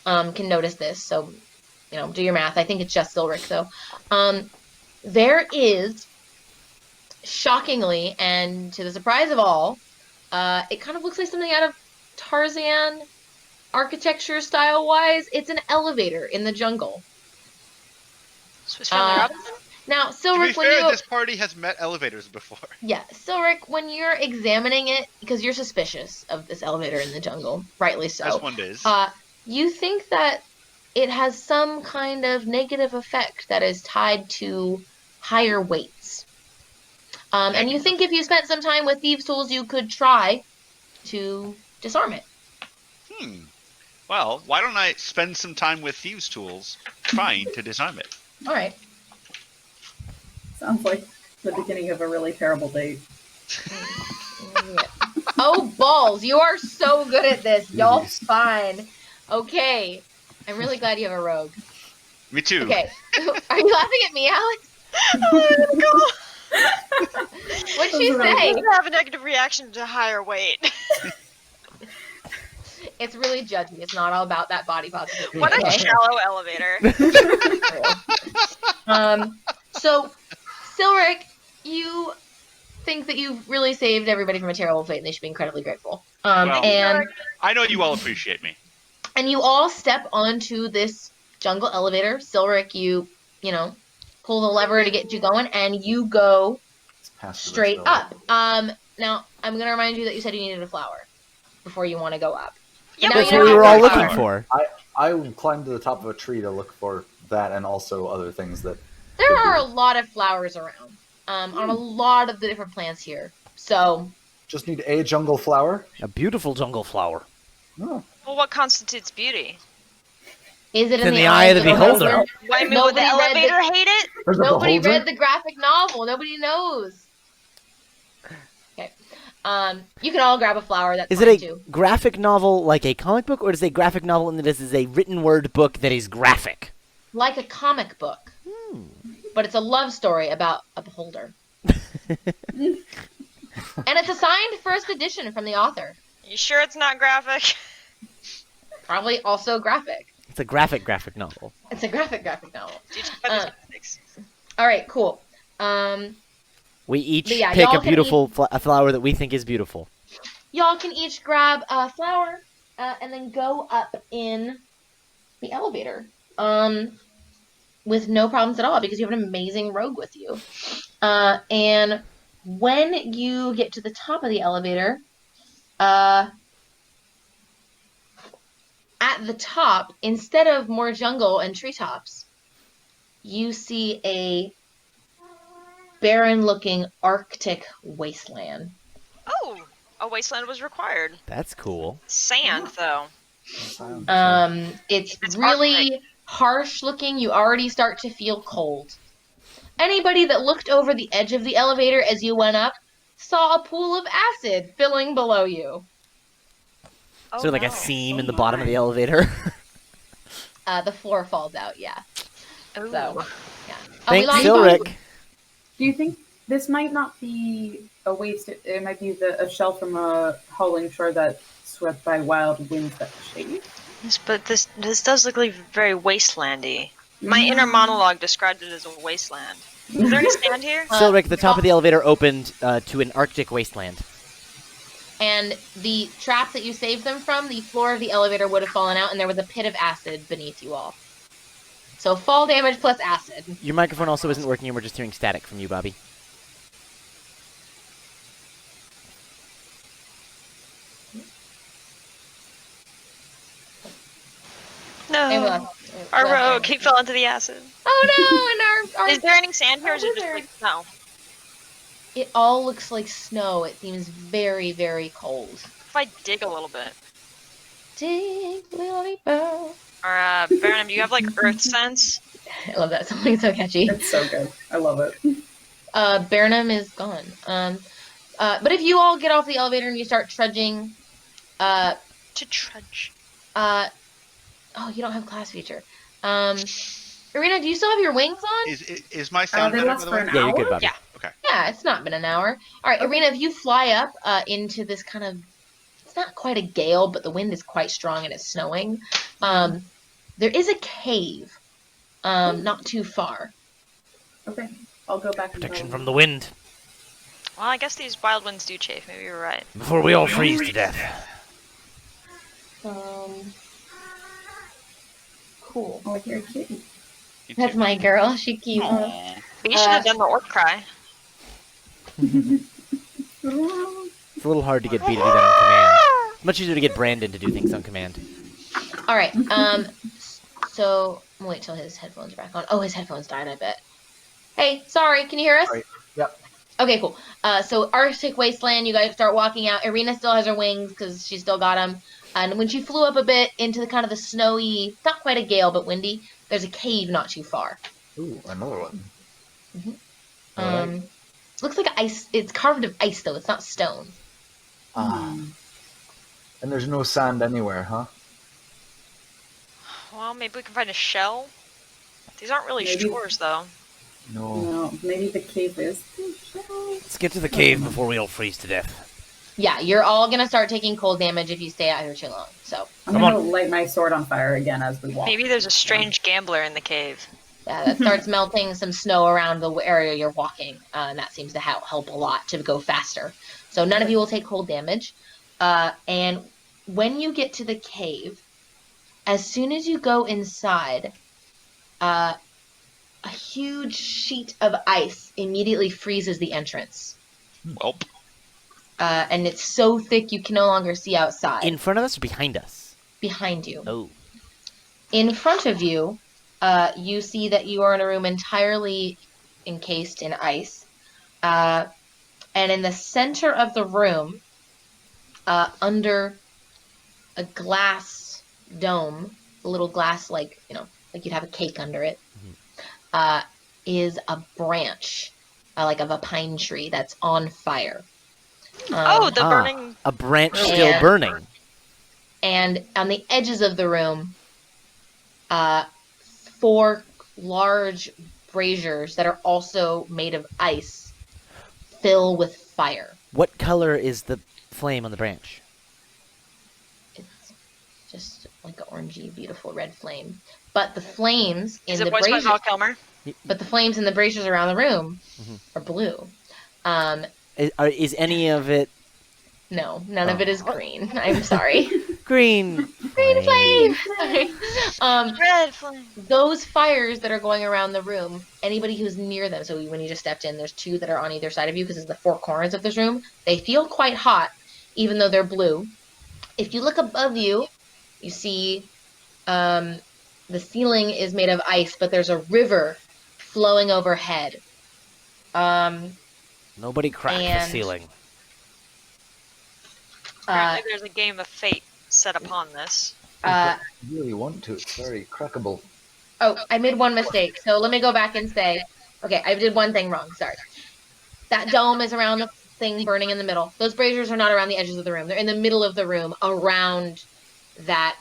can notice this. So, do your math. I think it's just Silric, though. There is, shockingly, and to the surprise of all, it kind of looks like something out of Tarzan architecture style-wise. It's an elevator in the jungle. Swiss Family Robinson? Now, To be Silric, when fair, you... this party has met elevators before. Yeah, Silric, when you're examining it, because you're suspicious of this elevator in the jungle, rightly so. As one is. You think that it has some kind of negative effect that is tied to higher weights. And you think if you spent some time with thieves' tools, you could try to disarm it. Well, why don't I spend some time with thieves' tools trying to disarm it? All right. Sounds like the beginning of a really terrible date. Yeah. Oh, balls. You are so good at this. Y'all Jeez. fine. Okay. I'm really glad you have a rogue. Me too. Okay. Are you laughing at me, Alex? What'd she say? You have a negative reaction to higher weight. It's really judgy. It's not all about that body positivity. What a okay? shallow elevator. So, Silric, you think that you've really saved everybody from a terrible fate, and they should be incredibly grateful. Well- and I know you all appreciate me. you all step onto this jungle elevator. Silric, you pull the lever to get you going, and you go It's past the straight rest up. Now, I'm going to remind you that you said you needed a flower before you want to go up. Yeah, Now That's you what know we were how all to looking flower. for. I climbed to the top of a tree to look for that and also other things that. There could are be. a lot of flowers around on a lot of the different plants here. So, Just need a jungle flower. A beautiful jungle flower. Oh. Well, what constitutes beauty? is it It's in the eye of the beholder. Why would the Nobody read elevator hate it? There's a Nobody beholder? read the graphic novel. Nobody knows. Okay. You can all grab a flower. That's Is fine it a too. graphic novel like a comic book, or is it a graphic novel and this is a written word book that is graphic? Like a comic book, but it's a love story about a beholder, and it's a signed first edition from the author. You sure it's not graphic? Probably also graphic. It's a graphic novel. It's a graphic novel. Do you check out Uh, the statistics? All right, cool. We each But yeah, pick y'all a can beautiful a flower that we think is beautiful. Y'all can each grab a flower and then go up in the elevator with no problems at all because you have an amazing rogue with you. And when you get to the top of the elevator, at the top, instead of more jungle and treetops, you see a barren-looking Arctic wasteland. Oh, a wasteland was required. That's cool. Sand, though. It's It's really harsh looking. You already start to feel cold. Anybody that looked over the edge of the elevator as you went up saw a pool of acid filling below you. Oh, Is there like no. a seam in the bottom of the elevator? The floor falls out, yeah. Ooh. So, yeah. Thanks, lost- Silric. Do you think this might not be a waste. It might be a shell from a howling shore that swept by wild winds that shade. Yes, but this does look like very wastelandy. My inner monologue described it as a wasteland. Is there any sand here? Silric, the top of the elevator opened to an Arctic wasteland. And the trap that you saved them from, the floor of the elevator would have fallen out, and there was a pit of acid beneath you all. So fall damage plus acid. Your microphone also isn't working, and we're just hearing static from you, Bobby. No. Our rogue, he fell into the acid. Oh no! And our Is there any sand here, or is it just like snow? It all looks like snow. It seems very, very cold. If I dig a little bit. Dig, little deeper. Or, Baron, do you have, like, earth sense? I love that song. It's so catchy. It's so good. I love it. Burnham is gone. But if you all get off the elevator and you start trudging, To trudge. oh, you don't have class feature. Irina, do you still have your wings on? Is my sound they better, last by the for way? an Yeah, you're hour? good, Bobby. Yeah. Okay. Yeah, it's not been an hour. All right, Irina, if you fly up into this kind of, it's not quite a gale, but the wind is quite strong and it's snowing. There is a cave, not too far. Okay, I'll go back. Protection from the wind. Well, I guess these wild winds do chafe. Maybe you're right. Before we all freeze to death. Cool. Oh, you're a kitty. That's my girl. She keeps. Aw. But you should have done the orc cry. It's a little hard to get B to do that on command. Much easier to get Brandon to do things on command. All right. So I'm gonna wait till his headphones are back on. Oh, his headphones died. I bet. Hey, sorry. Can you hear us? All right. Yep. Okay, cool. So Arctic Wasteland. You guys start walking out. Irina still has her wings because she still got them. And when she flew up a bit into the kind of the snowy, not quite a gale, but windy, there's a cave not too far. Ooh, another one. Looks like ice. It's carved of ice though. It's not stone. Ah. And there's no sand anywhere, huh? Well, maybe we can find a shell. These aren't really Maybe. shores, though. No. No, maybe the cave is. Let's get to the cave before we all freeze to death. Yeah, you're all gonna start taking cold damage if you stay out here too long. So I'm Come gonna on. light my sword on fire again as we walk. Maybe there's a strange gambler in the cave. yeah, that starts melting some snow around the area you're walking, and that seems to help a lot to go faster. So none of you will take cold damage. And when you get to the cave, as soon as you go inside, a huge sheet of ice immediately freezes the entrance. Welp. And it's so thick you can no longer see outside. In front of us or behind us? Behind you. Oh. In front of you, you see that you are in a room entirely encased in ice. And in the center of the room, under a glass dome, a little glass like you'd have a cake under it, is a branch, like of a pine tree that's on fire. The burning... A branch still And- burning. And on the edges of the room, 4 large braziers that are also made of ice fill with fire. What color is the flame on the branch? It's just like an orangey, beautiful red flame. But the flames in Is the it voiced by braziers, Val Kilmer? but the flames in the braziers around the room are blue. Is any of it No, none of it is green. I'm sorry. green? Green flame. Sorry. Red flame. Those fires that are going around the room, anybody who's near them, so when you just stepped in, there's 2 that are on either side of you because it's the 4 corners of this room. They feel quite hot, even though they're blue. If you look above you, you see the ceiling is made of ice, but there's a river flowing overhead. Nobody cracked the And- ceiling. Apparently there's a game of fate set upon this. I really want to. It's very crackable. Oh, I made one mistake. So let me go back and say, okay, I did one thing wrong. Sorry. That dome is around the thing burning in the middle. Those braziers are not around the edges of the room. They're in the middle of the room around that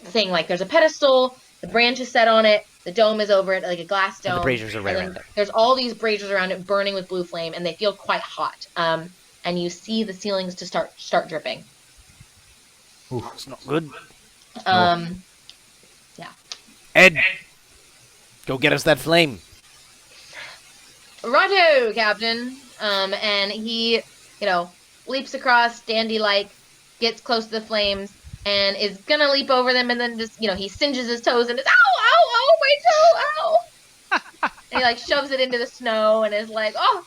thing. Like there's a pedestal, the branch is set on it, The dome is over it, like a glass dome. And the braziers are right then around it. there's all these braziers around it burning with blue flame, and they feel quite hot. And you see the ceilings to start dripping. It's not good. Yeah. Ed, go get us that flame. Righto, Captain. And he, leaps across, dandy-like, gets close to the flames, and is gonna leap over them, and then just, he singes his toes and is, ow, my toe, ow! And he, shoves it into the snow and is like, oh,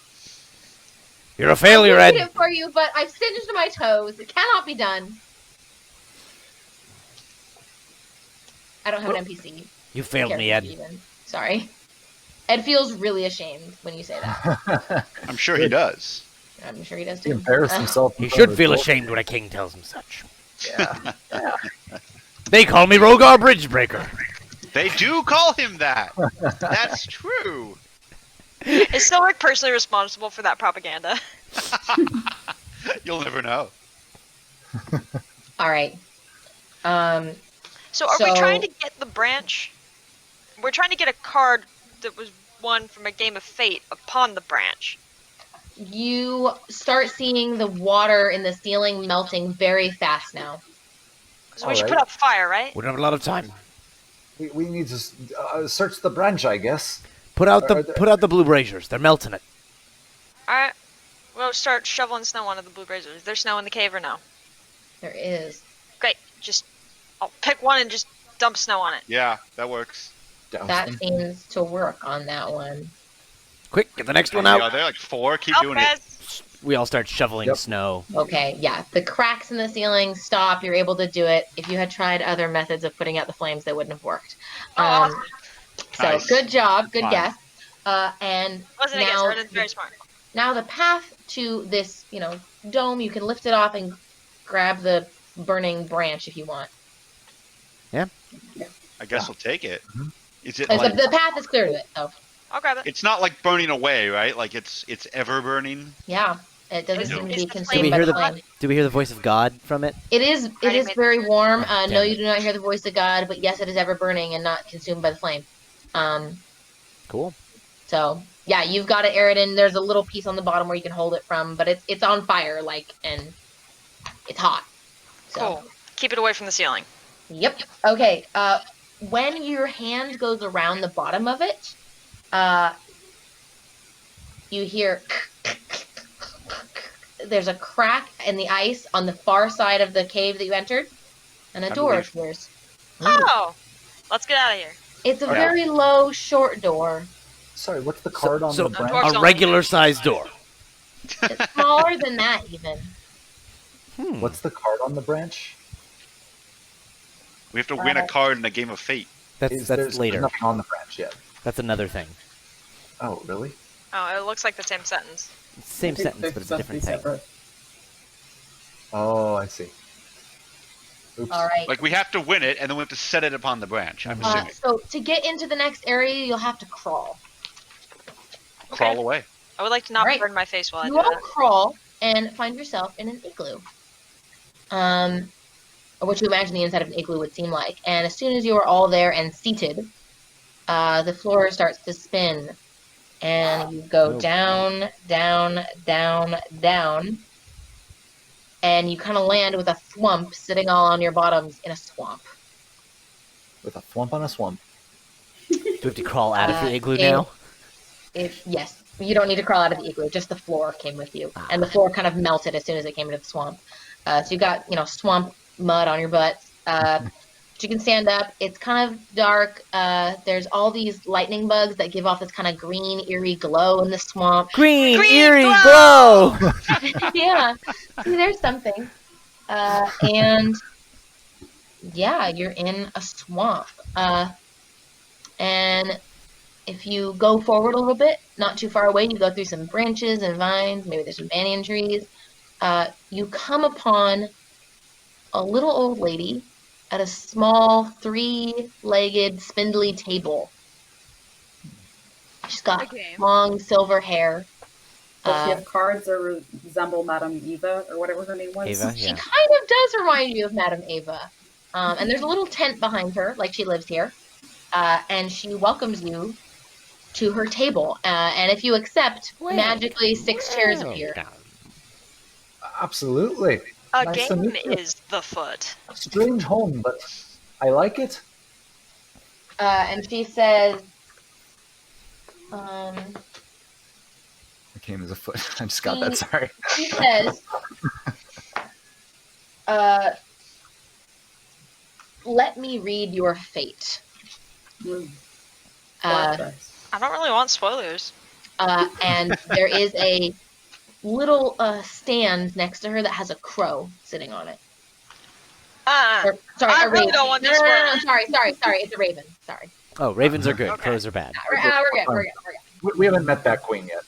You're a failure, I did Ed. it for you, but I've singed my toes. It cannot be done. I don't have an NPC. You failed me, Ed. Even. Sorry. Ed feels really ashamed when you say that. I'm sure he does. I'm sure he does He too. embarrassed himself. He in front should of feel his ashamed when a king tells him such. Yeah. Yeah. They call me Rogar Bridgebreaker. They do call him that. That's true. Is Silric personally responsible for that propaganda? You'll never know. All right. So are we trying to get the branch? We're trying to get a card that was won from a game of fate upon the branch. You start seeing the water in the ceiling melting very fast now. So we should put out fire, right? We don't have a lot of time. We need to search the branch, I guess. Put out the blue braziers. They're melting it. Alright. We'll start shoveling snow onto the blue braziers. Is there snow in the cave or no? There is. Great. I'll pick one and just dump snow on it. Yeah, that works. That seems to work on that one. Quick, get the next one out. Yeah, they're like 4. Keep Help, doing guys. We all start shoveling snow. Okay, yeah. The cracks in the ceiling stop. You're able to do it. If you had tried other methods of putting out the flames, they wouldn't have worked. So Nice. good job. Good Fine. guess. And Wasn't a guess. Arden's very smart. now the path to this, dome, you can lift it off and grab the burning branch if you want. I guess we'll take it. Mhm. Is it Like, like the path is clear to it, though. I'll grab it. it's not like burning away, right? Like it's ever burning. Yeah, it doesn't Is- seem to is be the consumed flame Do we by hear the the flame. Do we hear the voice of God from it? It is Already made very warm. Oh, No, damn you it. do not hear the voice of God, but yes, it is ever burning and not consumed by the flame. Cool. So yeah, you've got to air it in. There's a little piece on the bottom where you can hold it from, but it's on fire, and it's hot. So, Cool. Keep it away from the ceiling. Yep. Okay. When your hand goes around the bottom of it, you hear. There's a crack in the ice on the far side of the cave that you entered, and a door believe- appears. Oh! Let's get out of here. It's a Yeah. very low, short door. Sorry, what's the card on so- the branch? Dwarves A only. regular sized door. It's smaller than that, even. What's the card on the branch? We have to win a card in a game of fate. That's There's later. nothing on the branch yet. That's another thing. Oh, really? Oh, it looks like the same sentence. Same I think sentence, they're but it's a supposed to be different thing. separate. Oh, I see. Oops. All right. Like we have to win it, and then we have to set it upon the branch. I'm assuming. So to get into the next area, you'll have to crawl. Crawl away. I would like to not Alright. burn my face while I You do all that. crawl and find yourself in an igloo. Or what you imagine the inside of an igloo would seem like. And as soon as you are all there and seated, the floor starts to spin. And you go Oh. down, down, down, down. And you kind of land with a thwump sitting all on your bottoms in a swamp. With a thwump on a swamp. Do we have to crawl out of the igloo it- now? Yes, you don't need to crawl out of the igloo. Just the floor came with you, and the floor kind of melted as soon as it came into the swamp. So you got swamp mud on your butt. But you can stand up. It's kind of dark. There's all these lightning bugs that give off this kind of green, eerie glow in the swamp. Green, Green eerie glow! glow! Yeah, see, there's something. And yeah, you're in a swamp. And if you go forward a little bit, not too far away, you go through some branches and vines, maybe there's some banyan trees. You come upon a little old lady at a small 3-legged spindly table. She's got Okay. long silver hair. Does she have cards or resemble Madame Eva or whatever her name was? Ava, She yeah. kind of does remind you of Madame Ava. And there's a little tent behind her, like she lives here. and she welcomes you to her table. And if you accept, magically 6 chairs appear. Absolutely. A Nice to game meet you. is the foot. Strange home, but I like it. And she says, The game is a foot. I just got that. Sorry. she says, let me read your fate. Flashbacks. I don't really want spoilers. And there is a little stand next to her that has a crow sitting on it. Or, sorry, I a really raven. don't want no, this no, no, no, spoiler. sorry, it's a raven. Sorry. Oh, ravens are good. Okay. Crows are bad. We're good. We haven't met that queen yet.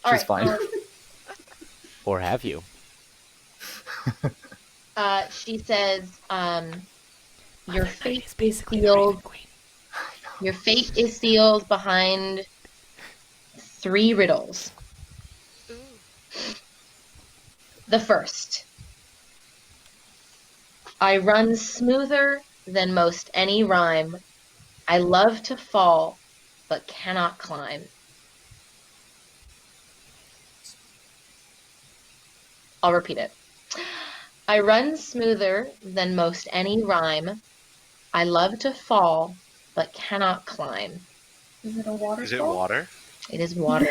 All She's fine. Or have you? She says, your fate is basically sealed. Your fate is sealed behind 3 riddles. Ooh. The first. I run smoother than most any rhyme. I love to fall, but cannot climb. I'll repeat it. I run smoother than most any rhyme. I love to fall, but cannot climb. Is it a waterfall? Is it water? It is water.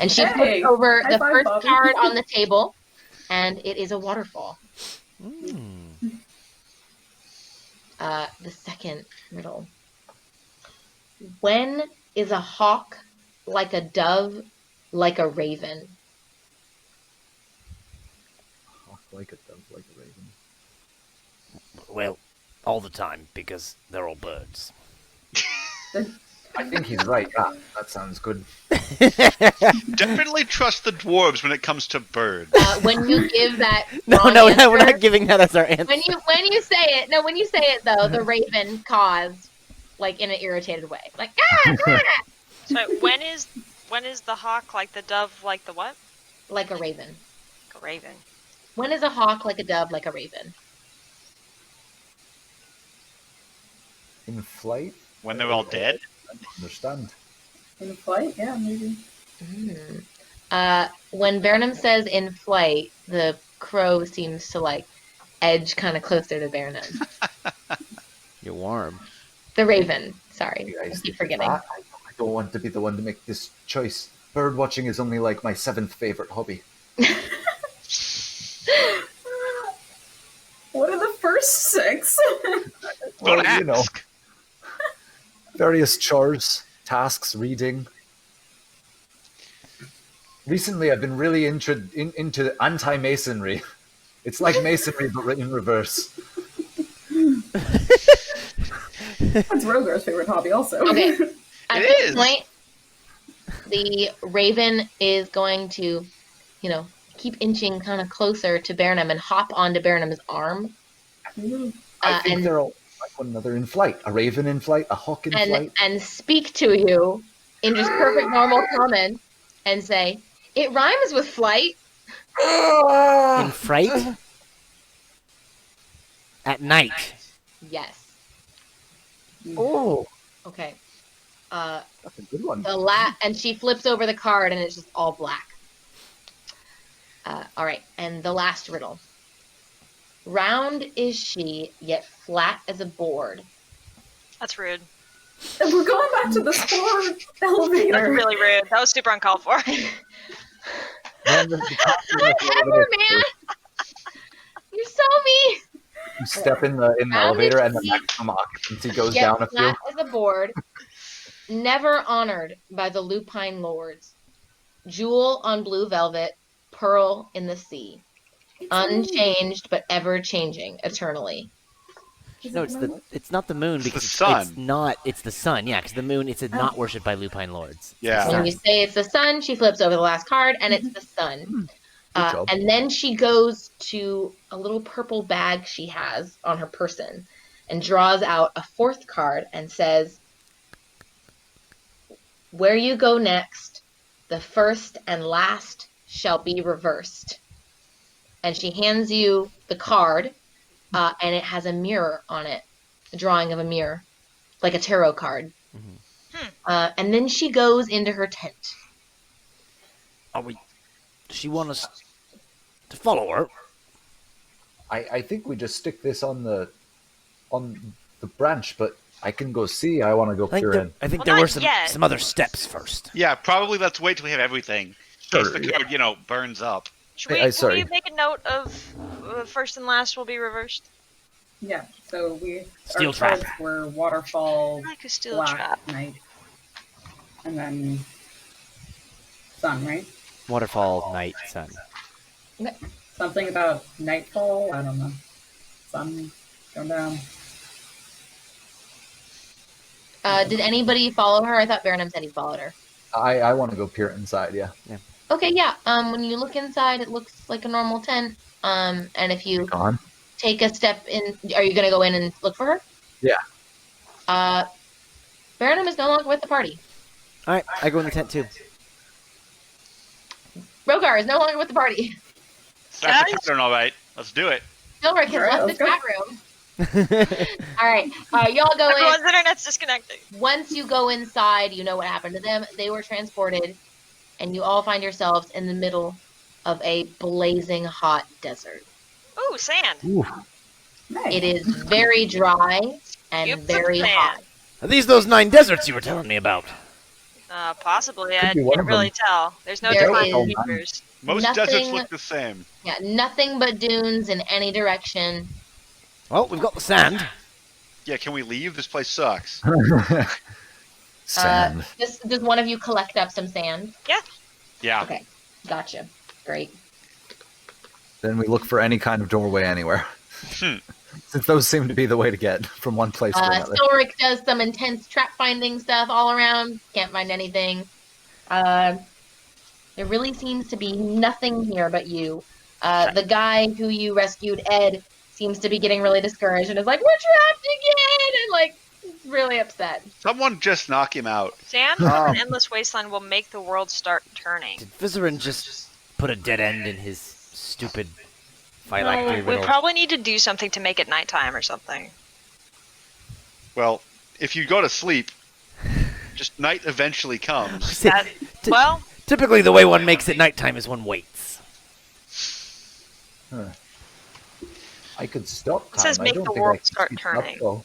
And she Hey, puts over high the five, first Bobby. card on the table, and it is a waterfall. The second riddle. When is a hawk like a dove, like a raven? Hawk like a dove, like a raven. Well, all the time, because they're all birds. I think he's right. That sounds good. Definitely trust the dwarves when it comes to birds. When you give that No, wrong we're answer- not giving that as our answer. When you say it though, the raven caws like in an irritated way, like So when is the hawk like the dove like the what? like a raven. Like a raven. When is a hawk like a dove, like a raven? In flight? When they're all dead? I don't understand. In flight? Yeah, maybe. When Burnham says in flight, the crow seems to like edge kind of closer to Burnham. You're warm. The raven. Sorry, You I guys keep did forgetting. that. I don't want to be the one to make this choice. Bird watching is only like my 7th favorite hobby. What are the first 6? Don't Well, you know, ask. various chores, tasks, reading. Recently, I've been really into anti-masonry. It's like masonry, but in reverse. That's Rogar's favorite hobby, also. Okay. At It this is. point, the raven is going to, keep inching kind of closer to Burnham and hop onto Burnham's arm. I think and they're all like one another in flight. A raven in flight, a hawk in flight. and speak to you in just perfect normal common and say, it rhymes with flight. In fright? At night. Yes. Oh, Okay. that's a good one. And she flips over the card and it's just all black. All right. And the last riddle. Round is she, yet flat as a board. That's rude. And we're going back to this poor That's elevator. really rude. That was super uncalled for. Whatever, man. You're so mean. You step in the elevator and the maximum occupancy goes Yet down a few. flat as a board. Never honored by the lupine lords. Jewel on blue velvet, pearl in the sea. Unchanged but ever changing eternally. No, it's not the moon It's the because sun. it's the sun. Yeah, because the moon it's not worshipped by lupine lords. It's the Yeah. sun. When you say it's the sun, she flips over the last card and it's the sun. Good job. And then she goes to a little purple bag she has on her person and draws out a 4th card and says, where you go next, the first and last shall be reversed. And she hands you the card, and it has a mirror on it, a drawing of a mirror, like a tarot card. And then she goes into her tent. Does she want us to follow her? I think we just stick this on the branch, but I can go see. I want to go peer in. I think Well, there were not some yet. other steps first. Yeah, probably let's wait till we have everything. In case Sure, the code, burns up. Should we, Hey, can sorry. we make a note of first and last will be reversed? Yeah, so Steel our trap. cards were waterfall, I could steal a black, trap. night, and then sun, right? Waterfall, night, sun. Something about nightfall. I don't know. Sun going down. Did anybody follow her? I thought Baranum said he followed her. I want to go peer inside. Yeah. Okay, yeah. When you look inside, it looks like a normal tent. And if you Gone. take a step in, are you gonna go in and look for her? Yeah. Baranum is no longer with the party. All right, I go in the tent too. Rogar is no longer with the party. That's the pattern, all right. Let's do it. Silric has Alright, left the let's go. chat room. All right, y'all go in. Everyone's internet's disconnecting. Once you go inside, you know what happened to them. They were transported, and you all find yourselves in the middle of a blazing hot desert. Ooh, sand. Nice. It is very dry and Beautiful very sand. hot. Are these those 9 deserts you were telling me about? Possibly. Could I be one can't of really them. tell. There's no There defined is- features. Most Nothing- deserts look the same. Yeah, nothing but dunes in any direction. Well, we've got the sand. Yeah, can we leave? This place sucks. Sand. Does one of you collect up some sand? Yeah. Okay, gotcha. Great. Then we look for any kind of doorway anywhere. Hmm. Since those seem to be the way to get from one place to another. Silric does some intense trap finding stuff all around. Can't find anything. There really seems to be nothing here but you. The guy who you rescued, Ed, seems to be getting really discouraged and is like, "We're trapped again!" and like really upset. Someone just knock him out. Sand from an endless wasteland will make the world start turning. Did Vizerin just put a dead end in his stupid phylactery We riddle? probably need to do something to make it nighttime or something. Well, if you go to sleep, just night eventually comes. That, well, Typically, the way one makes it nighttime is one waits. Huh. I could stop time. It says I make don't the think world I can start speed turning. up, though.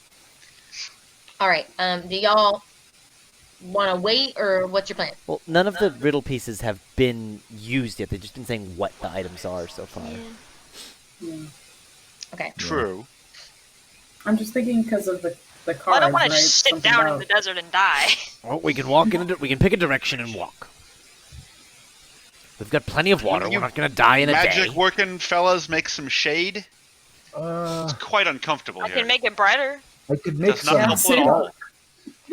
All right. Do y'all want to wait, or what's your plan? Well, none of the riddle pieces have been used yet. They've just been saying what the items are so far. Yeah. Okay. True. I'm just thinking because of the cards, I don't want to right? just sit Something down in about- the desert and die. Well, we can walk in. We can pick a direction and walk. We've got plenty of water. We're not going to die in a Magic day. working, fellas, make some shade. Uh, It's quite uncomfortable I here. can make it brighter. I could make Does not some help at all. dark,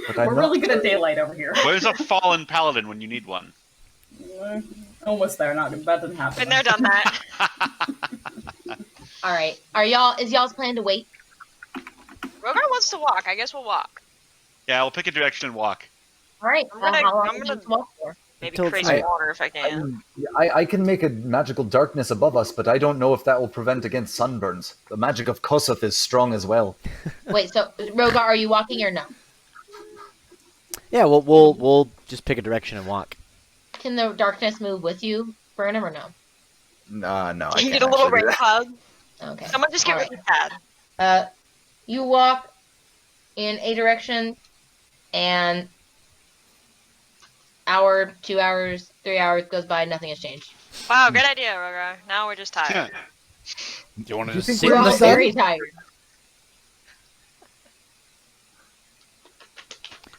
but I'm We're not really good at daylight over here. Where's a fallen paladin when you need one? Almost there. Not that didn't happen. Been there, done that. All right. Is y'all's plan to wait? Rogar wants to walk. I guess we'll walk. Yeah, we'll pick a direction and walk. All right. I'm gonna- how long I'm do you gonna- need to walk for? Maybe Until create it's some night. water if I can. I can make a magical darkness above us, but I don't know if that will prevent against sunburns. The magic of Kosoth is strong as well. Wait. So, Rogar, are you walking or no? Yeah, we'll just pick a direction and walk. Can the darkness move with you, Burnham, or no? No, I You can't get a little actually do rain that. hug. Okay. Someone just get All right. really sad. You walk in a direction, and hour, 2 hours, 3 hours goes by, nothing has changed. Wow, good idea, Rogar. Now we're just tired. Do you want to You just think sit We're in the all sun? very tired.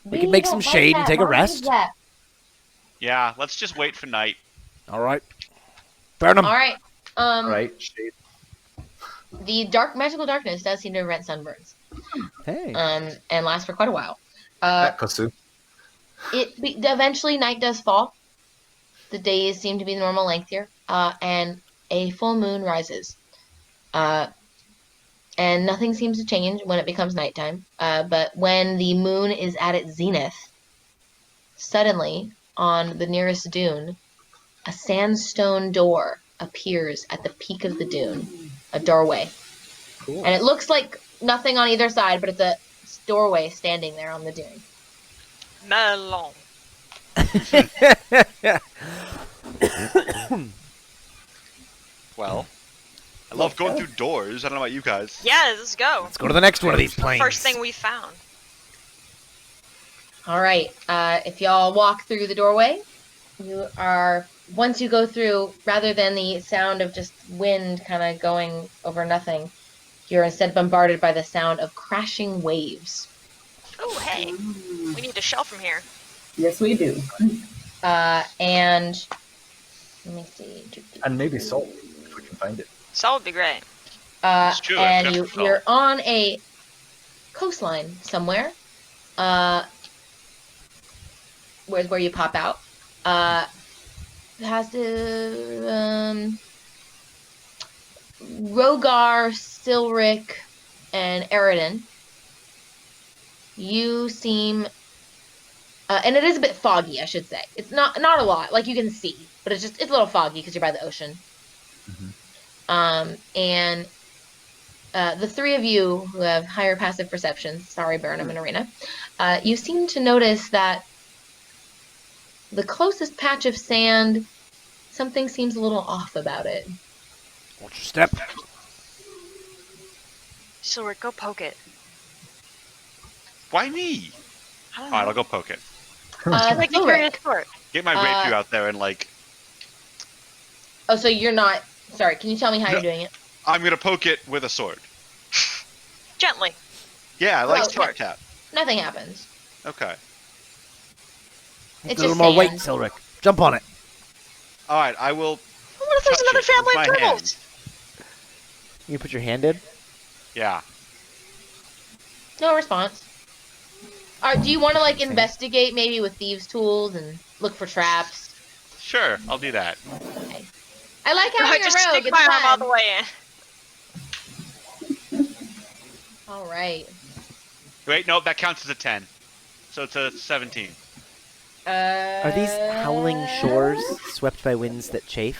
We can make some shade and take a rest. Yeah, let's just wait for night. All right. Burn 'em. All right. Right? Shade. The magical darkness does seem to prevent sunburns, Hey. and last for quite a while. That Kosu. Eventually night does fall. The days seem to be the normal length here, and a full moon rises. And nothing seems to change when it becomes nighttime. But when the moon is at its zenith, suddenly on the nearest dune, a sandstone door appears at the peak of the dune, a doorway. Cool. And it looks like nothing on either side, but it's a doorway standing there on the dune. Melon. Well, I love going through doors. I don't know about you guys. Yeah, let's go. Let's go to the next one of these The planes. first thing we found. All right. If y'all walk through the doorway, you are, once you go through, rather than the sound of just wind kind of going over nothing, you're instead bombarded by the sound of crashing waves. Oh, hey. We need to shell from here. Yes, we do. And let me see. And maybe salt, if we can find it. Salt would be great. It's true, And I've got the you're on a coastline somewhere. Where you pop out. It has to Rogar, Silric, and Eridan. You seem, and it is a bit foggy, I should say. It's not a lot, like you can see, but it's a little foggy because you're by the ocean. And the three of you who have higher passive perceptions, sorry, Burnham and Arena, you seem to notice that the closest patch of sand, something seems a little off about it. Watch your step. Silric, go poke it. Why me? I don't All know. right, I'll go poke it. Like the Silric. curious sport. Get my rapier out there and like. Oh, so you're not. Sorry, can you tell me how you're doing it? I'm gonna poke it with a sword. Gently. Yeah, I like Oh, sword tap. Nothing happens. Okay. It's a little just more weight, sand. Silric. Jump on it. All right, I will. What if there's touch another it family with of my turtles? hand. You put your hand in. Yeah. No response. Do you want to like investigate maybe with thieves' tools and look for traps? Sure, I'll do that. Okay. I like I having a just rogue. stick It's my arm all fun. the way in. All right. Wait, no, that counts as a 10. So it's a 17. Are these howling shores swept by winds that chafe?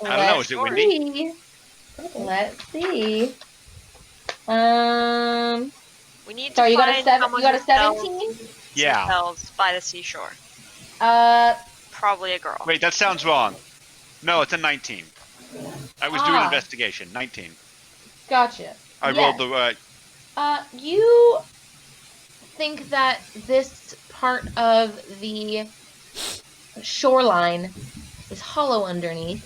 I don't know, is it windy? Let's see. We need Sorry, to you got a find seven. someone You got a who sells 17. Yeah. Sells by the seashore. Probably a girl. Wait, that sounds wrong. No, it's a 19. I was doing an investigation. 19. Gotcha. I Yes. rolled the. You think that this part of the shoreline is hollow underneath,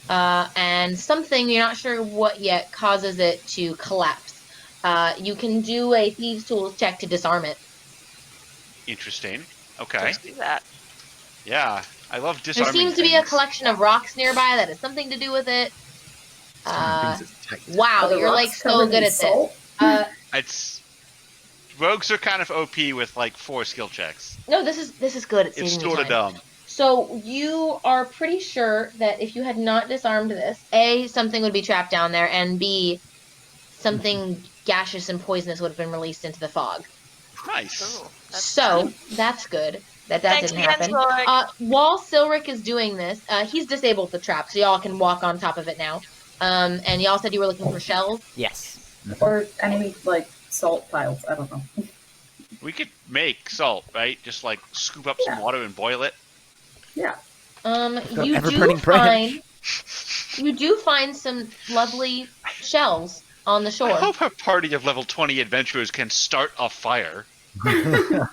and something, you're not sure what yet, causes it to collapse. You can do a thieves' tools check to disarm it. Interesting. Okay. Let's do that. Yeah, I love There disarming seems to be a things. collection of rocks nearby that has something to do with it. Things is tight. Wow, Are the you're like rocks so covered good in at salt? this. It's rogues are kind of OP with like 4 skill checks. No, this is good at saving It's you sort of time. dumb. So you are pretty sure that if you had not disarmed this, A, something would be trapped down there, and B, something gaseous and poisonous would have been released into the fog. Nice. Ooh, that's So that's good that Thanks didn't again, happen. Silric. While Silric is doing this, he's disabled the trap, so y'all can walk on top of it now. And y'all said you were looking for shells. Yes. Or any, like, salt piles. I don't know. We could make salt, right? Just like scoop up some Yeah. water and boil it. Yeah. You ever-burning do branch. find some lovely shells on the I shore. hope a party of level 20 adventurers can start a fire.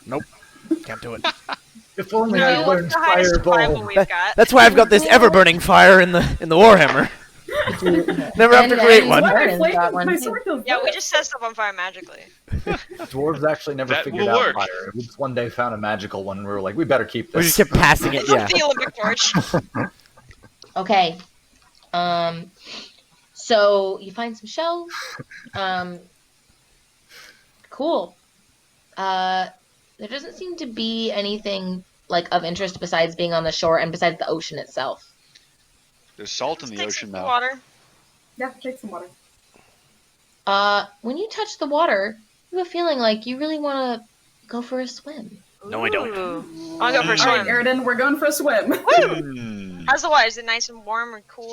Nope. Can't do it. If only No, I What's learned the highest survival fireball. we've got? That's why I've got this ever-burning fire in the Warhammer. Never have to create one. Aaron's Wait, got one my too. sword does Yeah, we that. just set stuff on fire magically. Dwarves actually never That figured will out work. fire. We just one day found a magical one, and we were like, we better keep We this. just kept passing it, yeah. The Olympic torch. Okay. So you find some shells. Cool. There doesn't seem to be anything like of interest besides being on the shore and besides the ocean itself. There's salt in Let's the take ocean, some though. water. Yeah, take some water. When you touch the water, you have a feeling like you really want to go for a swim. No, I don't. Ooh. I'll go for a All right, swim. Eridan, we're going for a swim. Hmm. How's the water? Is it nice and warm or cool?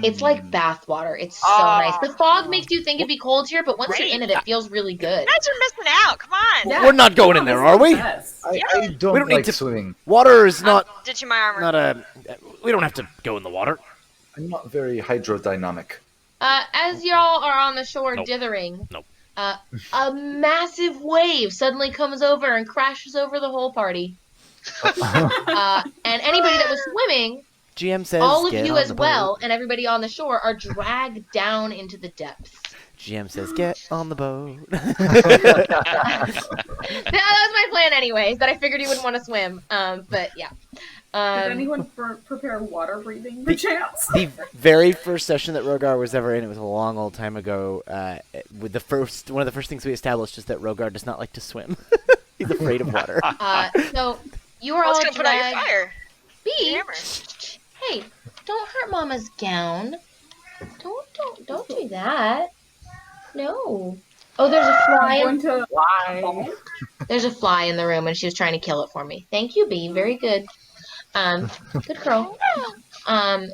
It's like bath water. It's so nice. The fog makes you think it'd be cold here, but once you're in it, it feels really good. You guys are missing out. Come on. Yeah. We're not going in there, are we? Yes. I don't, We don't need like to- swimming. Water is not Ditching my armor. not a. We don't have to go in the water. I'm not very hydrodynamic. As y'all are on the shore Nope. dithering, Nope. a massive wave suddenly comes over and crashes over the whole party. And anybody that was swimming, GM says all of get you on as the boat. well, and everybody on the shore are dragged down into the depths. GM says get on the boat. That was my plan anyways, that I figured you wouldn't want to swim. But yeah. Did anyone prepare water breathing perchance? The very first session that Rogar was ever in, it was a long old time ago. With one of the first things we established is that Rogar does not like to swim. He's afraid of water. So you are I was all gonna put out your dragged. fire. B, Hammer. hey, don't hurt Mama's gown. Don't do that. No. Oh, there's a fly. I'm going to lie. There's a fly in the room, and she was trying to kill it for me. Thank you, B. Very good. Good girl. I'm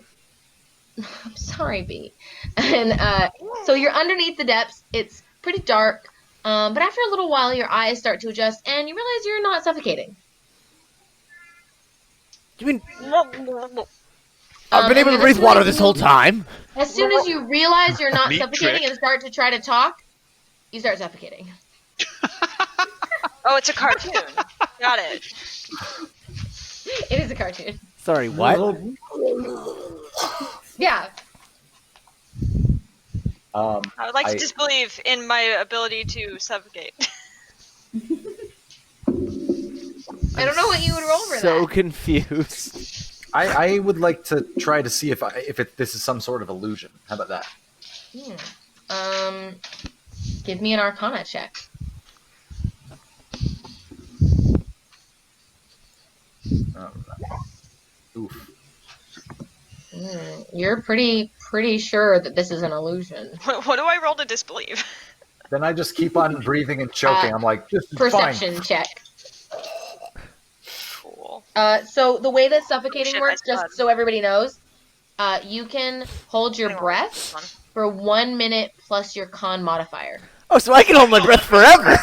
sorry, B. And so you're underneath the depths. It's pretty dark. But after a little while, your eyes start to adjust, and you realize you're not suffocating. You mean I've been able to and breathe as water soon this as whole you- time? As soon as you realize you're not Neat suffocating trick. and start to try to talk, you start suffocating. Oh, it's a cartoon. Got it. It is a cartoon. Sorry, what? Yeah. I would like I- to disbelieve in my ability to suffocate. I don't know what you would roll for So that. confused. I would like to try to see if this is some sort of illusion. How about that? Give me an Arcana check. Oof. You're pretty sure that this is an illusion. What do I roll to disbelieve? Then I just keep on breathing and choking. I'm like, this is Perception fine. check. Cool. So the way that suffocating Shit, works, I just spud. so everybody knows, you can hold your breath for 1 minute plus your con modifier. Oh, so I can hold my breath forever.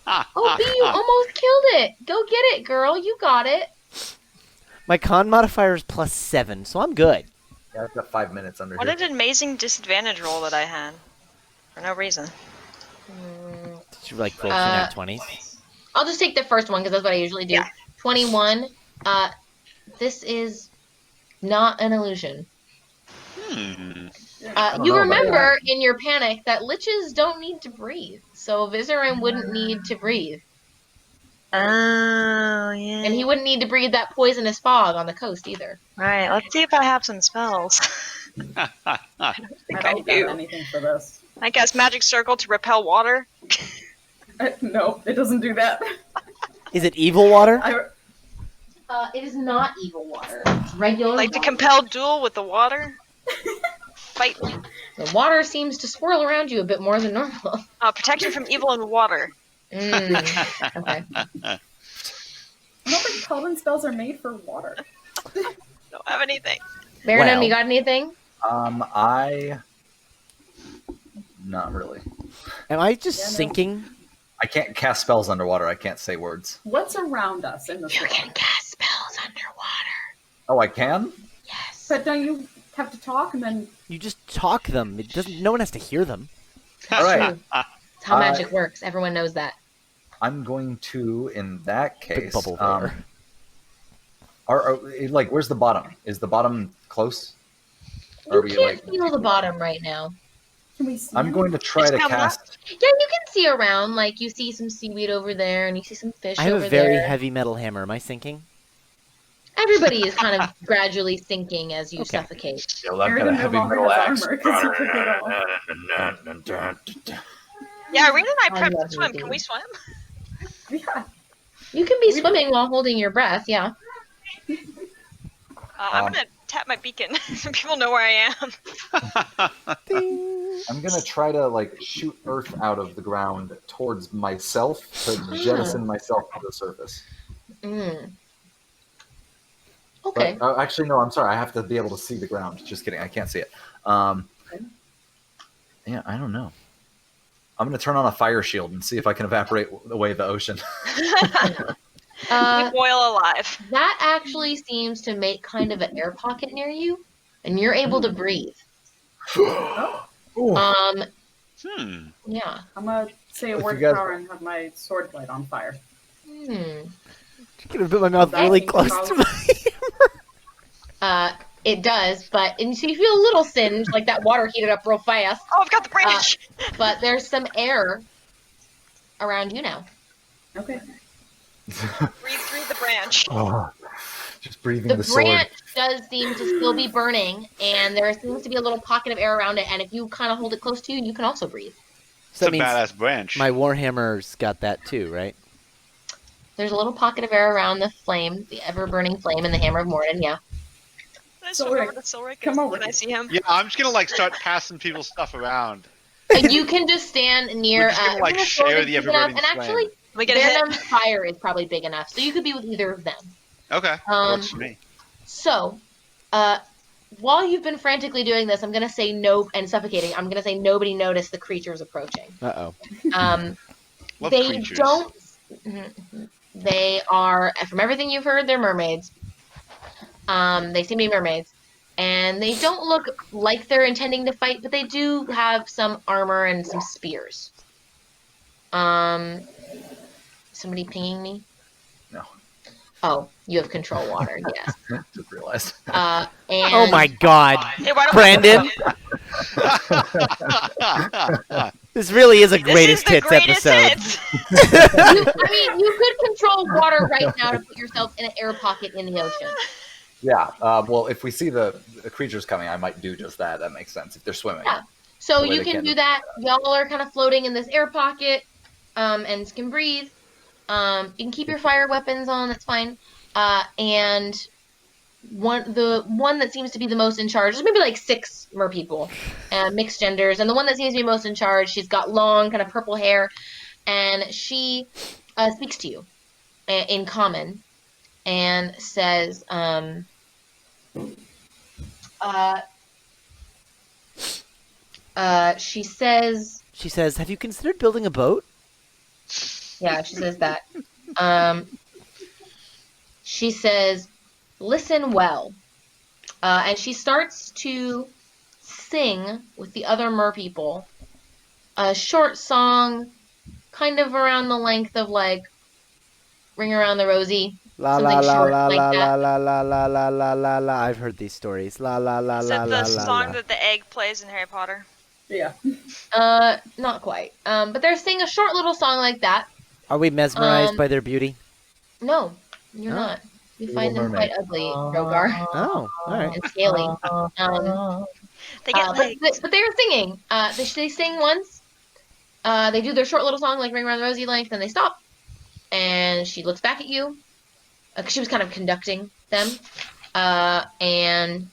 Oh, B, you almost killed it. Go get it, girl. You got it. My con modifier is +7, so I'm good. Yeah, I've got 5 minutes under What here. an amazing disadvantage roll that I had. For no reason. Did you like 14 at 20s? I'll just take the first one because that's what I usually do. Yeah. 21. This is not an illusion. Hmm. You know about remember in your panic that liches don't need to breathe, so Vizerin wouldn't need to breathe, Oh, yeah. and he wouldn't need to breathe that poisonous fog on the coast either. Right, let's see if I have some spells. I I don't do. got anything for this. I guess Magic Circle to repel water. No, it doesn't do that. Is it evil water? It is not evil water. It's regular Like to water. compel duel with the water. Fight. The water seems to swirl around you a bit more than normal. Protection from evil and water. Okay. I don't think Coven spells are made for water. Don't have anything. Baron, Well. you got anything? Not really. Am I just Yeah, no. sinking? I can't cast spells underwater. I can't say words. What's around us in the You world? can cast spells underwater. Oh, I can? Yes. But don't you have to talk and then You just talk them. It doesn't. No one has to hear them. All right. That's how magic works. Everyone knows that. I'm going to, in that Big case, bubble there. like, where's the bottom? Is the bottom close? You Are we can't like? feel the bottom right now. can we see? I'm going to try It's to coming up. cast. Yeah, you can see around. Like you see some seaweed over there, and you see some fish I have over a very there. heavy metal hammer. Am I sinking? Everybody is kind of gradually sinking as you Okay. suffocate. Aaron no longer has armor because he took it off. Yeah, Irina and I I prepped love to swim. you, Can we swim? Yeah. You can be swimming while holding your breath. Yeah. I'm gonna tap my beacon so people know where I am. I'm gonna try to like shoot earth out of the ground towards myself to jettison myself to the surface. Mm. Okay. But, actually, no. I'm sorry. I have to be able to see the ground. Just kidding. I can't see it. Yeah, I don't know. I'm going to turn on a fire shield and see if I can evaporate away the ocean. We boil alive. That actually seems to make kind of an air pocket near you, and you're able to breathe. Ooh. Yeah. I'm gonna say a If word you guys- of power and have my sword light on fire. I'm gonna put my mouth That really seems close probably- to my. It does, and so you feel a little singed, like that water heated up real fast. Oh, I've got the branch. But there's some air around you now. Okay. Breathe through the branch. Oh, just breathing The the sword. branch does seem to still be burning, and there seems to be a little pocket of air around it. And if you kind of hold it close to you, you can also breathe. It's So a that means badass branch. my warhammer's got that too, right? There's a little pocket of air around the flame, the ever-burning flame, and the hammer of Morden. Yeah. Can I So, swim Rick, over to Silric? come over Can I here. see him? Yeah, I'm just gonna like start passing people's stuff around. You can just stand near. We're just gonna, like, the sword share is the big enough, ever-burning and actually, flame. We get a hit. Venom's fire is probably big enough, so you could be with either of them. Okay, works for me. So, while you've been frantically doing this, I'm gonna say no and suffocating. I'm gonna say nobody noticed the creatures approaching. Uh-oh. Love They creatures. don't. They are, from everything you've heard, they're mermaids. They seem to be mermaids, and they don't look like they're intending to fight, but they do have some armor and some spears. Somebody pinging me? No. Oh, you have control water. Yes. Just realized. And Oh my God, Hey, why don't Brandon! This really is a This greatest is the hits greatest episode. hits. You could control water right now to put yourself in an air pocket in the ocean. Yeah. Well, if we see the creatures coming, I might do just that. That makes sense. If they're swimming. Yeah. So The way you they can can. do that. Y'all are kind of floating in this air pocket, and can breathe. You can keep your fire weapons on. That's fine. And the one that seems to be the most in charge. There's maybe like 6 mer people, mixed genders, and the one that seems to be most in charge. She's got long, kind of purple hair, and she speaks to you in common, and says, she says. She says, "Have you considered building a boat?" Yeah, she says that. She says, "Listen well." And she starts to sing with the other mer people a short song, kind of around the length of like Ring Around the Rosie. La la Something la short la like la that. la la la la la la la. I've heard these stories. La la la Is la it la the la song la. that the egg plays in Harry Potter? Yeah. Not quite. But they're singing a short little song like that. Are we mesmerized Um, by their beauty? No, you're Oh. not. You Little find them Mermaid. quite ugly, Rogar, Oh, all right. and scaly. They get legs. But they were singing. They sing once. They do their short little song, like Ring Around the Rosie length, and they stop. And she looks back at you. 'Cause she was kind of conducting them. And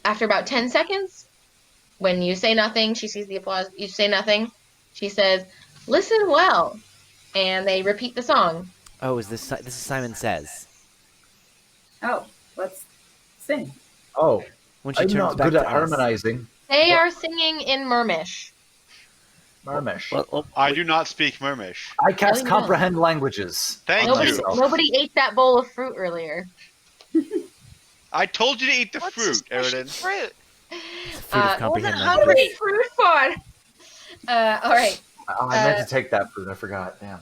after about 10 seconds, when you say nothing, she sees the applause. You say nothing. She says, "Listen well." And they repeat the song. Oh, this is Simon Says. Oh, let's sing. Oh, When she I'm turns not back good to at us. harmonizing. They are singing in Mermish. Marmish. Well, I do not speak Mermish. I cast you don't. comprehend languages. Thank on Nobody, you. myself. nobody ate that bowl of fruit earlier. I told you to eat the What's fruit, this Eridan. fruit? fruit of comprehend wasn't language. hungry. Fruit for. All right. I meant to take that fruit. I forgot. Damn.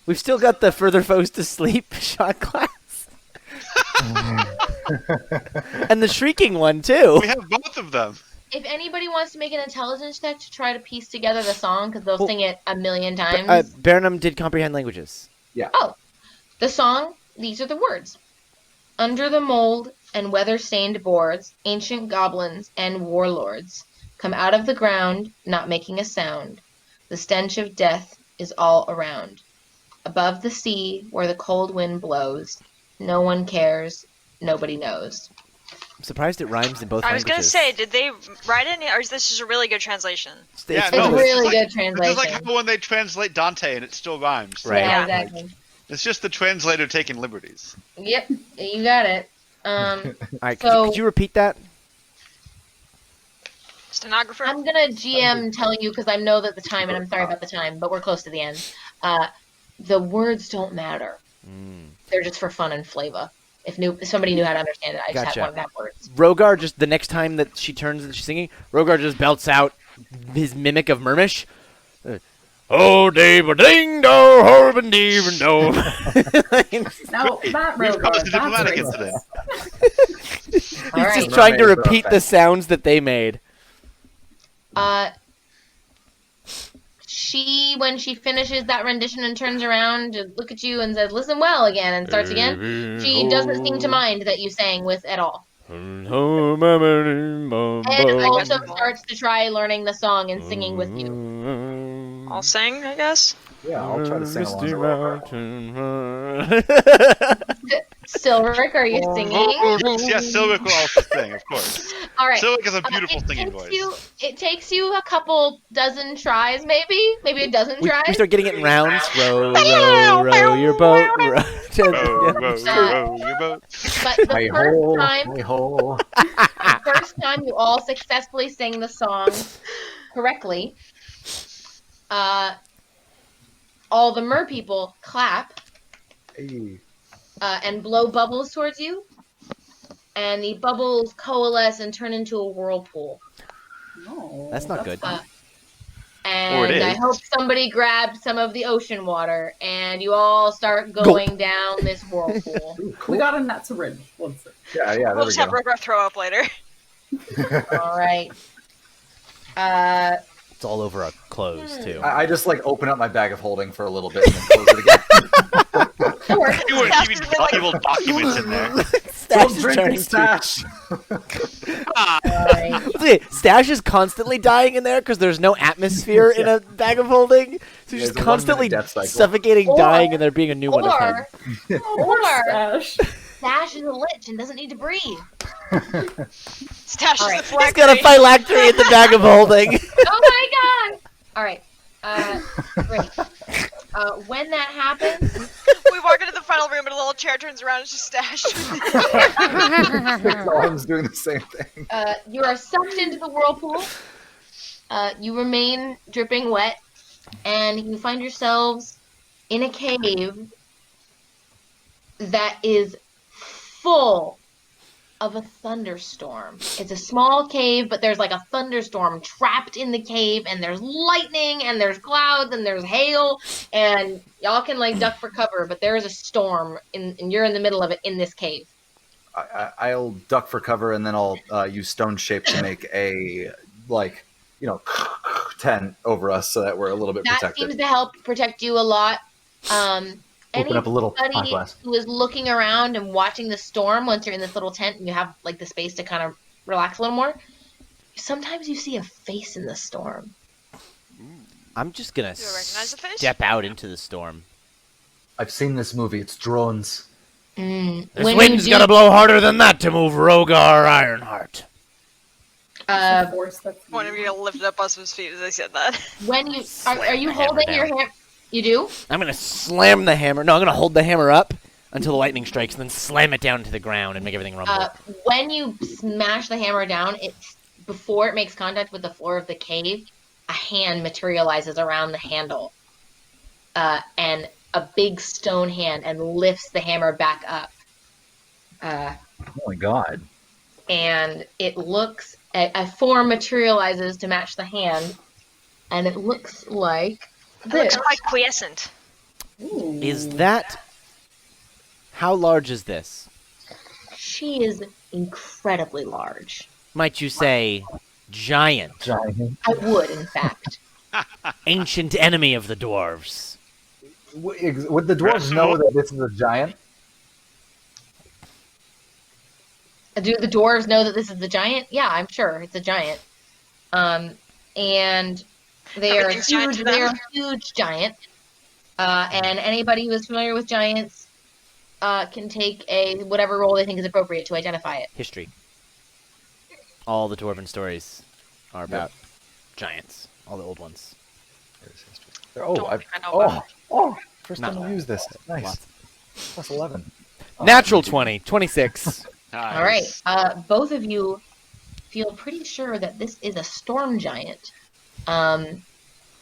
We've still got the further foes to sleep shot glass. And the shrieking one too. We have both of them. If anybody wants to make an intelligence check to try to piece together the song, because they'll Well, sing it a million times. Burnham did comprehend languages. The song, these are the words. Under the mold and weather-stained boards, ancient goblins and warlords come out of the ground, not making a sound. The stench of death is all around. Above the sea, where the cold wind blows, no one cares, nobody knows. I'm surprised it rhymes in both I was languages. gonna say, did they write any, or is this just a really good translation? Yeah, It's no, really like- good This translation. is like how when they translate Dante and it still rhymes. Right. Yeah, Yeah. exactly. It's just the translator taking liberties. Yep, you got it. All right, So- could you repeat that? Stenographer. I'm gonna GM tell you because I know that the time, and I'm sorry about the time, but we're close to the end. The words don't matter. They're just for fun and flavor. If somebody knew how to understand it, I just Gotcha. had one to have words. Rogar, just the next time that she turns and she's singing, Rogar just belts out his mimic of Murmish. Oh, dave ding do, horban dee do. Now, that We've caused a Rogar, diplomatic that's incident. racist. All He's right. just trying to Mermaids are repeat the offensive. sounds that they made. She, when she finishes that rendition and turns around to look at you and says, "Listen well," again, and starts again. She doesn't seem to mind that you sang with at all, and also starts to try learning the song and singing with you. I'll sing, I guess. Yeah, I'll try to sing along. Misty to Rogar. Mountain. Silric, are you singing? Yes, Silwick will also sing, of course. All right. Silwick has a beautiful singing takes voice. It takes you a couple dozen tries, maybe a dozen We tries. start getting it in rounds. Row, row, row your boat. Row. Row, row, row your boat. But the Hey-ho, first time, hey-ho. the first time you all successfully sing the song correctly, all the mer people clap Hey. and blow bubbles towards you, and the bubbles coalesce and turn into a whirlpool. No, That's not good. Uh, Or it And I is. hope somebody grabs some of the ocean water, and you all start going down this whirlpool. Ooh, We cool. got a net syringe. One sec. Yeah, We'll there we just have go. Rogar throw up later. All right. It's all over our clothes, too. I just like open up my bag of holding for a little bit and then close it again. That works. You were Stash keeping is like- valuable documents in there. Stash Don't is drink turning and stash. All right. Okay, Stash is constantly dying in there because there's no atmosphere in a bag of holding. So Yeah, she's it's a 1-minute constantly death cycle. suffocating, Or- dying, and there being a new one of him. Or Stash. Sash is a lich and doesn't need to breathe. Stash All is right. the He's flag. got a phylactery in the bag of holding. Oh my god! All right. Great. When that happens, We walk into the final room and a little chair turns around and it's just Stash. Column's doing the same thing. you are sucked into the whirlpool. You remain dripping wet, and you find yourselves in a cave that is full of a thunderstorm. It's a small cave, but there's like a thunderstorm trapped in the cave, and there's lightning, and there's clouds, and there's hail, and y'all can like duck for cover, but there is a storm, and you're in the middle of it in this cave. I'll duck for cover and then I'll use stone shape to make a tent over us so that we're a little bit That protected. seems to help protect you a lot. Open up a little Anybody eyeglass. who is looking around and watching the storm once you're in this little tent and you have like the space to kind of relax a little more, sometimes you see a face in the storm. I'm just going to Do I recognize the face? step out into the storm. I've seen this movie. It's drones. This When wind's you got to do, blow harder than that to move Rogar Ironheart. Force that's One of you lifted up Busman's feet as I said that. when you Slam are you the hammer holding your down. hand? You do? I'm going to slam the hammer. No, I'm going to hold the hammer up until the lightning strikes and then slam it down to the ground and make everything rumble. When you smash the hammer down, before it makes contact with the floor of the cave, a hand materializes around the handle, and a big stone hand, and lifts the hammer back up. Oh my god. And it looks a form materializes to match the hand, and it looks like It looks this. quite quiescent. Ooh. Is that... How large is this? She is incredibly large. Might you say giant? Giant. I would, in fact. Ancient enemy of the dwarves. Would the dwarves know that this is a giant? Do the dwarves know that this is the giant? Yeah, I'm sure it's a giant. And they are Everything's giant huge. to them. They are a huge giant. And anybody who is familiar with giants can take whatever role they think is appropriate to identify it. History. All the dwarven stories are about giants. All the old ones. Oh, Don't I, think I know oh, about oh, First Not time I've used this. Nice. Lots. Plus 11. Natural 20, 26. All right. Both of you feel pretty sure that this is a storm giant. The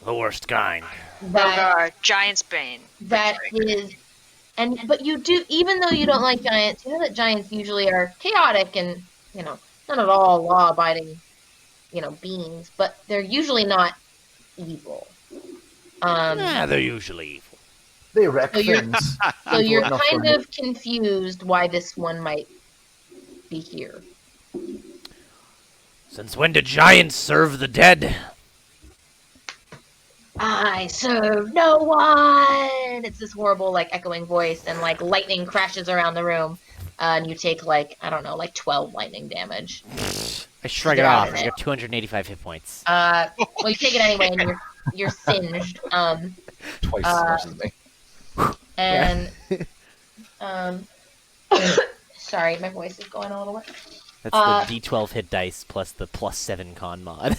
worst kind. That Rogar, Giant's Bane. that is, but you do, even though you don't like giants, you know that giants usually are chaotic and not at all law-abiding, beings, but they're usually not evil. They're usually evil. They wreck So you're- things. So you're enough for kind me. of confused why this one might be here. Since when do giants serve the dead? I serve no one. It's this horrible, like, echoing voice, and like lightning crashes around the room, and you take 12 lightning damage. I shrug it They're out off. of I it. got 285 hit points. Well, you take it anyway, and you're singed. Twice as much as me. And sorry, my voice is going a little bit. That's the D12 hit dice plus the +7 con mod.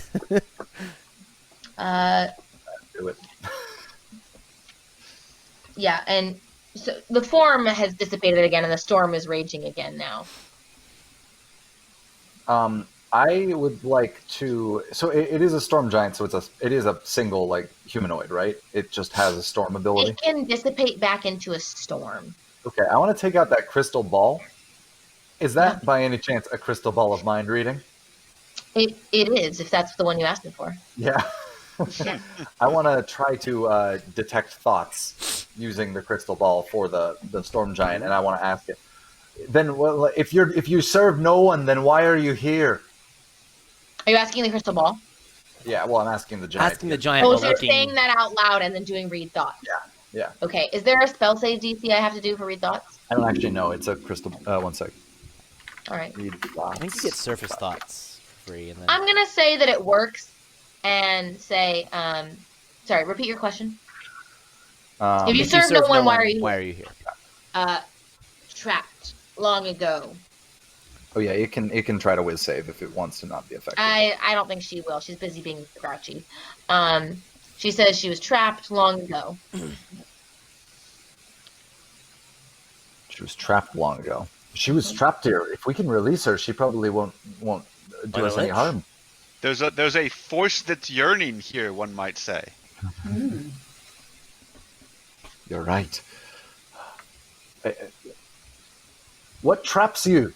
Do it. Yeah, and so the form has dissipated again, and the storm is raging again now. I would like to. So it is a storm giant. So it is a single humanoid, right? It just has a storm ability. It can dissipate back into a storm. Okay, I want to take out that crystal ball. Is that by any chance a crystal ball of mind reading? It is, if that's the one you asked me for. Yeah. I want to try to detect thoughts using the crystal ball for the storm giant, and I want to ask it. Then, well, if you serve no one, then why are you here? Are you asking the crystal ball? Yeah, well, I'm asking the giant. Asking the giant Oh, while so you're looking. saying that out loud and then doing read thoughts. Yeah. Okay, is there a spell save DC I have to do for read thoughts? I don't actually know. It's a crystal. 1 sec. All right. Read I thoughts. think you get surface thoughts for free. And then... I'm going to say that it works and say, sorry, repeat your question. If you If serve no one, why are you here? trapped long ago? Oh yeah, it can try to whiz save if it wants to not be effective. I don't think she will. She's busy being grouchy. She says she was trapped long ago. She was trapped long ago. She was trapped here. If we can release her, she probably won't do us any harm. There's a force that's yearning here, one might say. You're right. What traps you?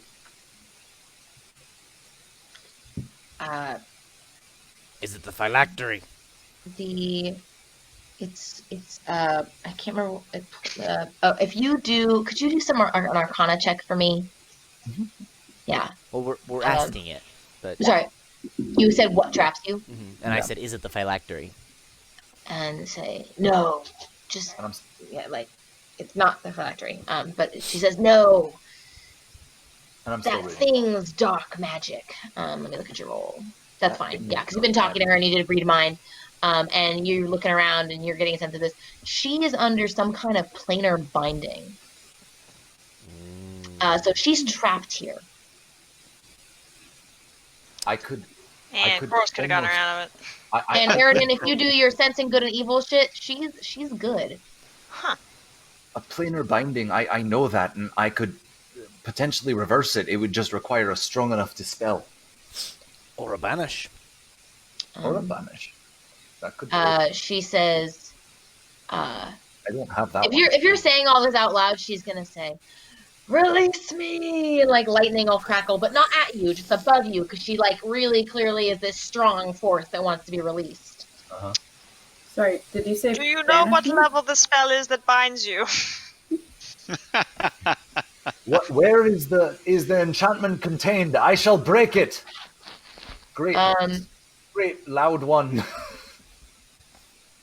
Is it the phylactery? It's I can't remember. If you do, could you do some an Arcana check for me? Mm-hmm. Yeah. Well, we're asking it, but Sorry. You said what traps you, and I said, is it the phylactery? and say no. Just And I'm, it's not the phylactery. But she says no. and I'm still That reading. thing's dark magic. Let me look at your roll. That's fine. Yeah, because you've been talking to her and you did read mind. And you're looking around and you're getting a sense of this. She is under some kind of planar binding. So she's trapped here. I could And Boros could have gotten her out of it. And Eridan, if you do your sensing good and evil shit, she's good. Huh. a planar binding. I know that, and I could potentially reverse it. It would just require a strong enough dispel Or a banish. or a banish. That could. Work. She says, I don't have that. if you're saying all this out loud, she's gonna say, "Release me!" And like lightning will crackle, but not at you, just above you, because she like really clearly is this strong force that wants to be released. Uh-huh. Sorry, did you say? Do you know what banish? level the spell is that binds you? Where is the enchantment contained? I shall break it. Great, great loud one.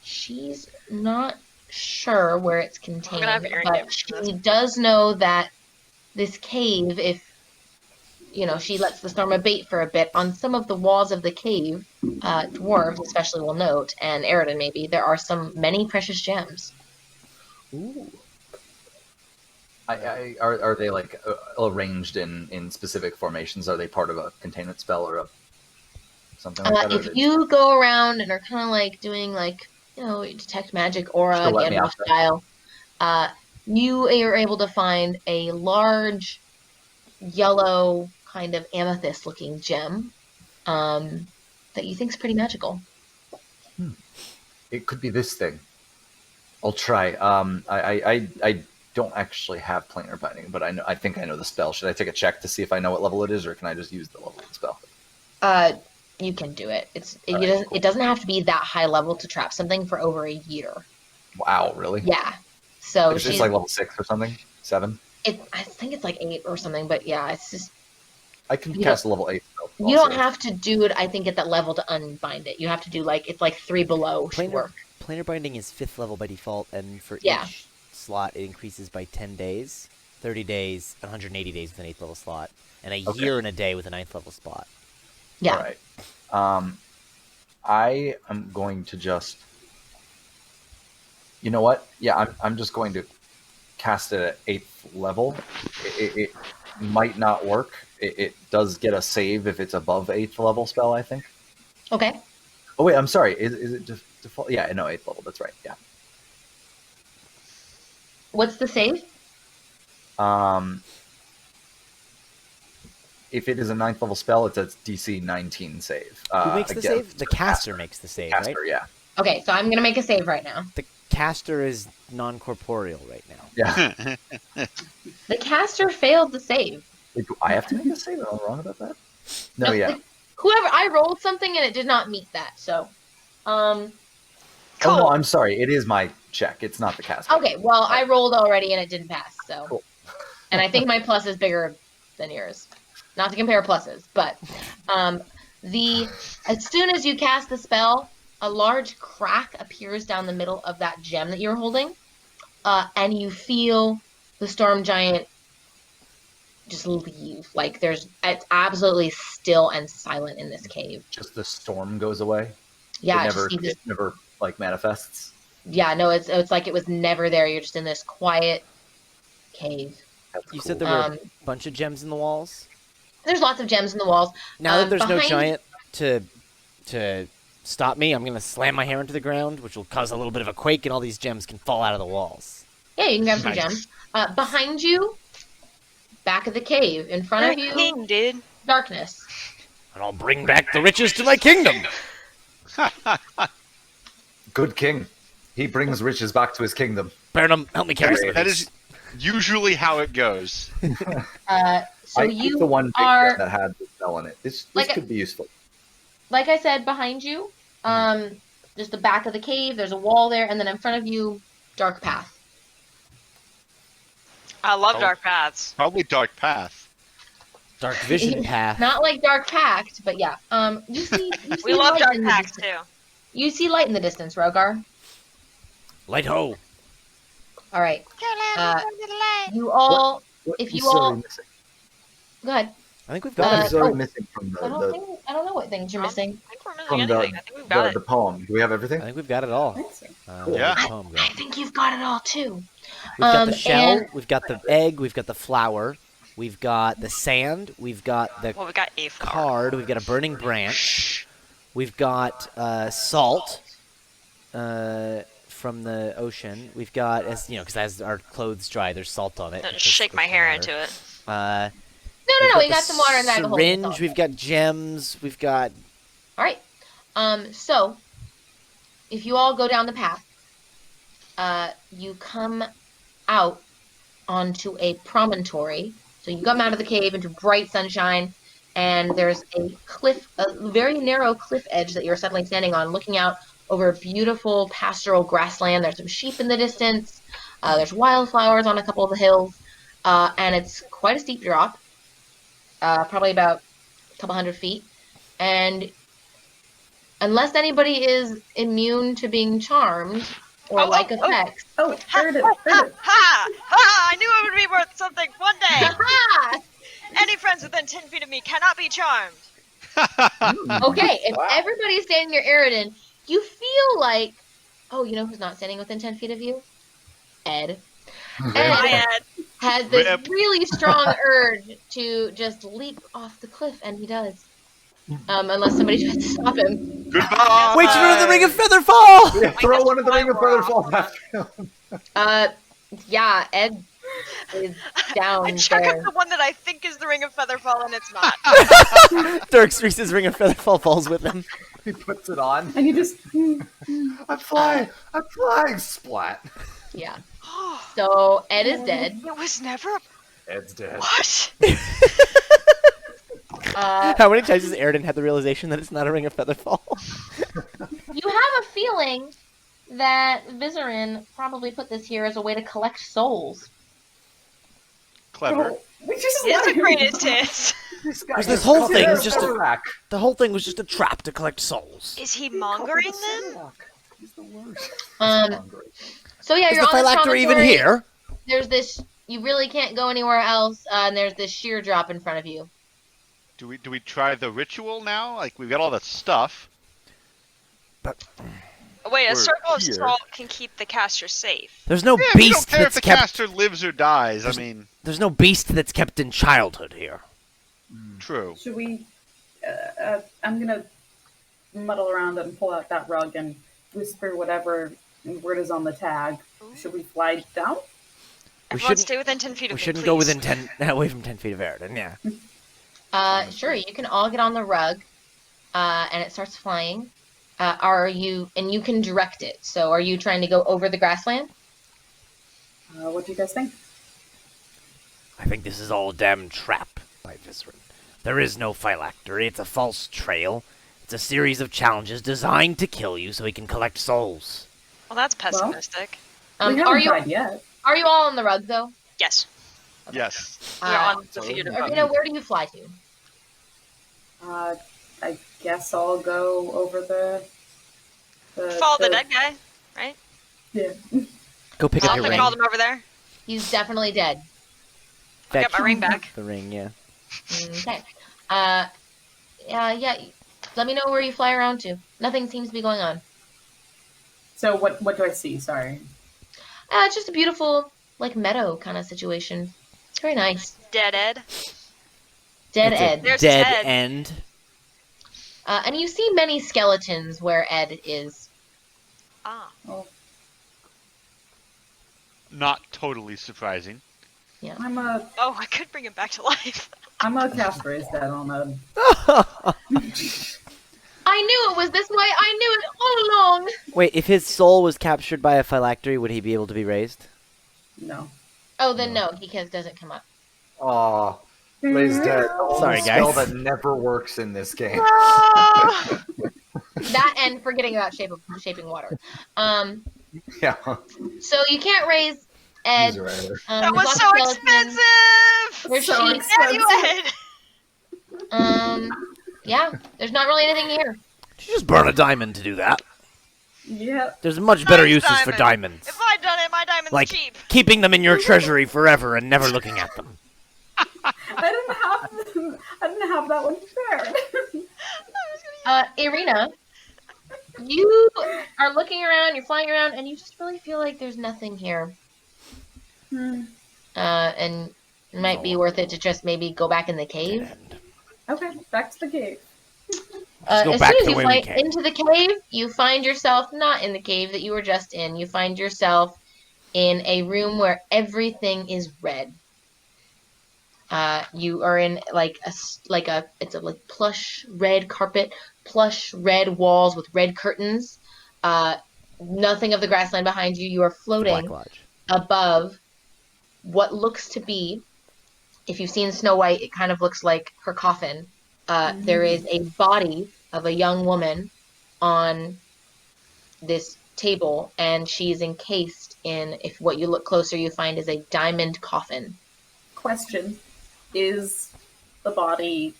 She's not sure where it's contained, have Erin but give she this. does know that this cave, if she lets the storm abate for a bit, on some of the walls of the cave, dwarves especially will note, and Eridan maybe, there are many precious gems. Ooh. Are they like arranged in specific formations? Are they part of a containment spell or something like that? If you go around and are kind of like doing like detect magic aura She'll let me Gandalf out there. style, You are able to find a large yellow kind of amethyst-looking gem that you think is pretty magical. It could be this thing. I'll try. I don't actually have planar binding, but I think I know the spell. Should I take a check to see if I know what level it is, or can I just use the level of the spell? You can do it. Cool. It doesn't have to be that high level to trap something for over a year. Wow, really? Yeah. So It's like level 6 or something? 7? I think it's like 8 or something, but yeah, it's just I can cast a level 8 spell. you don't have to do it. I think at that level to unbind it, you have to do it's like 3 below should work. Planar binding is 5th level by default, and for Yeah. each slot it increases by 10 days, 30 days, 180 days with an 8th level slot, and a year and a day with a 9th level spot. Yeah. All right. I am going to just. You know what? Yeah, I'm just going to cast it at 8th level. It might not work. It does get a save if it's above 8th level spell, I think. Okay. Oh wait, I'm sorry. Is it default? Yeah, no, 8th level. That's right. Yeah. What's the save? If it is a 9th level spell, it's a DC 19 save. Who makes the save? The caster makes the save, caster, right? Yeah. Okay, so I'm gonna make a save right now. The caster is non-corporeal right now. Yeah. The caster failed the save. Wait, do I have to make a save? Am I wrong about that? No, yeah. Whoever I rolled something and it did not meet that. So, Oh no, I'm sorry. It is my check. It's not the caster. okay. Well, I rolled already and it didn't pass. So, Cool. And I think my plus is bigger than yours. Not to compare pluses, but as soon as you cast the spell, a large crack appears down the middle of that gem that you're holding, and you feel the storm giant just leave. Like it's absolutely still and silent in this cave. Just the storm goes away. Yeah, It never like manifests. Yeah, no, it's like it was never there. You're just in this quiet cave. That's You cool. said there were a bunch of gems in the walls? There's lots of gems in the walls. Now that there's no behind- giant to stop me, I'm going to slam my hair into the ground, which will cause a little bit of a quake, and all these gems can fall out of the walls. Yeah, you can grab some Nice. gems. Behind you, back of the cave. In front of you, King, dude. darkness. And I'll bring back the riches to my kingdom! Good king. He brings riches back to his kingdom. Burnham, help me carry some of That these. is usually how it goes. So I you took the one big are, gem that had the spell in it. This could be useful. like I said, behind you, just the back of the cave. There's a wall there, and then in front of you, dark path. I love Oh. dark paths. Probably Dark Path. Dark vision path. Not like dark pact, but yeah. You see We love light dark in the packs distance. too. You see light in the distance, Rogar. Light ho! All right. You all, What if you pieces are all- we missing? go ahead. I think we've What got Uh, it. pieces are we oh. missing from I don't know what things you're missing. I think we're missing from anything. I think we've got the it. poem? Do we have everything? I think we've got it all. Thanks. Yeah. where's the poem go? I think you've got it all too. We've got the shell, and- we've got the egg, we've got the flower, we've got the sand, we've got the Well, we got a flower. card, we've got a burning branch, we've got salt from the ocean, we've got, because as our clothes dry, there's salt on it. Just because shake my there's hair water. into it. No, we the got some water in the bag of holding. syringe, we've got gems, we've got... All right. So if you all go down the path, you come out onto a promontory. So you come out of the cave into bright sunshine, and there's a cliff, a very narrow cliff edge that you're suddenly standing on, looking out over beautiful pastoral grassland. There's some sheep in the distance. There's wildflowers on a couple of the hills, and it's quite a steep drop, probably about a couple 100 feet. And unless anybody is immune to being charmed or effects, Oh, heard it. Ha! Ha! I knew it would be worth something one day! Aha! Any friends within 10 feet of me cannot be charmed. Okay, if Wow. everybody's standing near Eridan, you feel like, oh, you know who's not standing within 10 feet of you? Ed. Hi, Ed. Has this Rip. really strong urge to just leap off the cliff, and he does. Unless somebody tries to stop him. Goodbye. Wait, you know the ring of feather fall! Yeah, throw guess one of the my ring of feather world. fall after him. Yeah, Ed is down I chuck there. up the one that I think is the Ring of Featherfall, and it's not. Dirk Reese's ring of featherfall falls with him. He puts it on. And you just I'm flying. I'm flying. Splat. Yeah. So Ed is dead. It was never. Ed's dead. What? How many times has Airden had the realization that it's not a ring of featherfall? You have a feeling that Vizerin probably put this here as a way to collect souls. Clever. we just It's let a him greatest die. hit. This whole thing is just a. the whole thing was just a trap to collect souls. Is he mongering them? He's the worst. So yeah, Is you're the on this phylactery even promontory. here? There's this. You really can't go anywhere else, and there's this sheer drop in front of you. Do we try the ritual now? Like we've got all that stuff. But Wait, a We're circle of here. salt can keep the caster safe. there's no Yeah, we don't beast care if that's the kept. caster lives or dies. I mean, There's no beast that's kept in childhood here. true. Should we? I'm gonna muddle around and pull out that rug and whisper whatever word is on the tag. Should we fly down? We Everyone shouldn't. stay within 10 feet of We me, shouldn't please. go within 10 away from 10 feet of Airden. Yeah. Sure, you can all get on the rug, and it starts flying. Are you? And you can direct it. So, are you trying to go over the grassland? What do you guys think? I think this is all a damn trap by Vizerin. There is no phylactery. It's a false trail. It's a series of challenges designed to kill you so he can collect souls. Well, that's pessimistic. We haven't Are you? died yet. Are you all on the rug though? Yes. Yes. We're on the figurative. Arena, where do you fly to? I guess I'll go over the Follow the dead guy, right? Yeah. Go pick up I'll your pick ring. all them over there. He's definitely dead. I'll get Fetch my ring back. the ring, yeah. Okay. Yeah. Let me know where you fly around to. Nothing seems to be going on. So what do I see? Sorry. It's just a beautiful, like, meadow kind of situation. It's very nice. Dead Ed. Dead It's a Ed. There's dead Ted. end. And you see many skeletons where Ed is. Ah. Not totally surprising. I'm a Oh, I could bring him back to life. cast raise dead on a. I knew it was this way. I knew it all along. Wait, if his soul was captured by a phylactery, would he be able to be raised? No. Oh, then no, he doesn't come up. Aw. Raised dead. The only Sorry, spell guys. that never works in this game. Ah! That and forgetting about shaping water. Yeah. So you can't raise Ed. User error. That There's was lots so of skeletons. expensive! There's So sheep. Damn you, Ed! Yeah, there's not really anything here. You just burn a diamond to do that. Yeah. There's much better Nice uses for diamond. diamonds. If I'd done it, my diamond's Like cheap. keeping them in your treasury forever and never looking at them. I didn't have that one prepared. Irina, you are looking around, you're flying around, and you just really feel like there's nothing here. And it might be worth it to just maybe go back in the cave. Okay, back to the cave. go As back soon as the you way we fly came. into the cave, you find yourself not in the cave that you were just in. You find yourself in a room where everything is red. You are in it's a plush red carpet, plush red walls with red curtains. Nothing of the grassland behind you. You are floating Black Lodge. above what looks to be, if you've seen Snow White, it kind of looks like her coffin. There is a body of a young woman on this table, and she's encased in, if what you look closer you find is a diamond coffin. Question: is the body?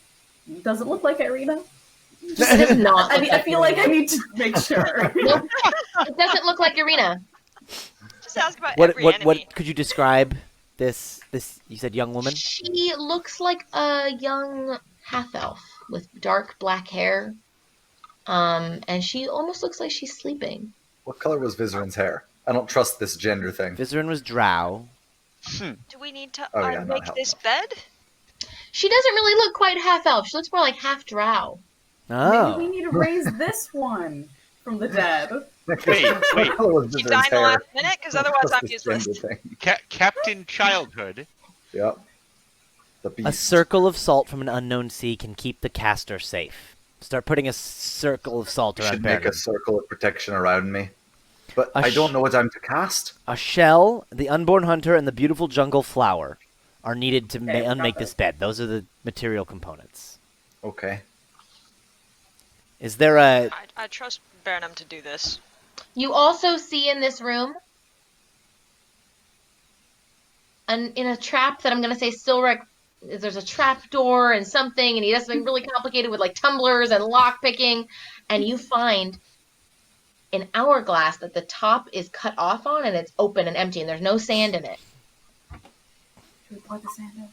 Does it look like Irina? It does not. I feel like I need to make sure. Nope. It doesn't look like Irina. Just ask about What every what enemy. what could you describe this you said young woman? She looks like a young half-elf with dark black hair. And she almost looks like she's sleeping. What color was Vizerin's hair? I don't trust this gender thing. Vizerin was drow. Do we need to Oh, yeah, make not this helpful. bed? She doesn't really look quite half-elf. She looks more like half-drow. Maybe we Oh. need to raise this one from the dead. Wait. What was Keep Vizarin's dying the hair? last minute, because otherwise That's I'm the useless. standard thing. Captain Childhood. Yep. The A beast. circle of salt from an unknown sea can keep the caster safe. Start putting a circle of salt You around should make a Baron. circle of protection around me. But A I don't sh- know what I'm to cast. A shell, the unborn hunter, and the beautiful jungle flower are needed to Okay, we got unmake those. this bed. Those are the material components. Okay. Is there a... I trust Burnham to do this. You also see in this room, in a trap that I'm going to say Silric, there's a trap door and something, and he does something really complicated with like tumblers and lock picking, and you find an hourglass that the top is cut off on, and it's open and empty, and there's no sand in it. Should we pour the sand in?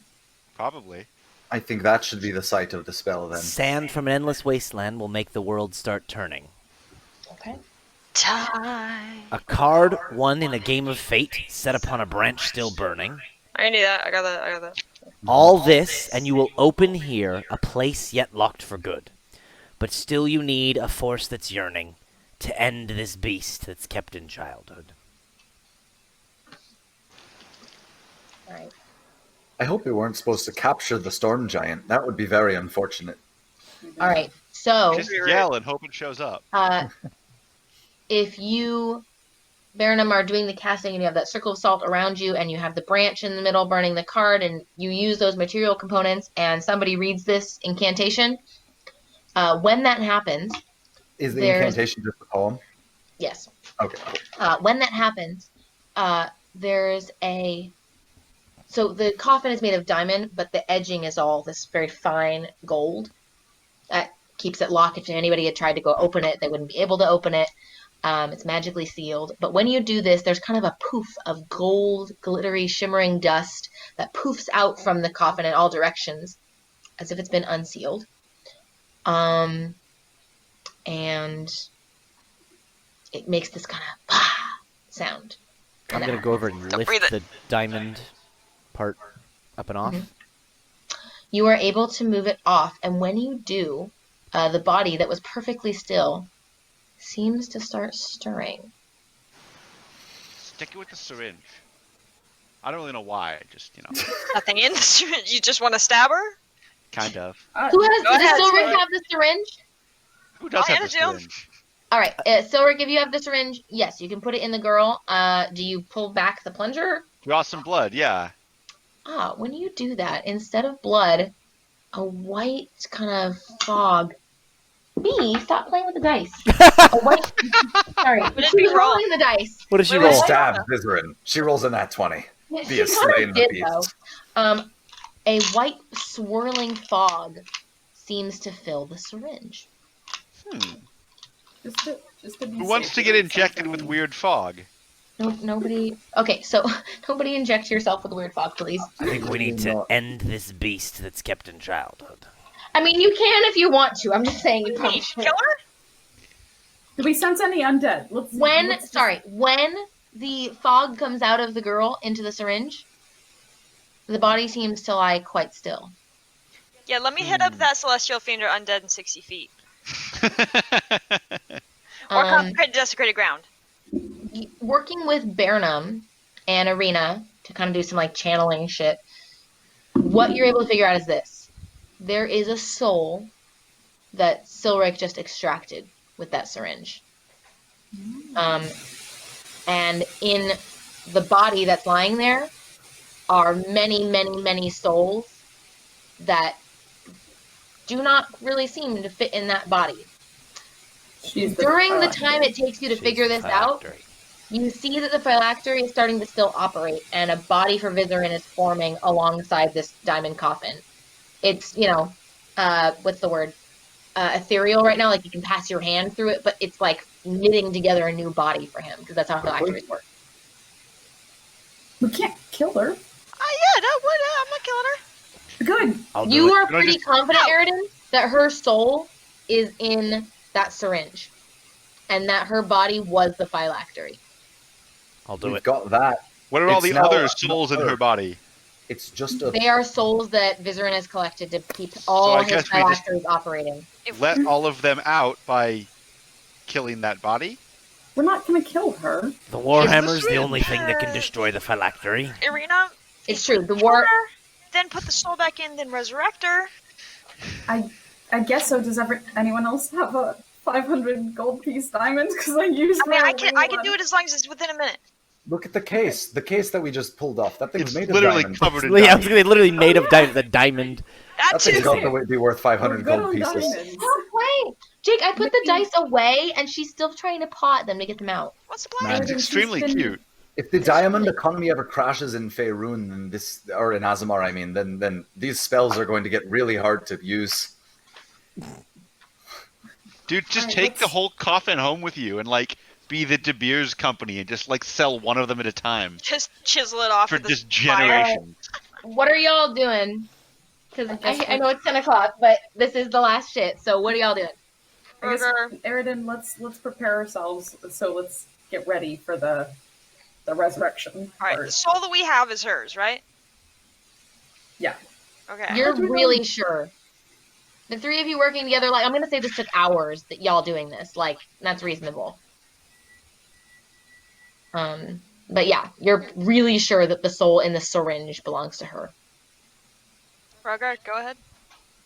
Probably. I think that should be the site of the spell then. Sand from an endless wasteland will make the world start turning. Okay. Time. A card won in a game of fate, set upon a branch still burning. I need that. I got that. All this, and you will open here a place yet locked for good. But still you need a force that's yearning to end this beast that's kept in childhood. All right. I hope we weren't supposed to capture the storm giant. That would be very unfortunate. All right. So, Just yell and hope it shows up. if you, Baranum, are doing the casting and you have that circle of salt around you and you have the branch in the middle burning the card and you use those material components and somebody reads this incantation, when that happens, Is the There's- incantation just a poem? yes, Okay. when that happens, there's a, so the coffin is made of diamond, but the edging is all this very fine gold. That keeps it locked. If anybody had tried to go open it, they wouldn't be able to open it. It's magically sealed. But when you do this, there's kind of a poof of gold, glittery, shimmering dust that poofs out from the coffin in all directions, as if it's been unsealed. And it makes this kind of sound. I'm going to go over and breathe lift it. the diamond part up and off. Mhm. You are able to move it off, and when you do, the body that was perfectly still seems to start stirring. Stick it with the syringe. I don't really know why. Just, Nothing in the syringe. You just want to stab her? kind of. Who has? Go ahead, Does Silric Silric. have the syringe? Who does I'll have the hand it to him. syringe? All right, Silric, if you have the syringe, yes, you can put it in the girl. Do you pull back the plunger? Draw some blood, yeah. When you do that, instead of blood, a white kind of fog. B, stop playing with the dice. A white. Sorry, did she's we roll? rolling the dice. What does she Wait, roll? wait, wait. Stab Vizarin. She rolls a nat 20. Yeah, Be a she kinda slain the did, beast. though. A white swirling fog seems to fill the syringe. Just to be Who wants safe, to get we injected with something- weird fog? Nobody. Okay, so nobody inject yourself with weird fog, please. I think we need to Not- end this beast that's kept in childhood. I mean, you can if you want to. I'm just saying you probably Wait, should. kill her? Do we sense any undead? When let's just- when the fog comes out of the girl into the syringe, the body seems to lie quite still. Yeah, let me hit up that celestial fiend or undead in 60 feet. Or Um, consecrated desecrated ground. Working with Burnham and Arena to kind of do some like channeling shit, what you're able to figure out is this: there is a soul that Silric just extracted with that syringe. And in the body that's lying there are many, many, many souls that do not really seem to fit in that body. She's During the time it takes you to She's figure this out, phylactery. you see that the phylactery is starting to still operate, and a body for Vizarin is forming alongside this diamond coffin. It's, what's the word? Ethereal right now, like you can pass your hand through it, but it's like knitting together a new body for him, because that's how phylacteries work. We can't kill her. Yeah, no, what? I'm not killing her. Good. I'll do You it. are Can I pretty just- confident, No. Eridan, that her soul is in that syringe, and that her body was the phylactery. I'll do We've it. got that. What are all It's the now other not souls in her. her body? It's just a. They are souls that Vizarin has collected to keep all I his guess we just- phylacteries operating. If Let all of them out by killing that body? We're not gonna kill her. The Warhammer's Is this the only thing that can destroy the phylactery. Irina, It's true. The kill war. her, then put the soul back in, then resurrect her. I guess so. Does anyone else have a 500 gold piece diamond? Because I used. I mean, my I can only do one. it as long as it's within a minute. Look at the case that we just pulled off. That thing's It's made literally of diamonds. covered in Yeah, I was diamonds. gonna say, literally made of the diamond. That That thing's too. got to be worth We're 500 good gold on pieces. diamonds. Stop playing. Jake, I put the dice away, and she's still trying to pot them to get them out. What's the plan? Man. It's extremely cute. If the diamond economy ever crashes in Faerun, then or in Azamar, I mean, then these spells are going to get really hard to use. Dude, just Alright, take the let's- whole coffin home with you and like be the De Beers company and just like sell one of them at a time Just chisel it off for with the just fire. generations. What are y'all doing? Because I guess I know it's 10 o'clock, but this is the last shit. So what are y'all doing? I guess, Burger. Eridan, let's prepare ourselves. So let's get ready for the resurrection. All right, the first. soul that we have is hers, right? Yeah. Okay. You're How'd you know? really sure. The three of you working together, like, I'm going to say this took hours that y'all doing this. Like, that's reasonable. But yeah, you're really sure that the soul in the syringe belongs to her. Burger, go ahead.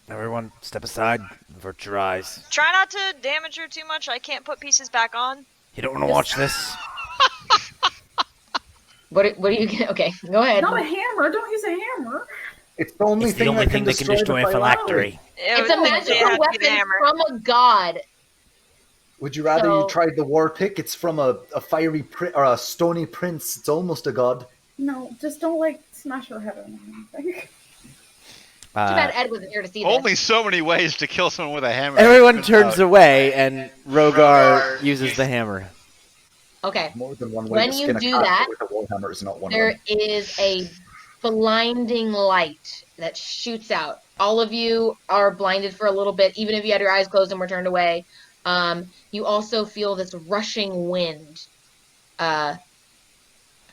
Everyone, step aside. Avert your eyes. Try not to damage her too much. I can't put pieces back on. You don't want to watch this. What are you going to... Okay, go ahead. Not a hammer. Don't use a hammer. It's the only It's the only thing that can destroy a phylactery. It's a magical weapon from a god. Would you rather So- you tried the war pick? It's from a fiery or a stony prince. It's almost a god. No, just don't like smash her head on anything. Too bad Ed wasn't here to see this. Only so many ways to kill someone with a hammer. Everyone turns away, and Rogar uses the hammer. Okay. More than one way When to you skin a do cat that, with a warhammer is not one There of them. is a blinding light that shoots out. All of you are blinded for a little bit, even if you had your eyes closed and were turned away. You also feel this rushing wind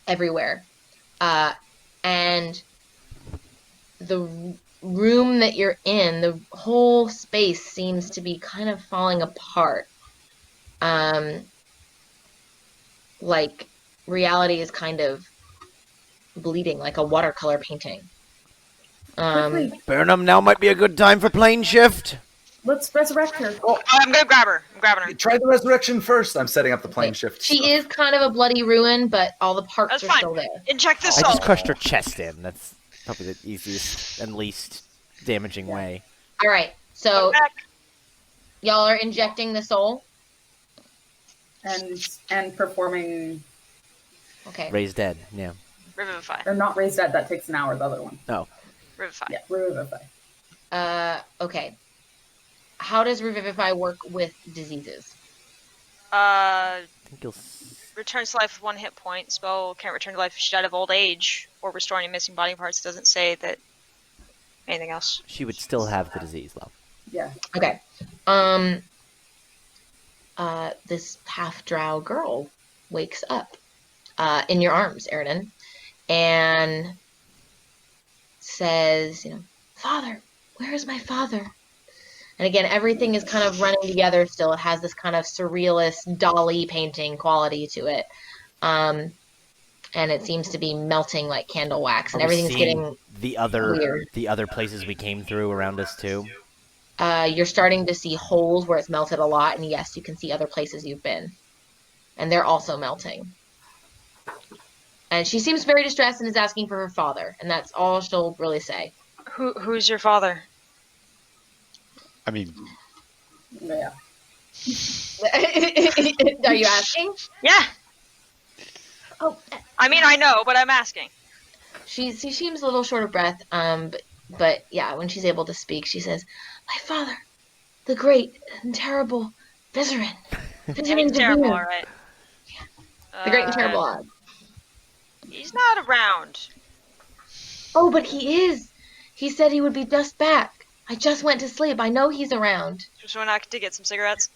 everywhere. And the room that you're in, the whole space seems to be kind of falling apart. Like reality is kind of bleeding, like a watercolor painting. Quickly, Burnham, now might be a good time for plane shift. let's resurrect her. Oh, I'm gonna grab her. I'm grabbing her. Try the resurrection first. I'm setting up the plane Okay. shift. She stuff. is kind of a bloody ruin, but all the parts That's are fine. still there. Inject the I soul. just crushed her chest in. That's probably the easiest and least damaging way. All right, so Come back. y'all are injecting the soul. And performing, Okay. Raised dead, yeah. Revivify. or not raised dead. That takes an hour. The other one. Revivify. Yeah, revivify. Okay. How does Revivify work with diseases? I think you'll... Returns to life with 1 hit point. Spell can't return to life if she died of old age or restore any missing body parts. Doesn't say that anything else. She would still have the disease, though. Yeah. Okay. This half-drow girl wakes up in your arms, Eridan, and says, Father, where is my father? And again, everything is kind of running together still. It has this kind of surrealist Dali painting quality to it. And it seems to be melting like candle wax, and Are we everything's seeing getting the weird. other places we came through around us too? You're starting to see holes where it's melted a lot, and yes, you can see other places you've been. And they're also melting. And she seems very distressed and is asking for her father, and that's all she'll really say. Who's your father? I mean, Yeah. Are you asking? Yeah. Oh, I mean, I know, but I'm asking. she seems a little short of breath, but yeah, when she's able to speak, she says, "My father, the great and terrible Vizerin. Vizerin He's terrible, Daboon. alright. The great and terrible odd. He's not around. Oh, but he is. He said he would be just back. I just went to sleep. I know he's around. Just went out to get some cigarettes.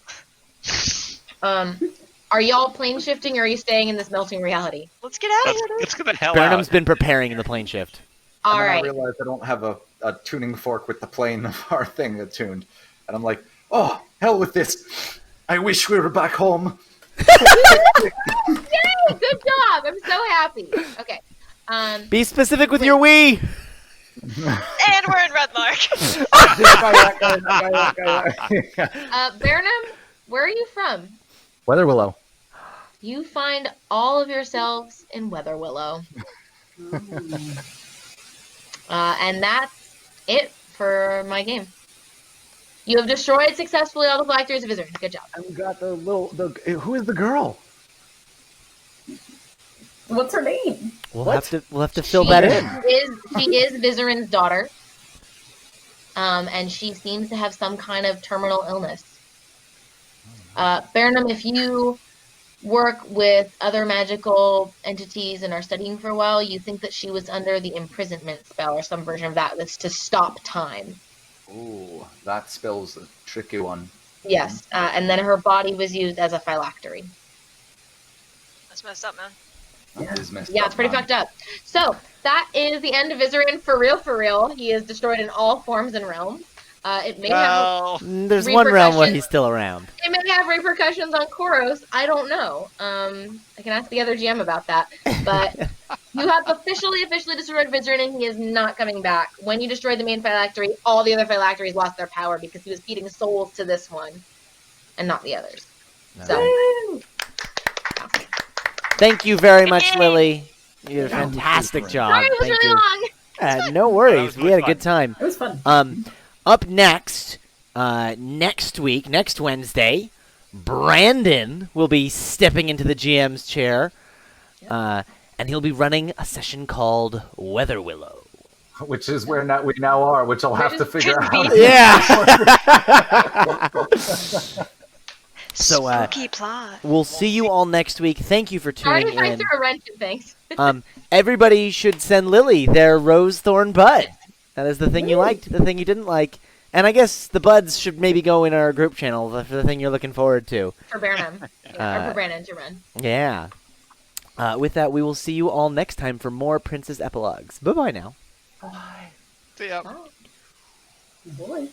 Are y'all plane shifting, or are you staying in this melting reality? Let's get out of here. let's get the hell Burnham's out. been preparing in the plane shift. All and then right. I realize I don't have a tuning fork with the plane of our thing attuned. And I'm like, oh, hell with this. I wish we were back home. Yay! Good job. I'm so happy. Okay. Be specific with your we. And we're in Redlark. Burnham, where are you from? Weather Willow. You find all of yourselves in Weather Willow. And that's it for my game. You have destroyed successfully all the phylacteries of Vizarin. Good job. And we got who is the girl? What's her name? We'll have to fill that in. She is Vizarin's daughter. And she seems to have some kind of terminal illness. Burnham, if you work with other magical entities and are studying for a while, you think that she was under the imprisonment spell or some version of that that's to stop time. Ooh, that spell's a tricky one. Yes, and then her body was used as a phylactery. That's messed up, man. That is messed Yeah, up, it's pretty man. fucked up. So, that is the end of Vizarin for real, for real. He is destroyed in all forms and realms. It may have... There's one realm where he's still around. It may have repercussions on Koros. I don't know. I can ask the other GM about that. But you have officially destroyed Vizarin, and he is not coming back. When you destroyed the main phylactery, all the other phylacteries lost their power because he was feeding souls to this one and not the others. No. So, Thank you very much, Yay! Lily. You did a fantastic job. sorry it was Thank really you. long. No worries. That was We had a really good time. It was fun. Up next, next Wednesday, Brandon will be stepping into the GM's chair, and he'll be running a session called Weather Willow. Which is where we now are, which I'll have to figure out. Yeah. So, Spooky plot. we'll see you all next week. Thank you for Sorry tuning if I in. threw a wrench in things. Everybody should send Lily their rose thorn bud. That is the thing you liked, the thing you didn't like. And I guess the buds should maybe go in our group channel for the thing you're looking forward to. For Burnham. Yeah, or for Brandon to run. Yeah. With that, we will see you all next time for more Princes Epilogues. Bye-bye now. See ya. Boy.